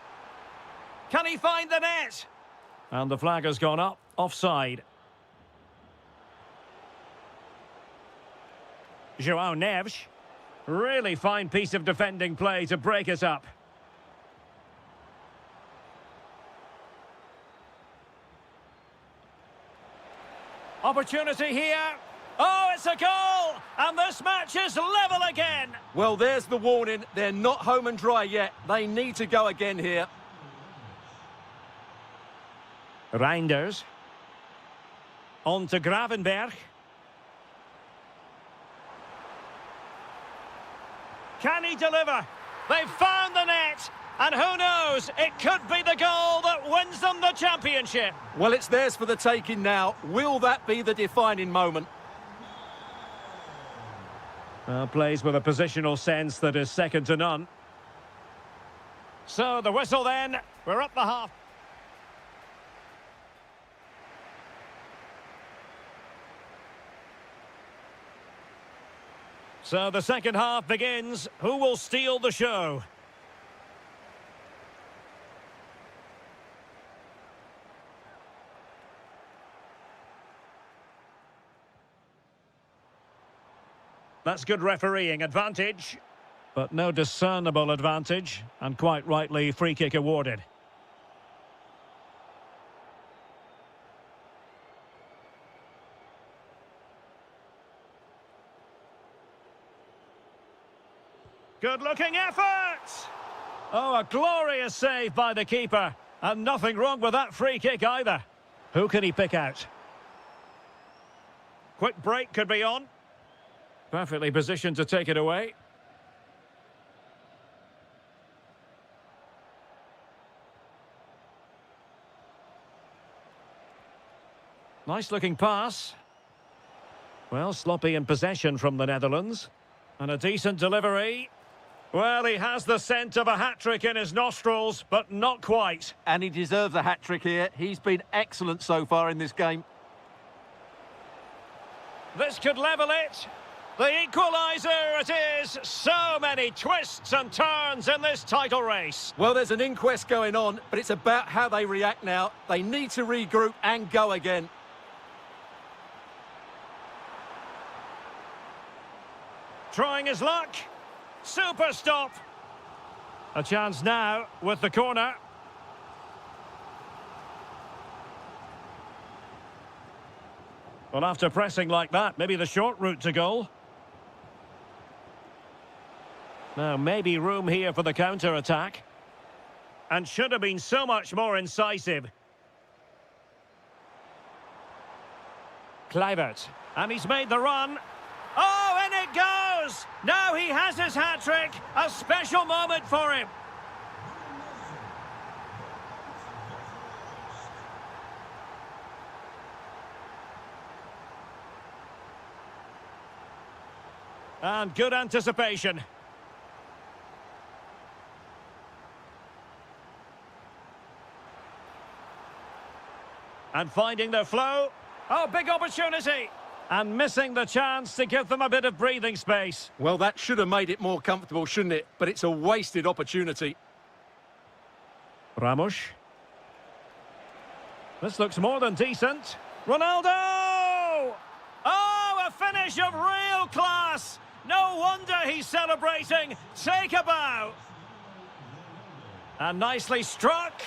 Can he find the net? And the flag has gone up, offside. João Neves. Really fine piece of defending play to break us up. Opportunity here. Oh, it's a goal! And this match is level again.
Well, there's the warning. They're not home and dry yet. They need to go again here.
Reinders. On to Gravenberg. Can he deliver? They've found the net. And who knows, it could be the goal that wins them the championship.
Well, it's theirs for the taking now. Will that be the defining moment?
Plays with a positional sense that is second to none. So the whistle then. We're up the half. So the second half begins. Who will steal the show? That's good refereeing. Advantage. But no discernible advantage, and quite rightly, free kick awarded. Good-looking effort! Oh, a glorious save by the keeper. And nothing wrong with that free kick either. Who can he pick out? Quick break could be on. Perfectly positioned to take it away. Nice-looking pass. Well, sloppy in possession from the Netherlands. And a decent delivery. Well, he has the scent of a hat-trick in his nostrils, but not quite.
And he deserves a hat-trick here. He's been excellent so far in this game.
This could level it. The equaliser it is. So many twists and turns in this title race.
Well, there's an inquest going on, but it's about how they react now. They need to regroup and go again.
Trying his luck. Super stop. A chance now with the corner. Well, after pressing like that, maybe the short route to goal. Now, maybe room here for the counter-attack. And should have been so much more incisive. Kluivert. And he's made the run. Oh, in it goes! Now he has his hat-trick. A special moment for him. And good anticipation. And finding their flow. Oh, big opportunity. And missing the chance to give them a bit of breathing space.
Well, that should have made it more comfortable, shouldn't it? But it's a wasted opportunity.
Ramos. This looks more than decent. Ronaldo! Oh, a finish of real class. No wonder he's celebrating. Take a bow. And nicely struck.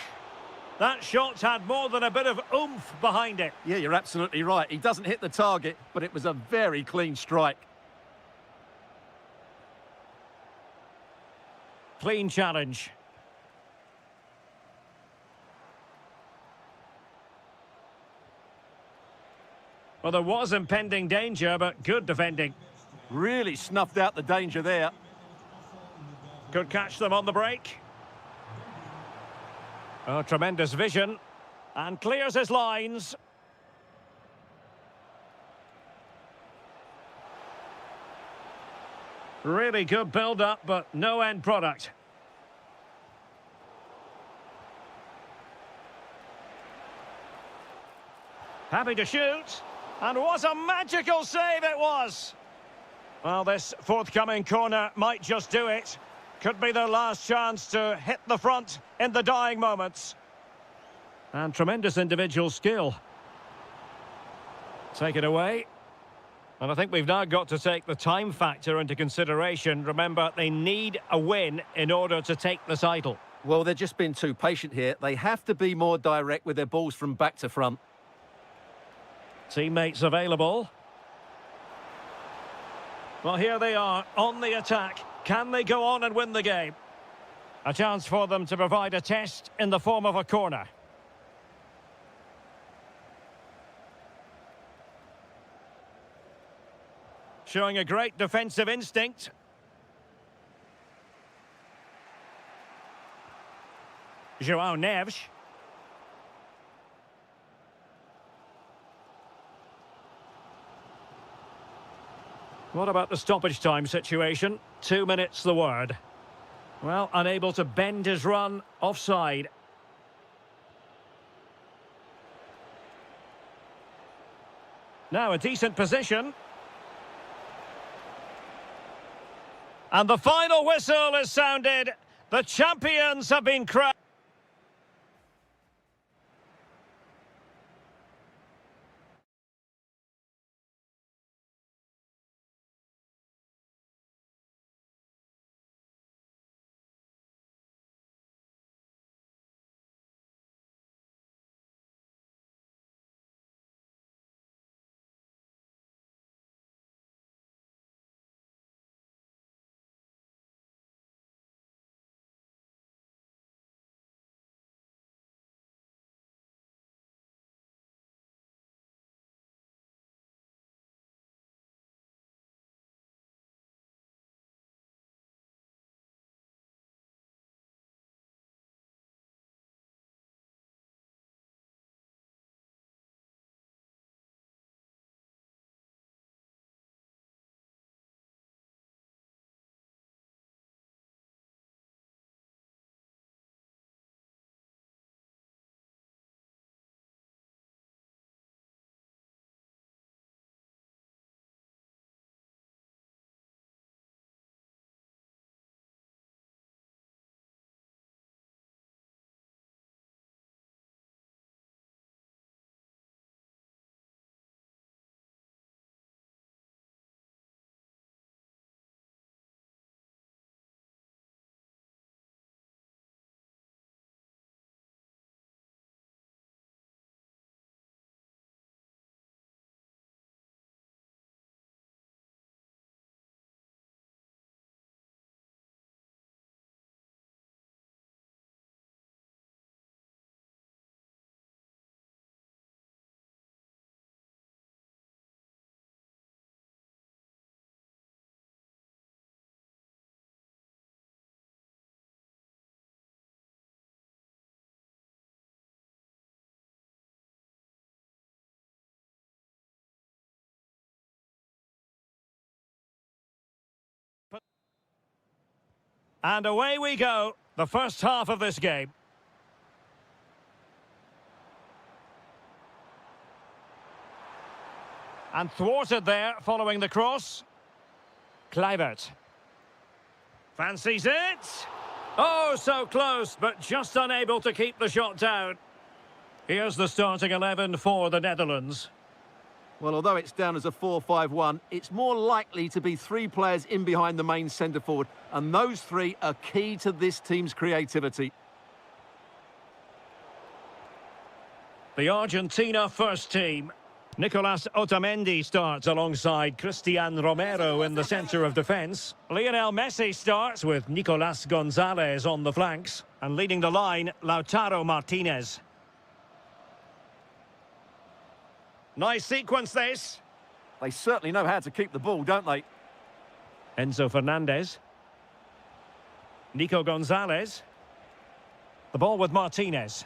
That shot had more than a bit of oomph behind it.
Yeah, you're absolutely right. He doesn't hit the target, but it was a very clean strike.
Clean challenge. Well, there was impending danger, but good defending.
Really snuffed out the danger there.
Could catch them on the break. Oh, tremendous vision. And clears his lines. Really good build-up, but no end product. Happy to shoot. And what a magical save it was. Well, this forthcoming corner might just do it. Could be their last chance to hit the front in the dying moments. And tremendous individual skill. Take it away. And I think we've now got to take the time factor into consideration. Remember, they need a win in order to take the title.
Well, they've just been too patient here. They have to be more direct with their balls from back to front.
Teammates available. Well, here they are on the attack. Can they go on and win the game? A chance for them to provide a test in the form of a corner. Showing a great defensive instinct. João Neves. What about the stoppage time situation? 2 minutes the word. Well, unable to bend his run, offside. Now a decent position. And the final whistle is sounded. The champions have been crowned. And away we go, the first half of this game. And thwarted there following the cross. Kluivert. Fancies it. Oh, so close, but just unable to keep the shot down. Here's the starting 11 for the Netherlands.
Well, although it's down as a 4-5-1, it's more likely to be three players in behind the main centre forward, and those three are key to this team's creativity.
The Argentina first team. Nicolas Otamendi starts alongside Cristian Romero in the centre of defence. Lionel Messi starts with Nicolas Gonzalez on the flanks. And leading the line, Lautaro Martinez. Nice sequence, this.
They certainly know how to keep the ball, don't they?
Enzo Fernandez. Nico Gonzalez. The ball with Martinez.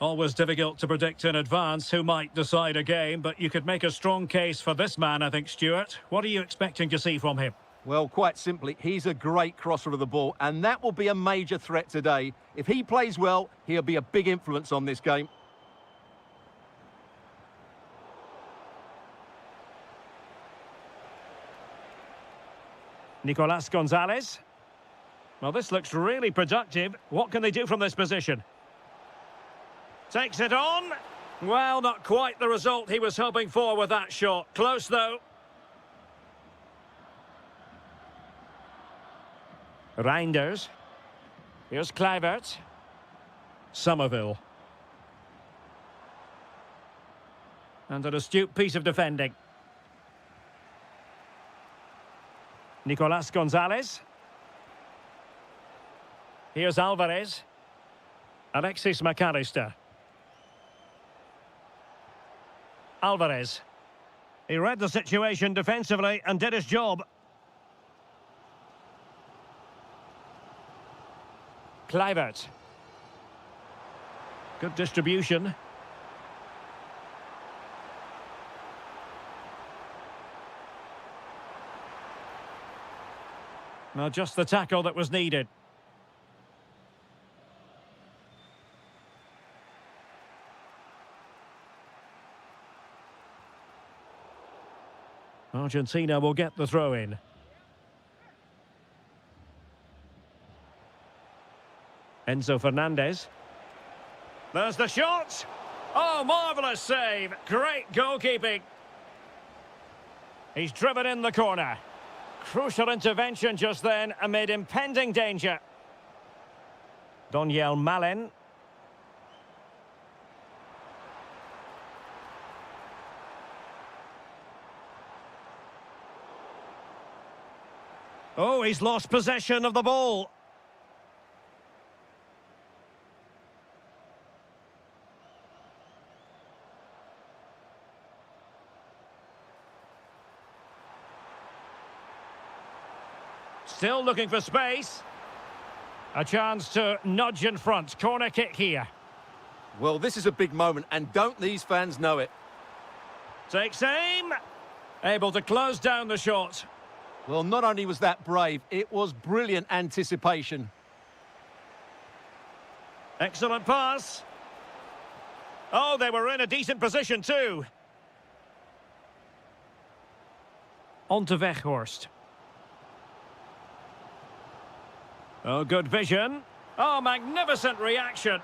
Always difficult to predict in advance who might decide a game, but you could make a strong case for this man, I think, Stuart. What are you expecting to see from him?
Well, quite simply, he's a great crosser of the ball, and that will be a major threat today. If he plays well, he'll be a big influence on this game.
Nicolas Gonzalez. Well, this looks really productive. What can they do from this position? Takes it on. Well, not quite the result he was hoping for with that shot. Close, though. Reinders. Here's Kluivert. Somerville. And an astute piece of defending. Nicolas Gonzalez. Here's Alvarez. Alexis McAllister. Alvarez. He read the situation defensively and did his job. Kluivert. Good distribution. Now just the tackle that was needed. Argentina will get the throw in. Enzo Fernandez. There's the shot. Oh, marvellous save. Great goalkeeping. He's driven in the corner. Crucial intervention just then amid impending danger. Doniel Malen. Oh, he's lost possession of the ball. Still looking for space. A chance to nudge in front. Corner kick here.
Well, this is a big moment, and don't these fans know it?
Takes aim. Able to close down the shot.
Well, not only was that brave, it was brilliant anticipation.
Excellent pass. Oh, they were in a decent position too. On to Weghorst. Oh, good vision. Oh, magnificent reaction.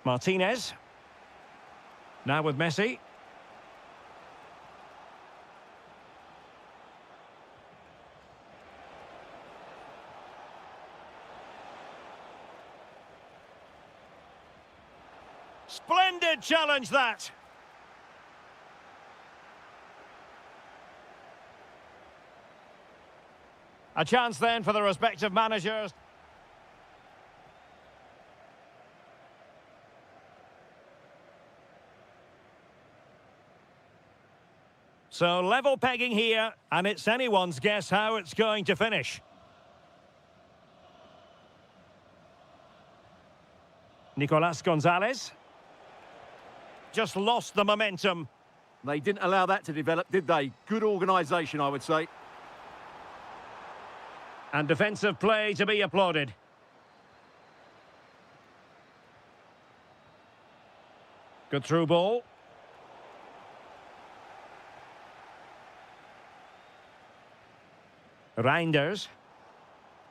Martinez. Now with Messi. Splendid challenge, that. A chance then for the respective managers. So level pegging here, and it's anyone's guess how it's going to finish. Nicolas Gonzalez. Just lost the momentum.
They didn't allow that to develop, did they? Good organisation, I would say.
And defensive play to be applauded. Good through ball. Reinders.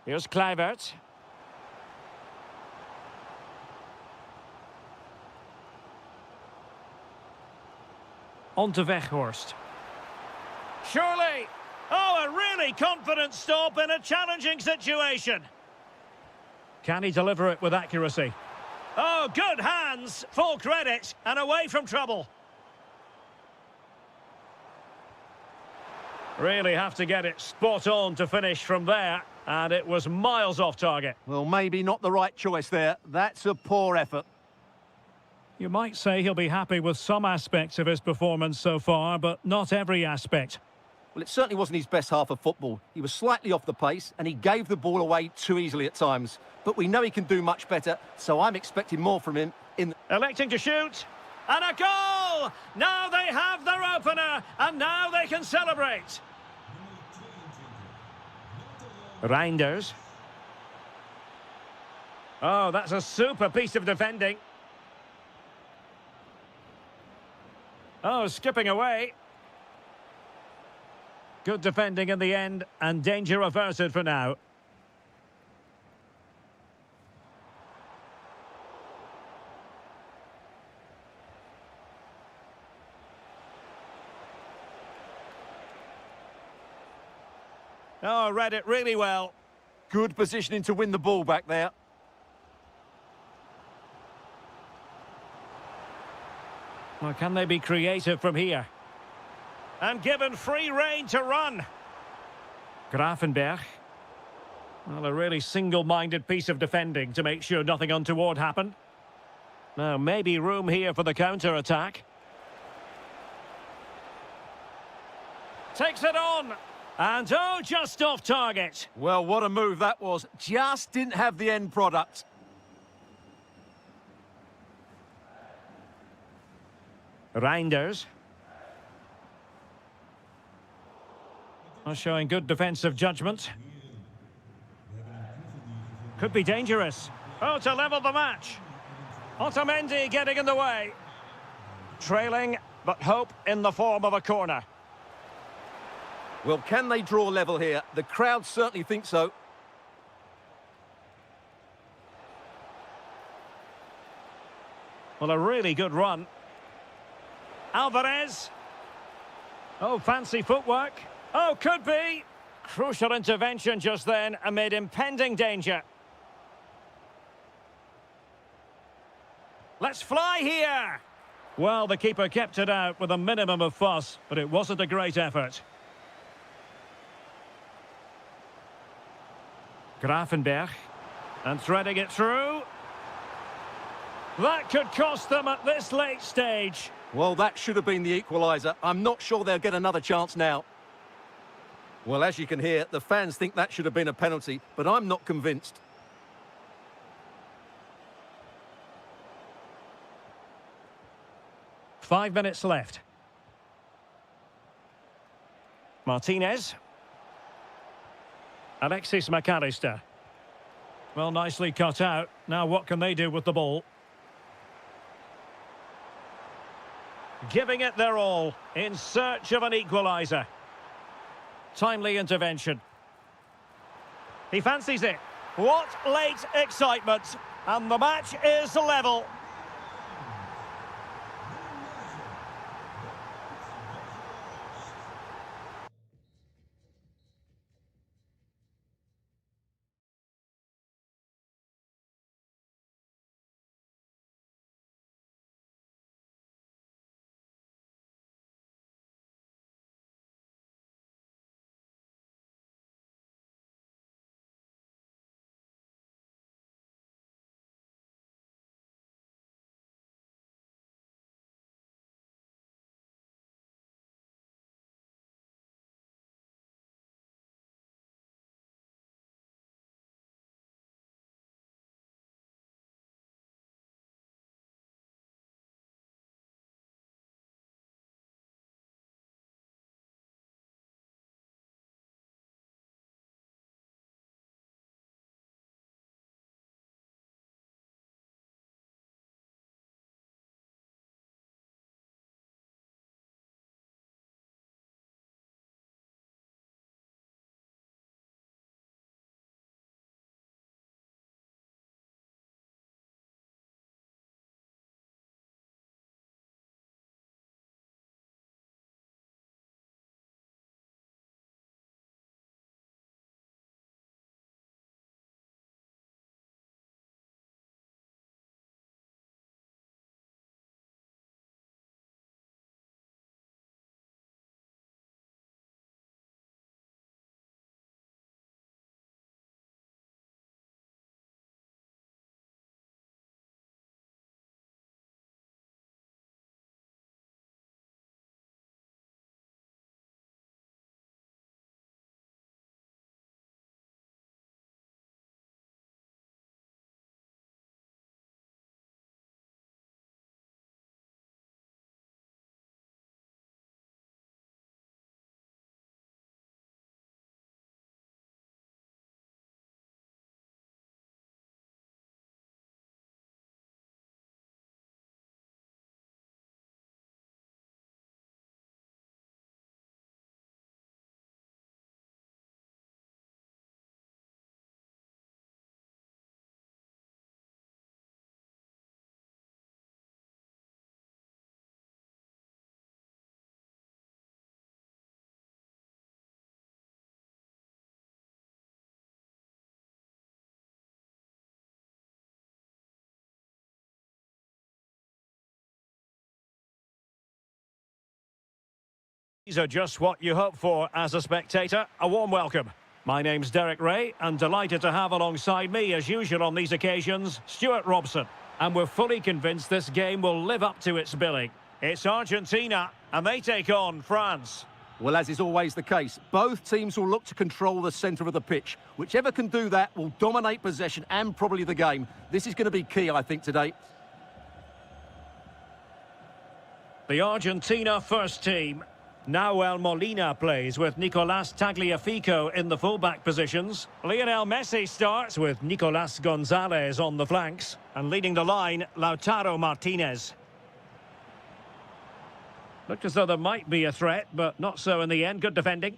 Here's Kluivert. On to Weghorst. Surely! Oh, a really confident stop in a challenging situation. Can he deliver it with accuracy? Oh, good hands, full credit, and away from trouble. Really have to get it spot on to finish from there, and it was miles off target.
Well, maybe not the right choice there. That's a poor effort.
You might say he'll be happy with some aspects of his performance so far, but not every aspect.
Well, it certainly wasn't his best half of football. He was slightly off the pace, and he gave the ball away too easily at times. But we know he can do much better, so I'm expecting more from him in...
Electing to shoot, and a goal! Now they have their opener, and now they can celebrate. Reinders. Oh, that's a super piece of defending. Oh, skipping away. Good defending in the end, and danger averted for now. Oh, read it really well.
Good positioning to win the ball back there.
Well, can they be creative from here? And given free rein to run. Gravenberg. Well, a really single-minded piece of defending to make sure nothing untoward happened. Now, maybe room here for the counter-attack. Takes it on. And oh, just off target.
Well, what a move that was. Just didn't have the end product.
Reinders. Showing good defensive judgment. Could be dangerous. Oh, to level the match. Otamendi getting in the way. Trailing, but hope in the form of a corner.
Well, can they draw level here? The crowd certainly think so.
Well, a really good run. Alvarez. Oh, fancy footwork. Oh, could be. Crucial intervention just then amid impending danger. Let's fly here. Well, the keeper kept it out with a minimum of fuss, but it wasn't a great effort. Gravenberg. And threading it through. That could cost them at this late stage.
Well, that should have been the equaliser. I'm not sure they'll get another chance now. Well, as you can hear, the fans think that should have been a penalty, but I'm not convinced.
Five minutes left. Martinez. Alexis McAllister. Well, nicely cut out. Now what can they do with the ball? Giving it their all in search of an equaliser. Timely intervention. He fancies it. What late excitement. And the match is level. These are just what you hope for as a spectator. A warm welcome. My name's Derek Ray, and delighted to have alongside me, as usual on these occasions, Stuart Robson. And we're fully convinced this game will live up to its billing. It's Argentina, and they take on France.
Well, as is always the case, both teams will look to control the centre of the pitch. Whichever can do that will dominate possession and probably the game. This is going to be key, I think, today.
The Argentina first team. Nahuel Molina plays with Nicolas Tagliafico in the fullback positions. Lionel Messi starts with Nicolas Gonzalez on the flanks. And leading the line, Lautaro Martinez. Looked as though there might be a threat, but not so in the end. Good defending.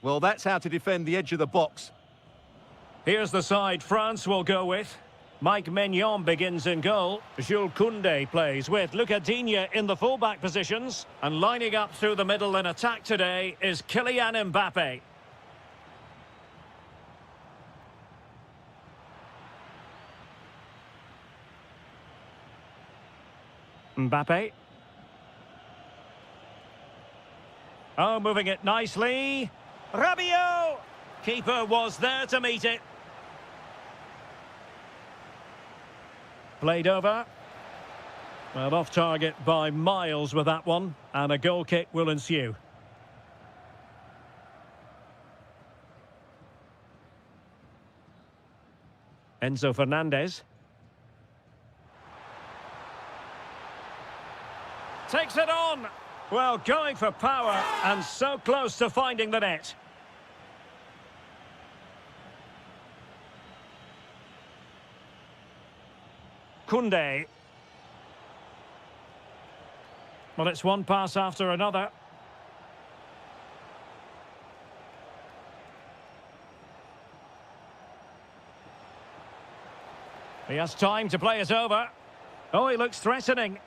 Well, that's how to defend the edge of the box.
Here's the side France will go with. Mike Maignan begins in goal. Jules Koundé plays with Luca Digne in the fullback positions. And lining up through the middle in attack today is Kylian Mbappe. Mbappe. Oh, moving it nicely. Rabiot! Keeper was there to meet it. Played over. Well, off target by miles with that one. And a goal kick will ensue. Enzo Fernandez. Takes it on. Well, going for power and so close to finding the net. Koundé. Well, it's one pass after another. He has time to play it over. Oh, he looks threatening.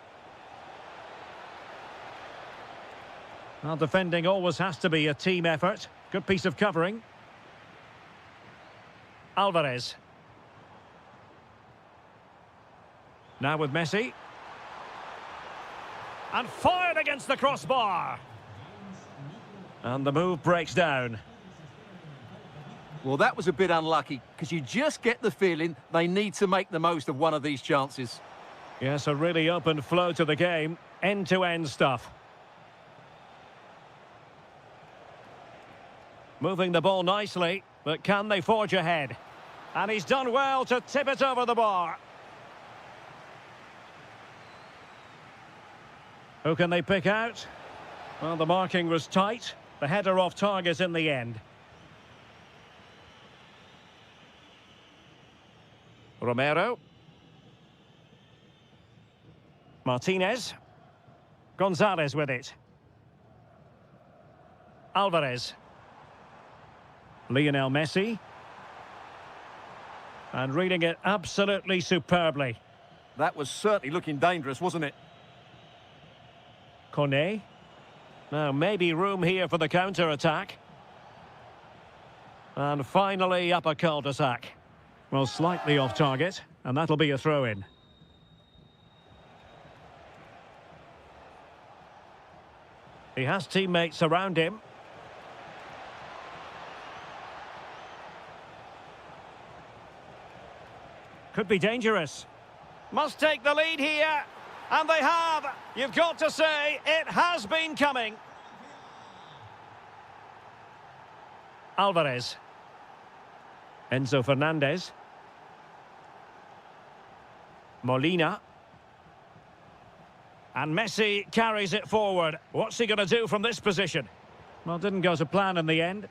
Well, defending always has to be a team effort. Good piece of covering. Alvarez. Now with Messi. And fired against the crossbar. And the move breaks down.
Well, that was a bit unlucky, because you just get the feeling they need to make the most of one of these chances.
Yes, a really open flow to the game. End-to-end stuff. Moving the ball nicely, but can they forge ahead? And he's done well to tip it over the bar. Who can they pick out? Well, the marking was tight. The header off target in the end. Romero. Martinez. Gonzalez with it. Alvarez. Lionel Messi. And reading it absolutely superbly.
That was certainly looking dangerous, wasn't it?
Koné. Now, maybe room here for the counter-attack. And finally, up a cul-de-sac. Well, slightly off target, and that'll be a throw-in. He has teammates around him. Could be dangerous. Must take the lead here. And they have. You've got to say, it has been coming. Alvarez. Enzo Fernandez. Molina. And Messi carries it forward. What's he going to do from this position? Well, didn't go to plan in the end.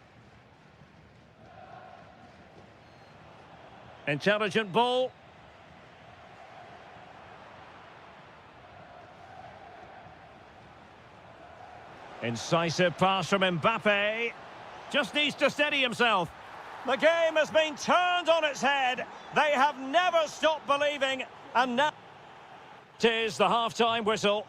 Intelligent ball. Incisive pass from Mbappe. Just needs to steady himself. The game has been turned on its head. They have never stopped believing. And now it is the half-time whistle.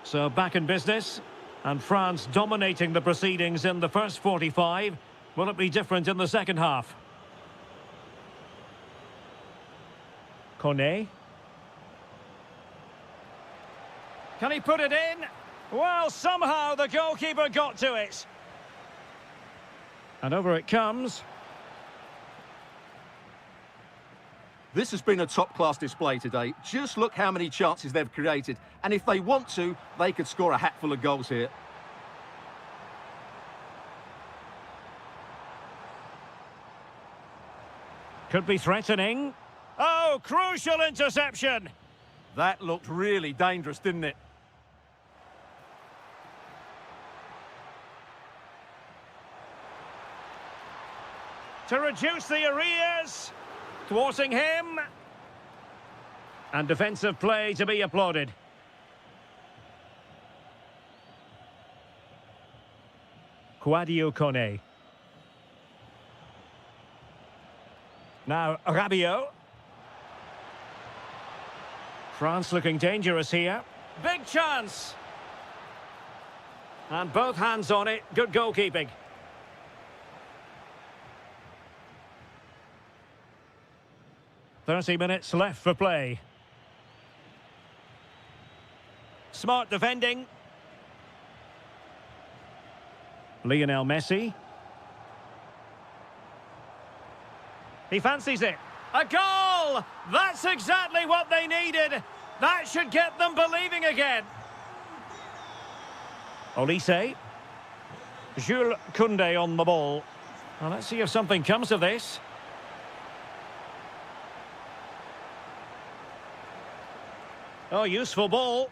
So back in business. And France dominating the proceedings in the first 45. Will it be different in the second half? Koné. Can he put it in? Well, somehow the goalkeeper got to it. And over it comes.
This has been a top-class display today. Just look how many chances they've created. And if they want to, they could score a hatful of goals here.
Could be threatening. Oh, crucial interception.
That looked really dangerous, didn't it?
To reduce the arrears. Thwarting him. And defensive play to be applauded. Quadio Kone. Now Rabiot. France looking dangerous here. Big chance. And both hands on it. Good goalkeeping. "30 minutes left for play. Smart defending. Lionel Messi. He fancies it. A goal! That's exactly what they needed. That should get them believing again. Olise. Jules Koundé on the ball. Well, let's see if something comes of this. Oh, useful ball.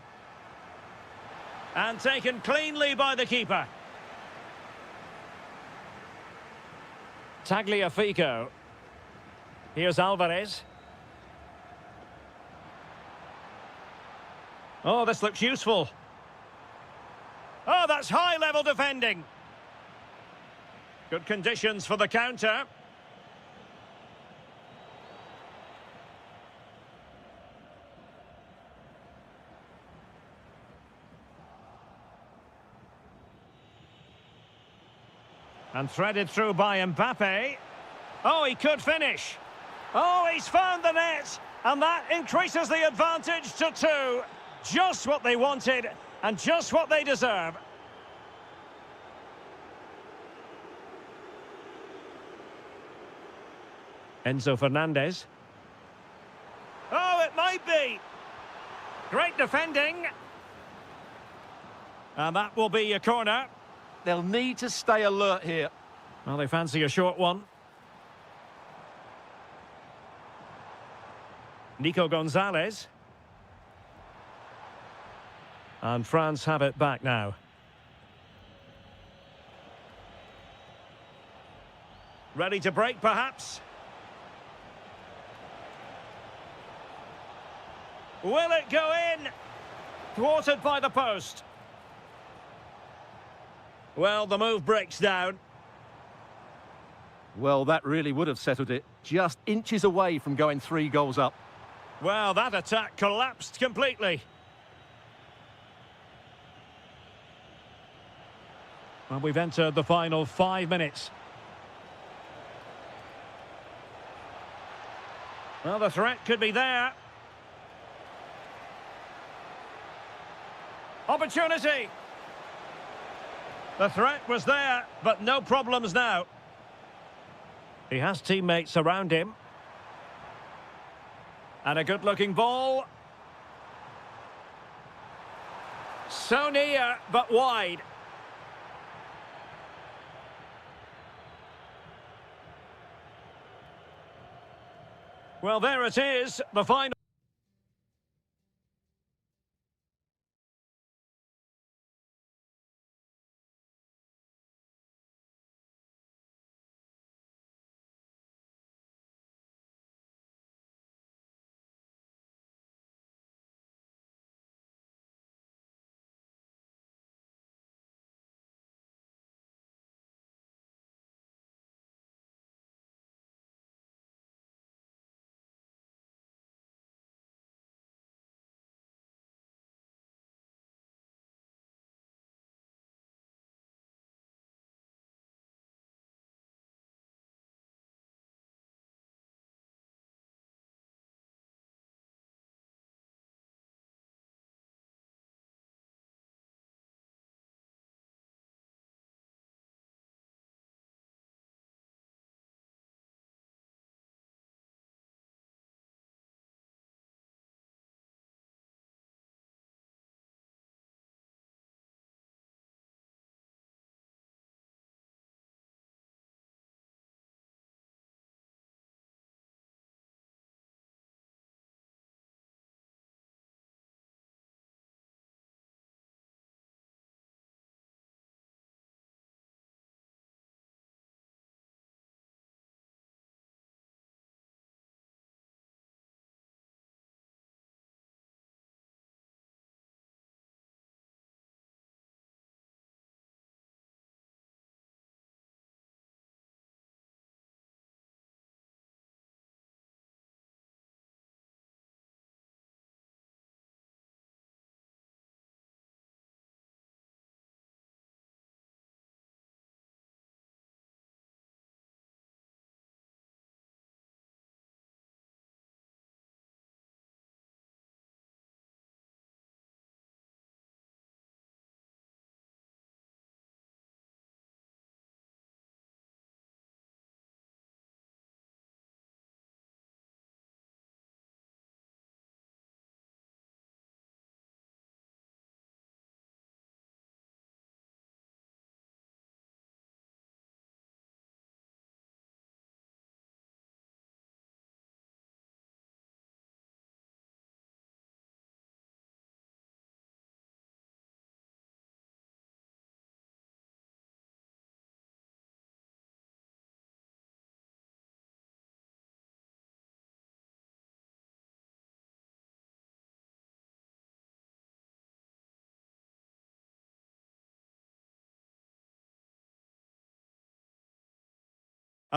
And taken cleanly by the keeper. Tagliafico. Here's Alvarez. Oh, this looks useful. Oh, that's high-level defending. Good conditions for the counter. And threaded through by Mbappe. Oh, he could finish. Oh, he's found the net. And that increases the advantage to 2. Just what they wanted and just what they deserve. Enzo Fernandez. Oh, it might be. Great defending. And that will be a corner.
They'll need to stay alert here.
Well, they fancy a short one. Nico Gonzalez. And France have it back now. Ready to break, perhaps? Will it go in? Thwarted by the post. Well, the move breaks down.
Well, that really would have settled it. Just inches away from going 3 goals up.
Well, that attack collapsed completely. Well, we've entered the final 5 minutes. Well, the threat could be there. Opportunity. The threat was there, but no problems now. He has teammates around him. And a good-looking ball. So near, but wide. Well, there it is, the final.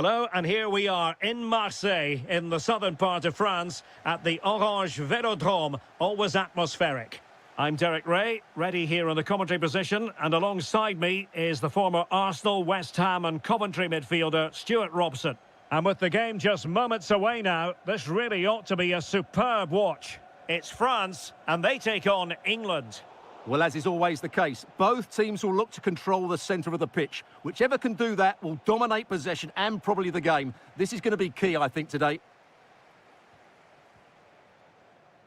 Hello, and here we are in Marseille, in the southern part of France, at the Orange Velodrome, always atmospheric. I'm Derek Ray, ready here in the commentary position, and alongside me is the former Arsenal, West Ham and Coventry midfielder, Stuart Robson. And with the game just moments away now, this really ought to be a superb watch. It's France, and they take on England.
Well, as is always the case, both teams will look to control the centre of the pitch. Whichever can do that will dominate possession and probably the game. This is going to be key, I think, today.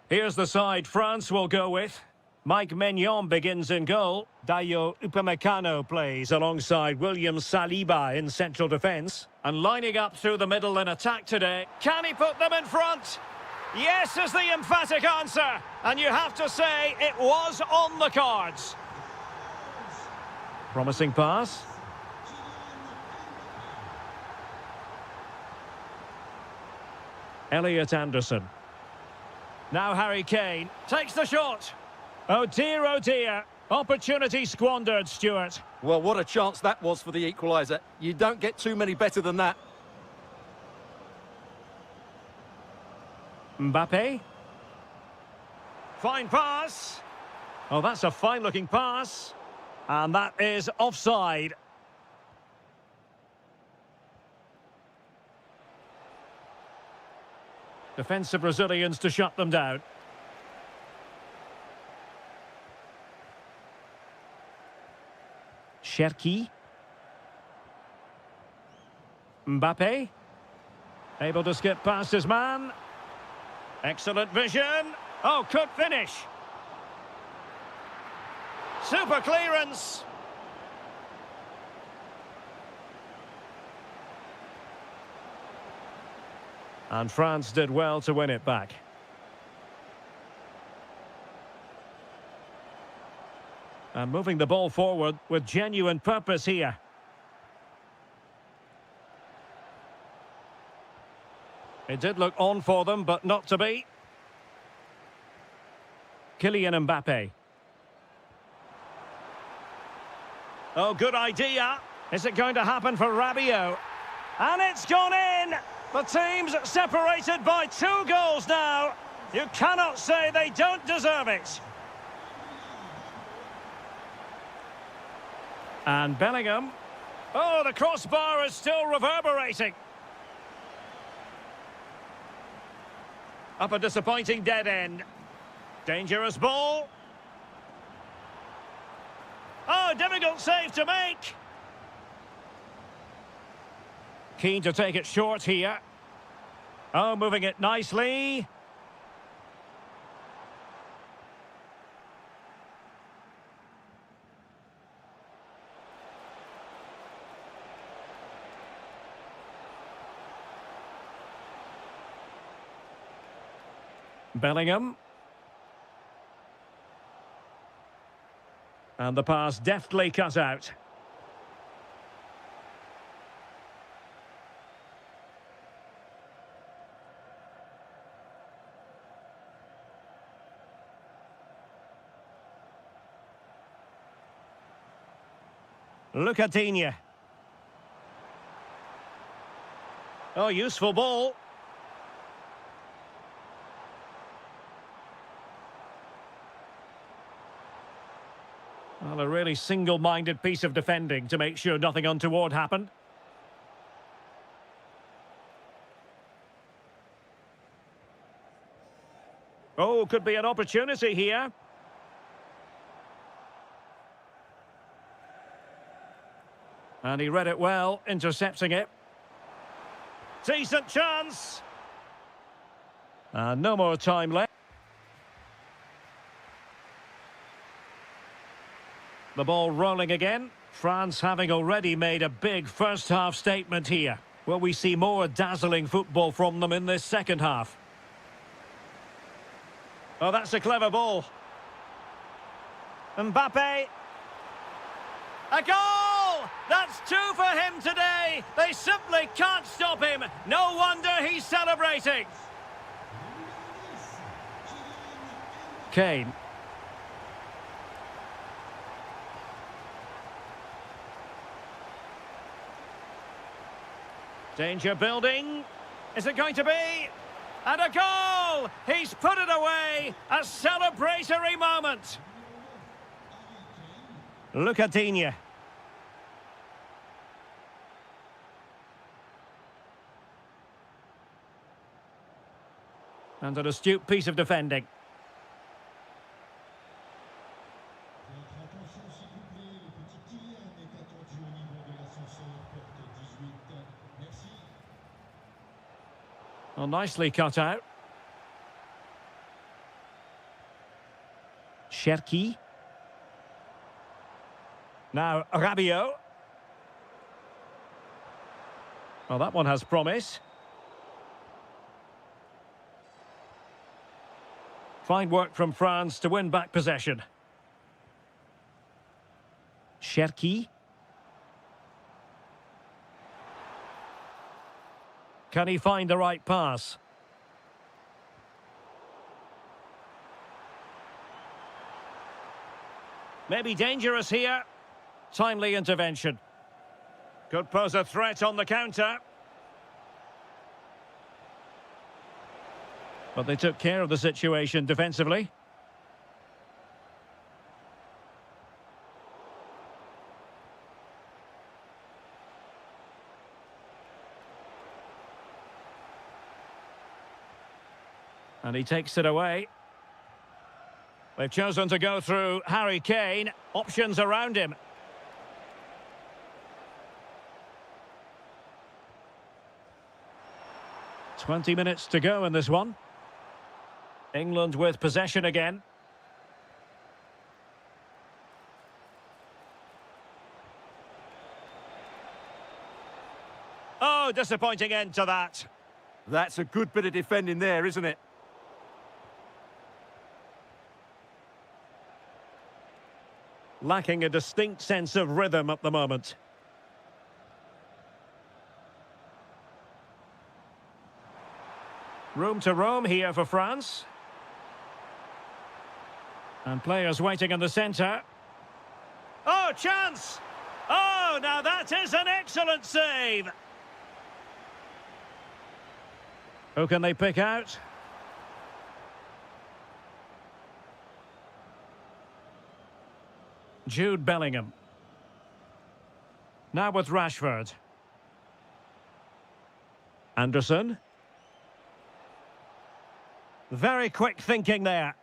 Here's the side France will go with. Mike Maignan begins in goal. Dayo Upamecano plays alongside William Saliba in central defence. And lining up through the middle in attack today. Can he put them in front? Yes is the emphatic answer. And you have to say it was on the cards. Promising pass. Elliot Anderson. Now Harry Kane takes the shot. Oh dear, opportunity squandered, Stuart.
Well, what a chance that was for the equaliser. You don't get too many better than that.
Mbappe. Fine pass. Oh, that's a fine-looking pass. And that is offside. Defensive Brazilians to shut them down. Cherki. Mbappe. Able to skip past his man. Excellent vision. Oh, could finish. Super clearance. And France did well to win it back. And moving the ball forward with genuine purpose here. It did look on for them, but not to be. Kylian Mbappe. Oh, good idea. Is it going to happen for Rabiot? And it's gone in! The team's separated by 2 goals now. You cannot say they don't deserve it. And Bellingham. Oh, the crossbar is still reverberating. Up a disappointing dead end. Dangerous ball. Oh, difficult save to make. Keen to take it short here. Oh, moving it nicely. Bellingham. And the pass deftly cut out. Lucadinha. Oh, useful ball. Well, a really single-minded piece of defending to make sure nothing untoward happened. Oh, could be an opportunity here. And he read it well, intercepting it. Decent chance. And no more time left. The ball rolling again. France having already made a big first-half statement here. Will we see more dazzling football from them in this second half? Oh, that's a clever ball. Mbappe. A goal! That's 2 for him today. They simply can't stop him. No wonder he's celebrating. Kane. Danger building. Is it going to be? And a goal! He's put it away! A celebratory moment! Lucadinha. And an astute piece of defending. Well, nicely cut out. Cherki. Now Rabiot. Well, that one has promise. Fine work from France to win back possession. Cherki. Can he find the right pass? Maybe dangerous here. Timely intervention. Could pose a threat on the counter. But they took care of the situation defensively. And he takes it away. They've chosen to go through Harry Kane. Options around him. "20 minutes to go in this one. England with possession again. Oh, disappointing end to that.
That's a good bit of defending there, isn't it?
Lacking a distinct sense of rhythm at the moment. Room to roam here for France. And players waiting in the centre. Oh, chance! Oh, now that is an excellent save! Who can they pick out? Jude Bellingham. Now with Rashford. Anderson. Very quick thinking there.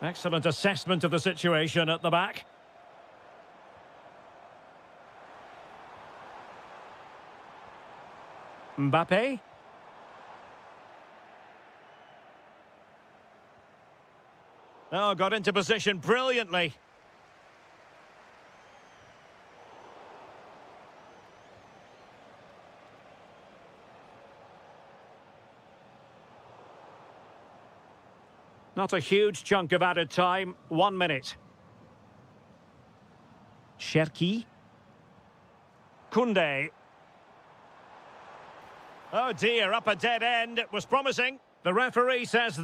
Excellent assessment of the situation at the back. Mbappe. Oh, got into position brilliantly. Not a huge chunk of added time. 1 minute. Cherki. Koundé. Oh dear, up a dead end. It was promising. The referee says...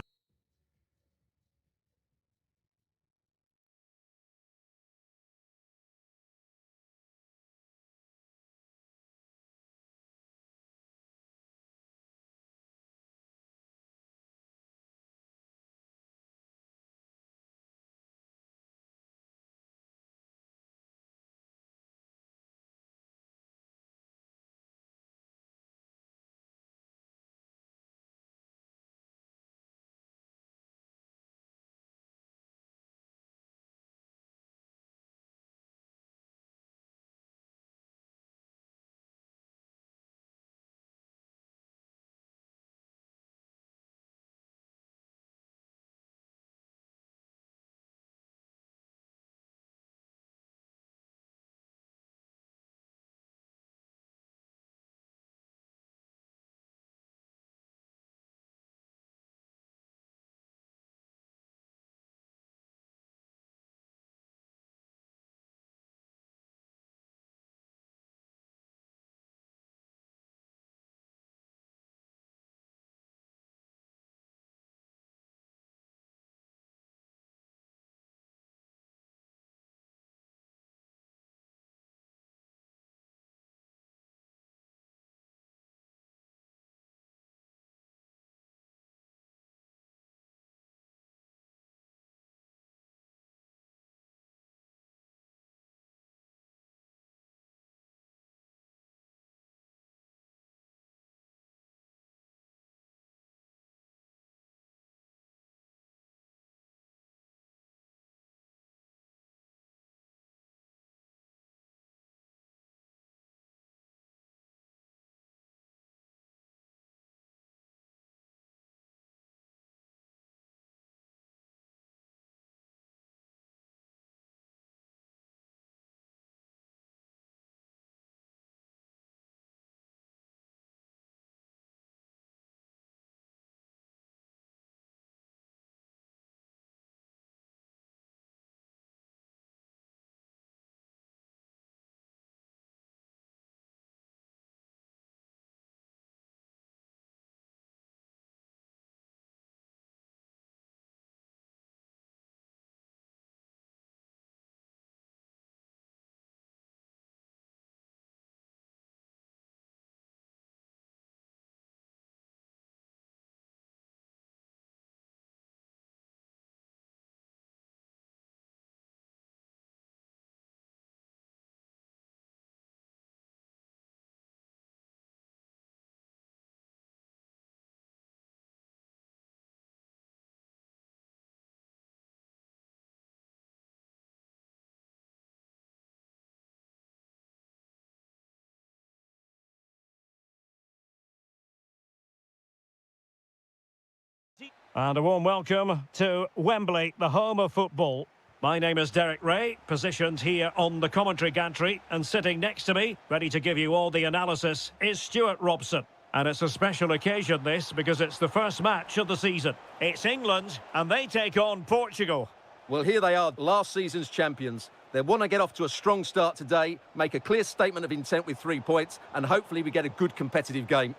And a warm welcome to Wembley, the home of football. My name is Derek Ray, positioned here on the commentary gantry, and sitting next to me, ready to give you all the analysis, is Stuart Robson. And it's a special occasion, this, because it's the first match of the season. It's England, and they take on Portugal.
Well, here they are, last season's champions. They want to get off to a strong start today, make a clear statement of intent with 3 points, and hopefully we get a good competitive game.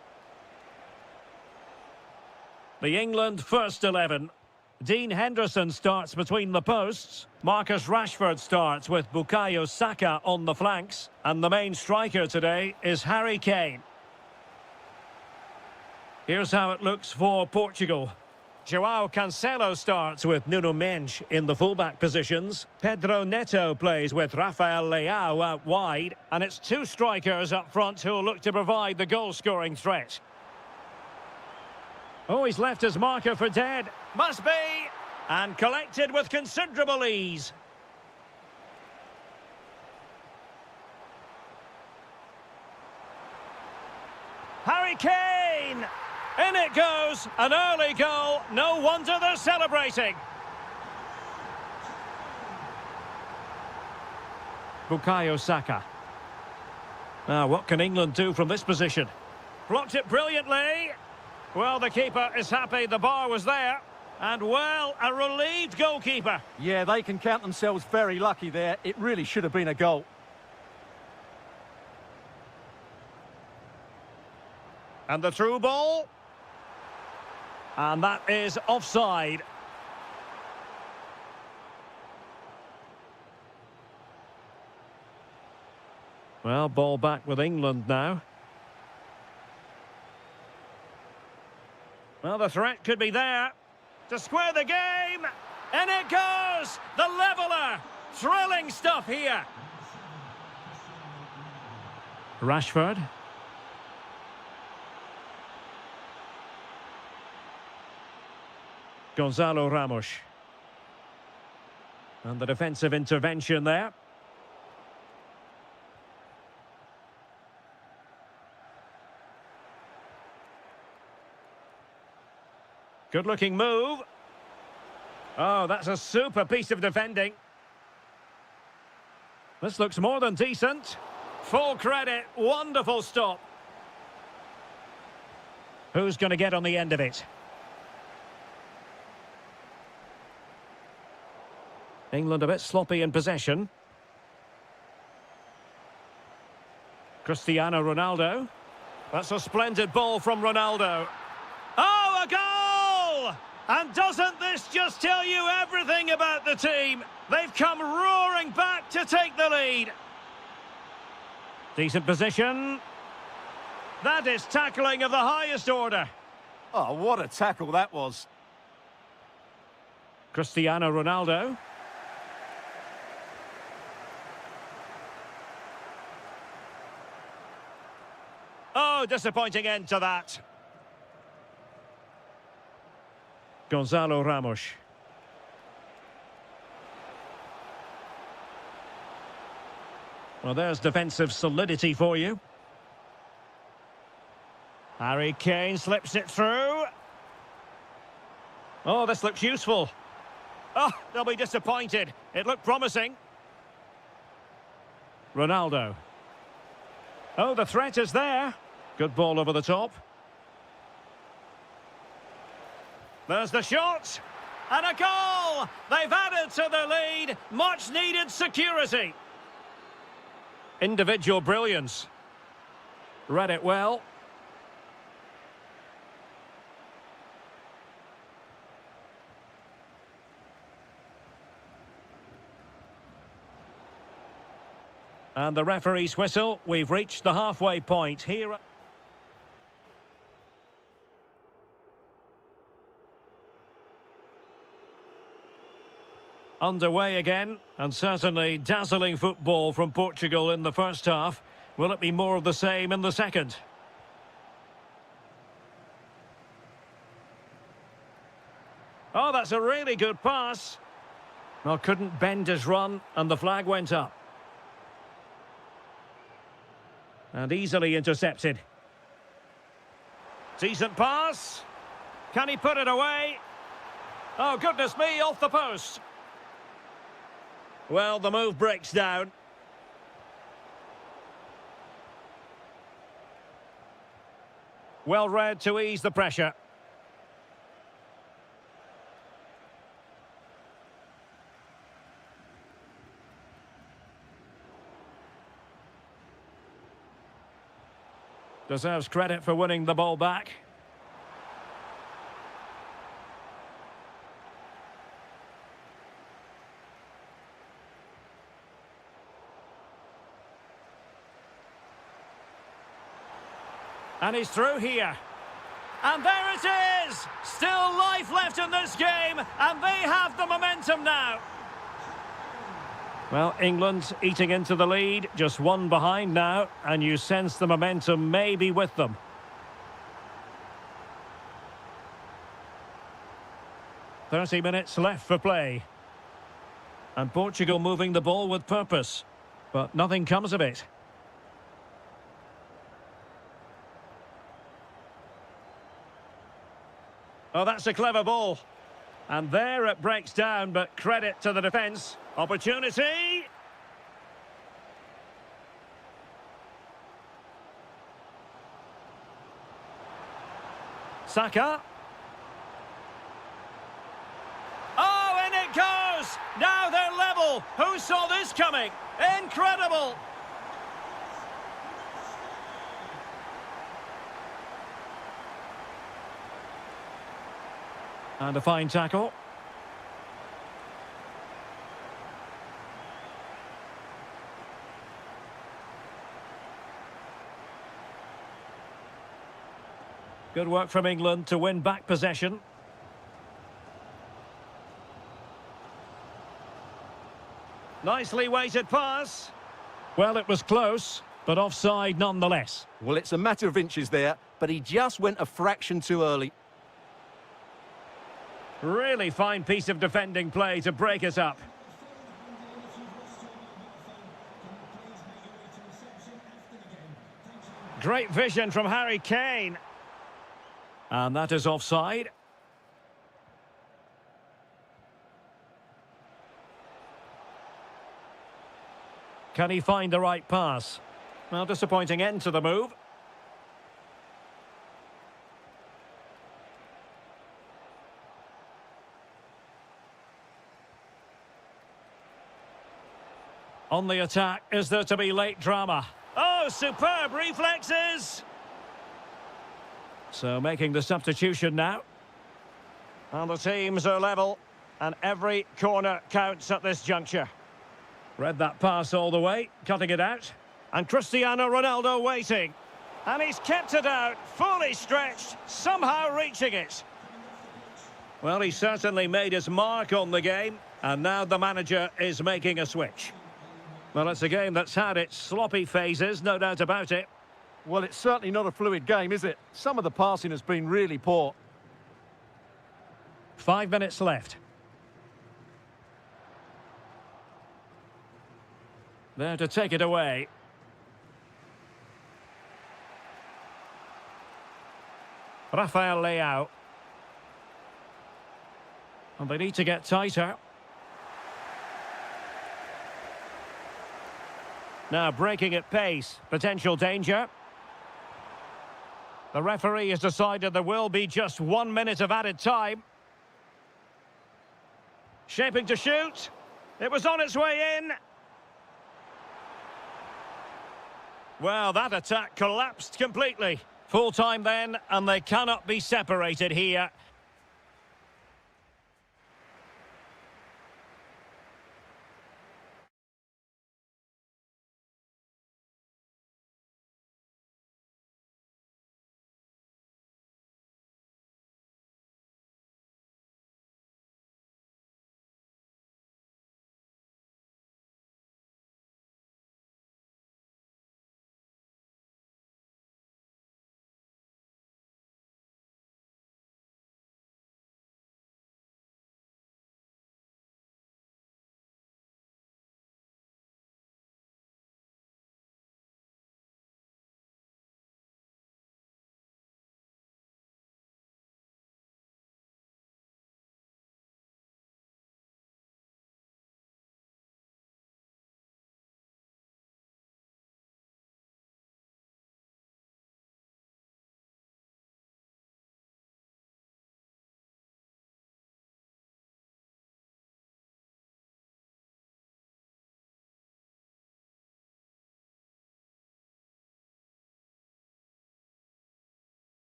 The England first 11. Dean Henderson starts between the posts. Marcus Rashford starts with Bukayo Saka on the flanks. And the main striker today is Harry Kane. Here's how it looks for Portugal. Joao Cancelo starts with Nuno Mendes in the fullback positions. Pedro Neto plays with Rafael Leao out wide. And it's 2 strikers up front who will look to provide the goal-scoring threat. Oh, he's left his marker for dead. Must be. And collected with considerable ease. Harry Kane! In it goes. An early goal. No wonder they're celebrating. Bukayo Saka. Now, what can England do from this position? Blocked it brilliantly. Well, the keeper is happy the bar was there. And, well, a relieved goalkeeper.
Yeah, they can count themselves very lucky there. It really should have been a goal.
And the through ball. And that is offside. Well, ball back with England now. Well, the threat could be there to square the game. And it goes! The leveller! Thrilling stuff here. Rashford. Gonzalo Ramos. And the defensive intervention there. Good-looking move. Oh, that's a super piece of defending. This looks more than decent. Full credit. Wonderful stop. Who's going to get on the end of it? England a bit sloppy in possession. Cristiano Ronaldo. That's a splendid ball from Ronaldo. Oh, a goal! And doesn't this just tell you everything about the team? They've come roaring back to take the lead. Decent position. That is tackling of the highest order.
Oh, what a tackle that was.
Cristiano Ronaldo. Oh, disappointing end to that. Gonzalo Ramos. Well, there's defensive solidity for you. Harry Kane slips it through. Oh, this looks useful. Oh, they'll be disappointed. It looked promising. Ronaldo. Oh, the threat is there. Good ball over the top. There's the shot. And a goal! They've added to the lead. Much needed security. Individual brilliance. Read it well. And the referee's whistle. We've reached the halfway point here. Underway again, and certainly dazzling football from Portugal in the first half. Will it be more of the same in the second? Oh, that's a really good pass. Well, couldn't bend his run, and the flag went up. And easily intercepted. Decent pass. Can he put it away? Oh, goodness me, off the post. Well, the move breaks down. Well read to ease the pressure. Deserves credit for winning the ball back. And he's through here. And there it is! Still life left in this game, and they have the momentum now. Well, England eating into the lead, just one behind now, and you sense the momentum may be with them. "30 minutes left for play. And Portugal moving the ball with purpose, but nothing comes of it. Oh, that's a clever ball. And there it breaks down, but credit to the defence. Opportunity! Saka. Oh, in it goes! Now they're level. Who saw this coming? Incredible! And a fine tackle. Good work from England to win back possession. Nicely weighted pass. Well, it was close, but offside nonetheless.
Well, it's a matter of inches there, but he just went a fraction too early.
Really fine piece of defending play to break us up. Great vision from Harry Kane. And that is offside. Can he find the right pass? Well, disappointing end to the move. On the attack, is there to be late drama? Oh, superb reflexes! So making the substitution now. And the teams are level, and every corner counts at this juncture. Read that pass all the way, cutting it out. And Cristiano Ronaldo waiting. And he's kept it out, fully stretched, somehow reaching it. Well, he certainly made his mark on the game, and now the manager is making a switch. Well, it's a game that's had its sloppy phases, no doubt about it.
Well, it's certainly not a fluid game, is it? Some of the passing has been really poor.
5 minutes left. There to take it away. Rafael Leao. And they need to get tighter. Now breaking at pace, potential danger. The referee has decided there will be just 1 minute of added time. Shaping to shoot. It was on its way in. Well, that attack collapsed completely. Full time then, and they cannot be separated here.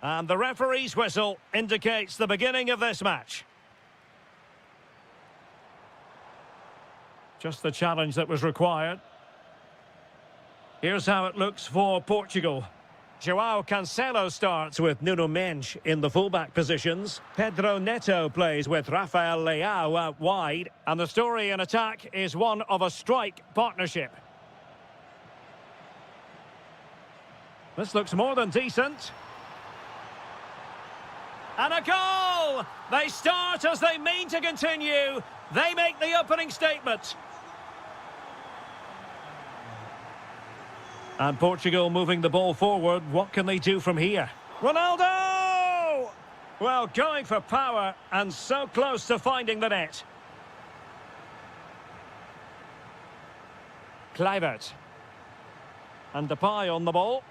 And the referee's whistle indicates the beginning of this match. Just the challenge that was required. Here's how it looks for Portugal. João Cancelo starts with Nuno Mendes in the fullback positions. Pedro Neto plays with Rafael Leao out wide. And the story in attack is one of a strike partnership. This looks more than decent. And a goal! They start as they mean to continue. They make the opening statement. And Portugal moving the ball forward. What can they do from here? Ronaldo! Well, going for power and so close to finding the net. Kluivert. And Depay on the ball.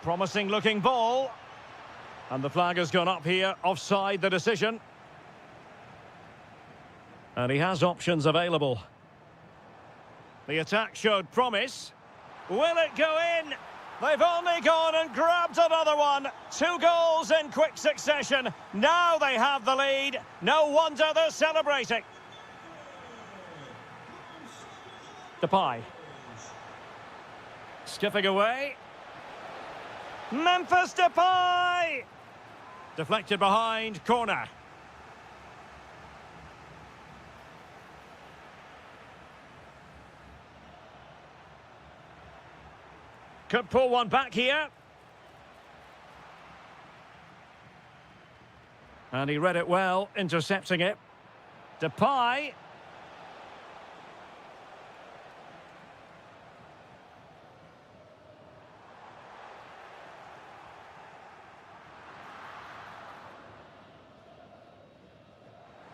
Promising looking ball. And the flag has gone up here. Offside the decision. And he has options available. The attack showed promise. Will it go in? They've only gone and grabbed another one. 2 goals in quick succession. Now they have the lead. No wonder they're celebrating. Depay. Skipping away. Memphis Depay! Deflected behind, corner. Could pull one back here. And he read it well, intercepting it. Depay.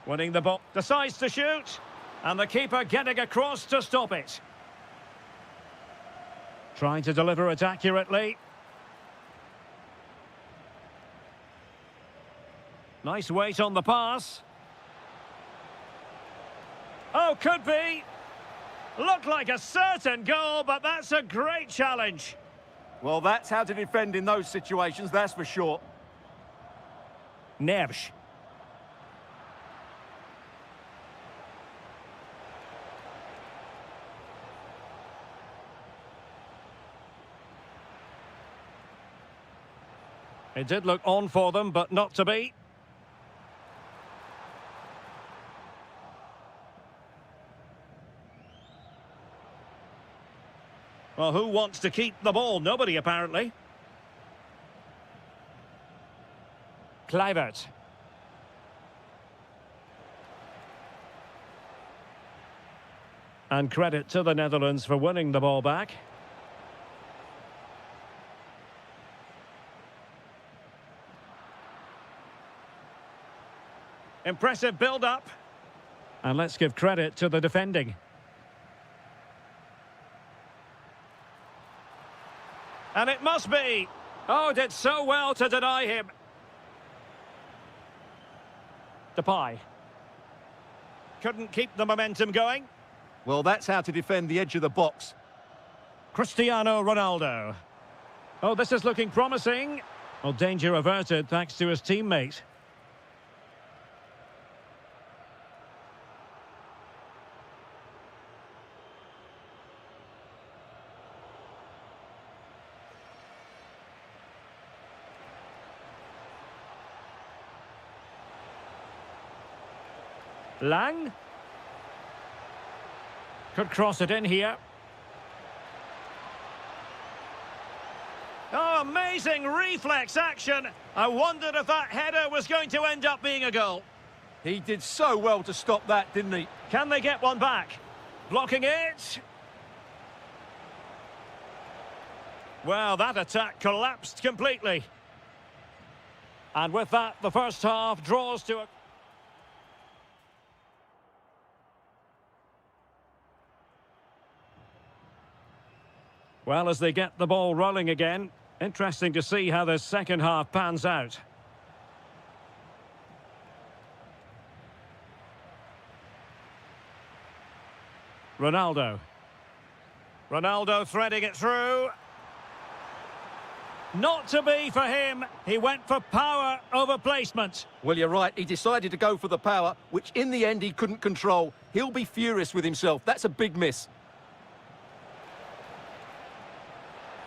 Winning the ball. Decides to shoot. And the keeper getting across to stop it. Trying to deliver it accurately. Nice weight on the pass. Oh, could be. Looked like a certain goal, but that's a great challenge.
Well, that's how to defend in those situations, that's for sure.
Neves. It did look on for them, but not to be. Well, who wants to keep the ball? Nobody, apparently. Kluivert. And credit to the Netherlands for winning the ball back. Impressive build-up. And let's give credit to the defending. And it must be. Oh, did so well to deny him. Depay. Couldn't keep the momentum going.
Well, that's how to defend the edge of the box.
Cristiano Ronaldo. Oh, this is looking promising. Well, danger averted thanks to his teammate. Lang. Could cross it in here. Oh, amazing reflex action. I wondered if that header was going to end up being a goal.
He did so well to stop that, didn't he?
Can they get one back? Blocking it. Well, that attack collapsed completely. And with that, the first half draws to a... Well, as they get the ball rolling again, interesting to see how this second half pans out. Ronaldo. Ronaldo threading it through. Not to be for him. He went for power over placement.
Well, you're right. He decided to go for the power, which in the end he couldn't control. He'll be furious with himself. That's a big miss.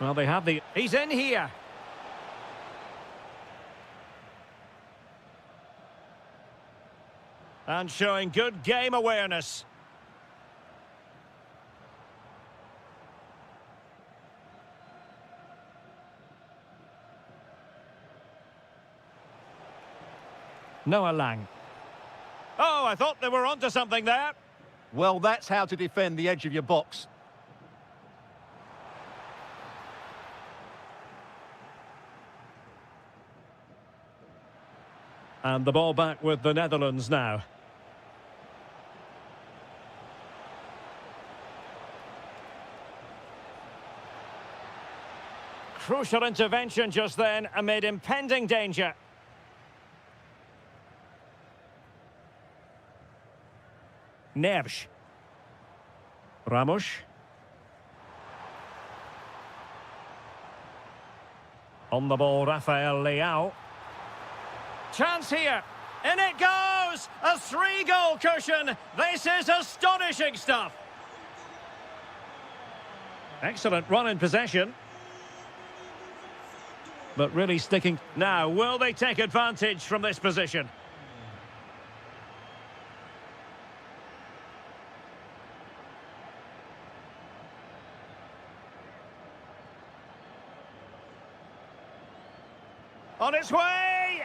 Well, they have the... He's in here. And showing good game awareness. Noah Lang. Oh, I thought they were onto something there.
Well, that's how to defend the edge of your box.
And the ball back with the Netherlands now. Crucial intervention just then amid impending danger. Neves. Ramos. On the ball, Rafael Leao. Chance here. In it goes! A 3-goal cushion. This is astonishing stuff. Excellent run in possession. But really sticking... Now, will they take advantage from this position? On its way!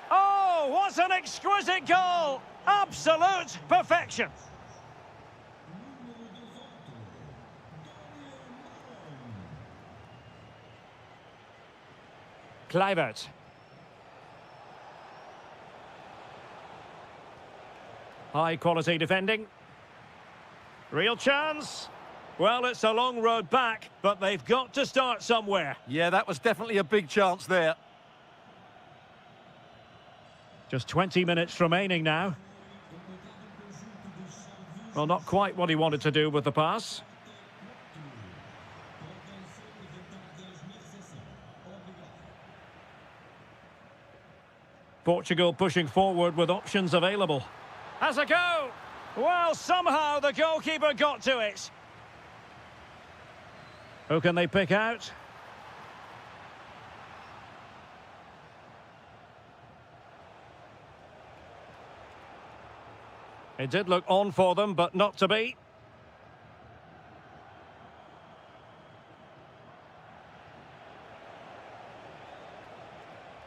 Oh, what an exquisite goal! Absolute perfection! Kluivert. High quality defending. Real chance. Well, it's a long road back, but they've got to start somewhere.
Yeah, that was definitely a big chance there.
Just 20 minutes remaining now. Well, not quite what he wanted to do with the pass. Portugal pushing forward with options available. Has a go! Well, somehow the goalkeeper got to it. Who can they pick out? It did look on for them, but not to be.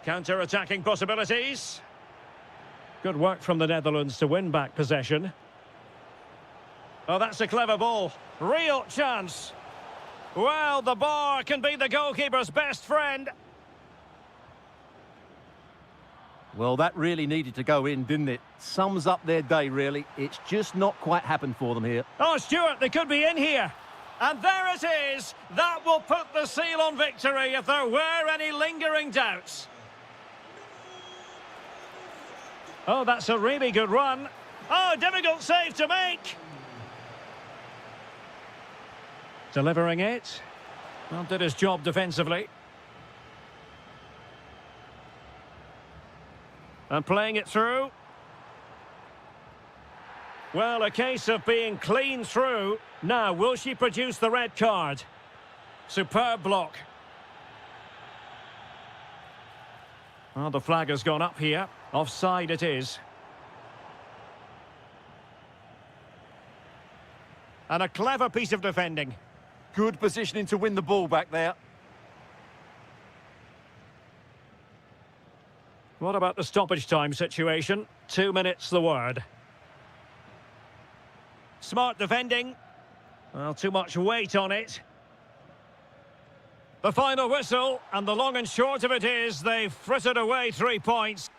Counter-attacking possibilities. Good work from the Netherlands to win back possession. Oh, that's a clever ball. Real chance. Well, the bar can be the goalkeeper's best friend.
Well, that really needed to go in, didn't it? Sums up their day, really. It's just not quite happened for them here.
Oh, Stuart, they could be in here. And there it is. That will put the seal on victory if there were any lingering doubts. Oh, that's a really good run. Oh, difficult save to make. Delivering it. Well, did his job defensively. And playing it through. Well, a case of being clean through. Now, will she produce the red card? Superb block. Well, the flag has gone up here. Offside it is. And a clever piece of defending.
Good positioning to win the ball back there.
What about the stoppage time situation? 2 minutes the word. Smart defending. Well, too much weight on it. The final whistle, and the long and short of it is they've frittered away 3 points.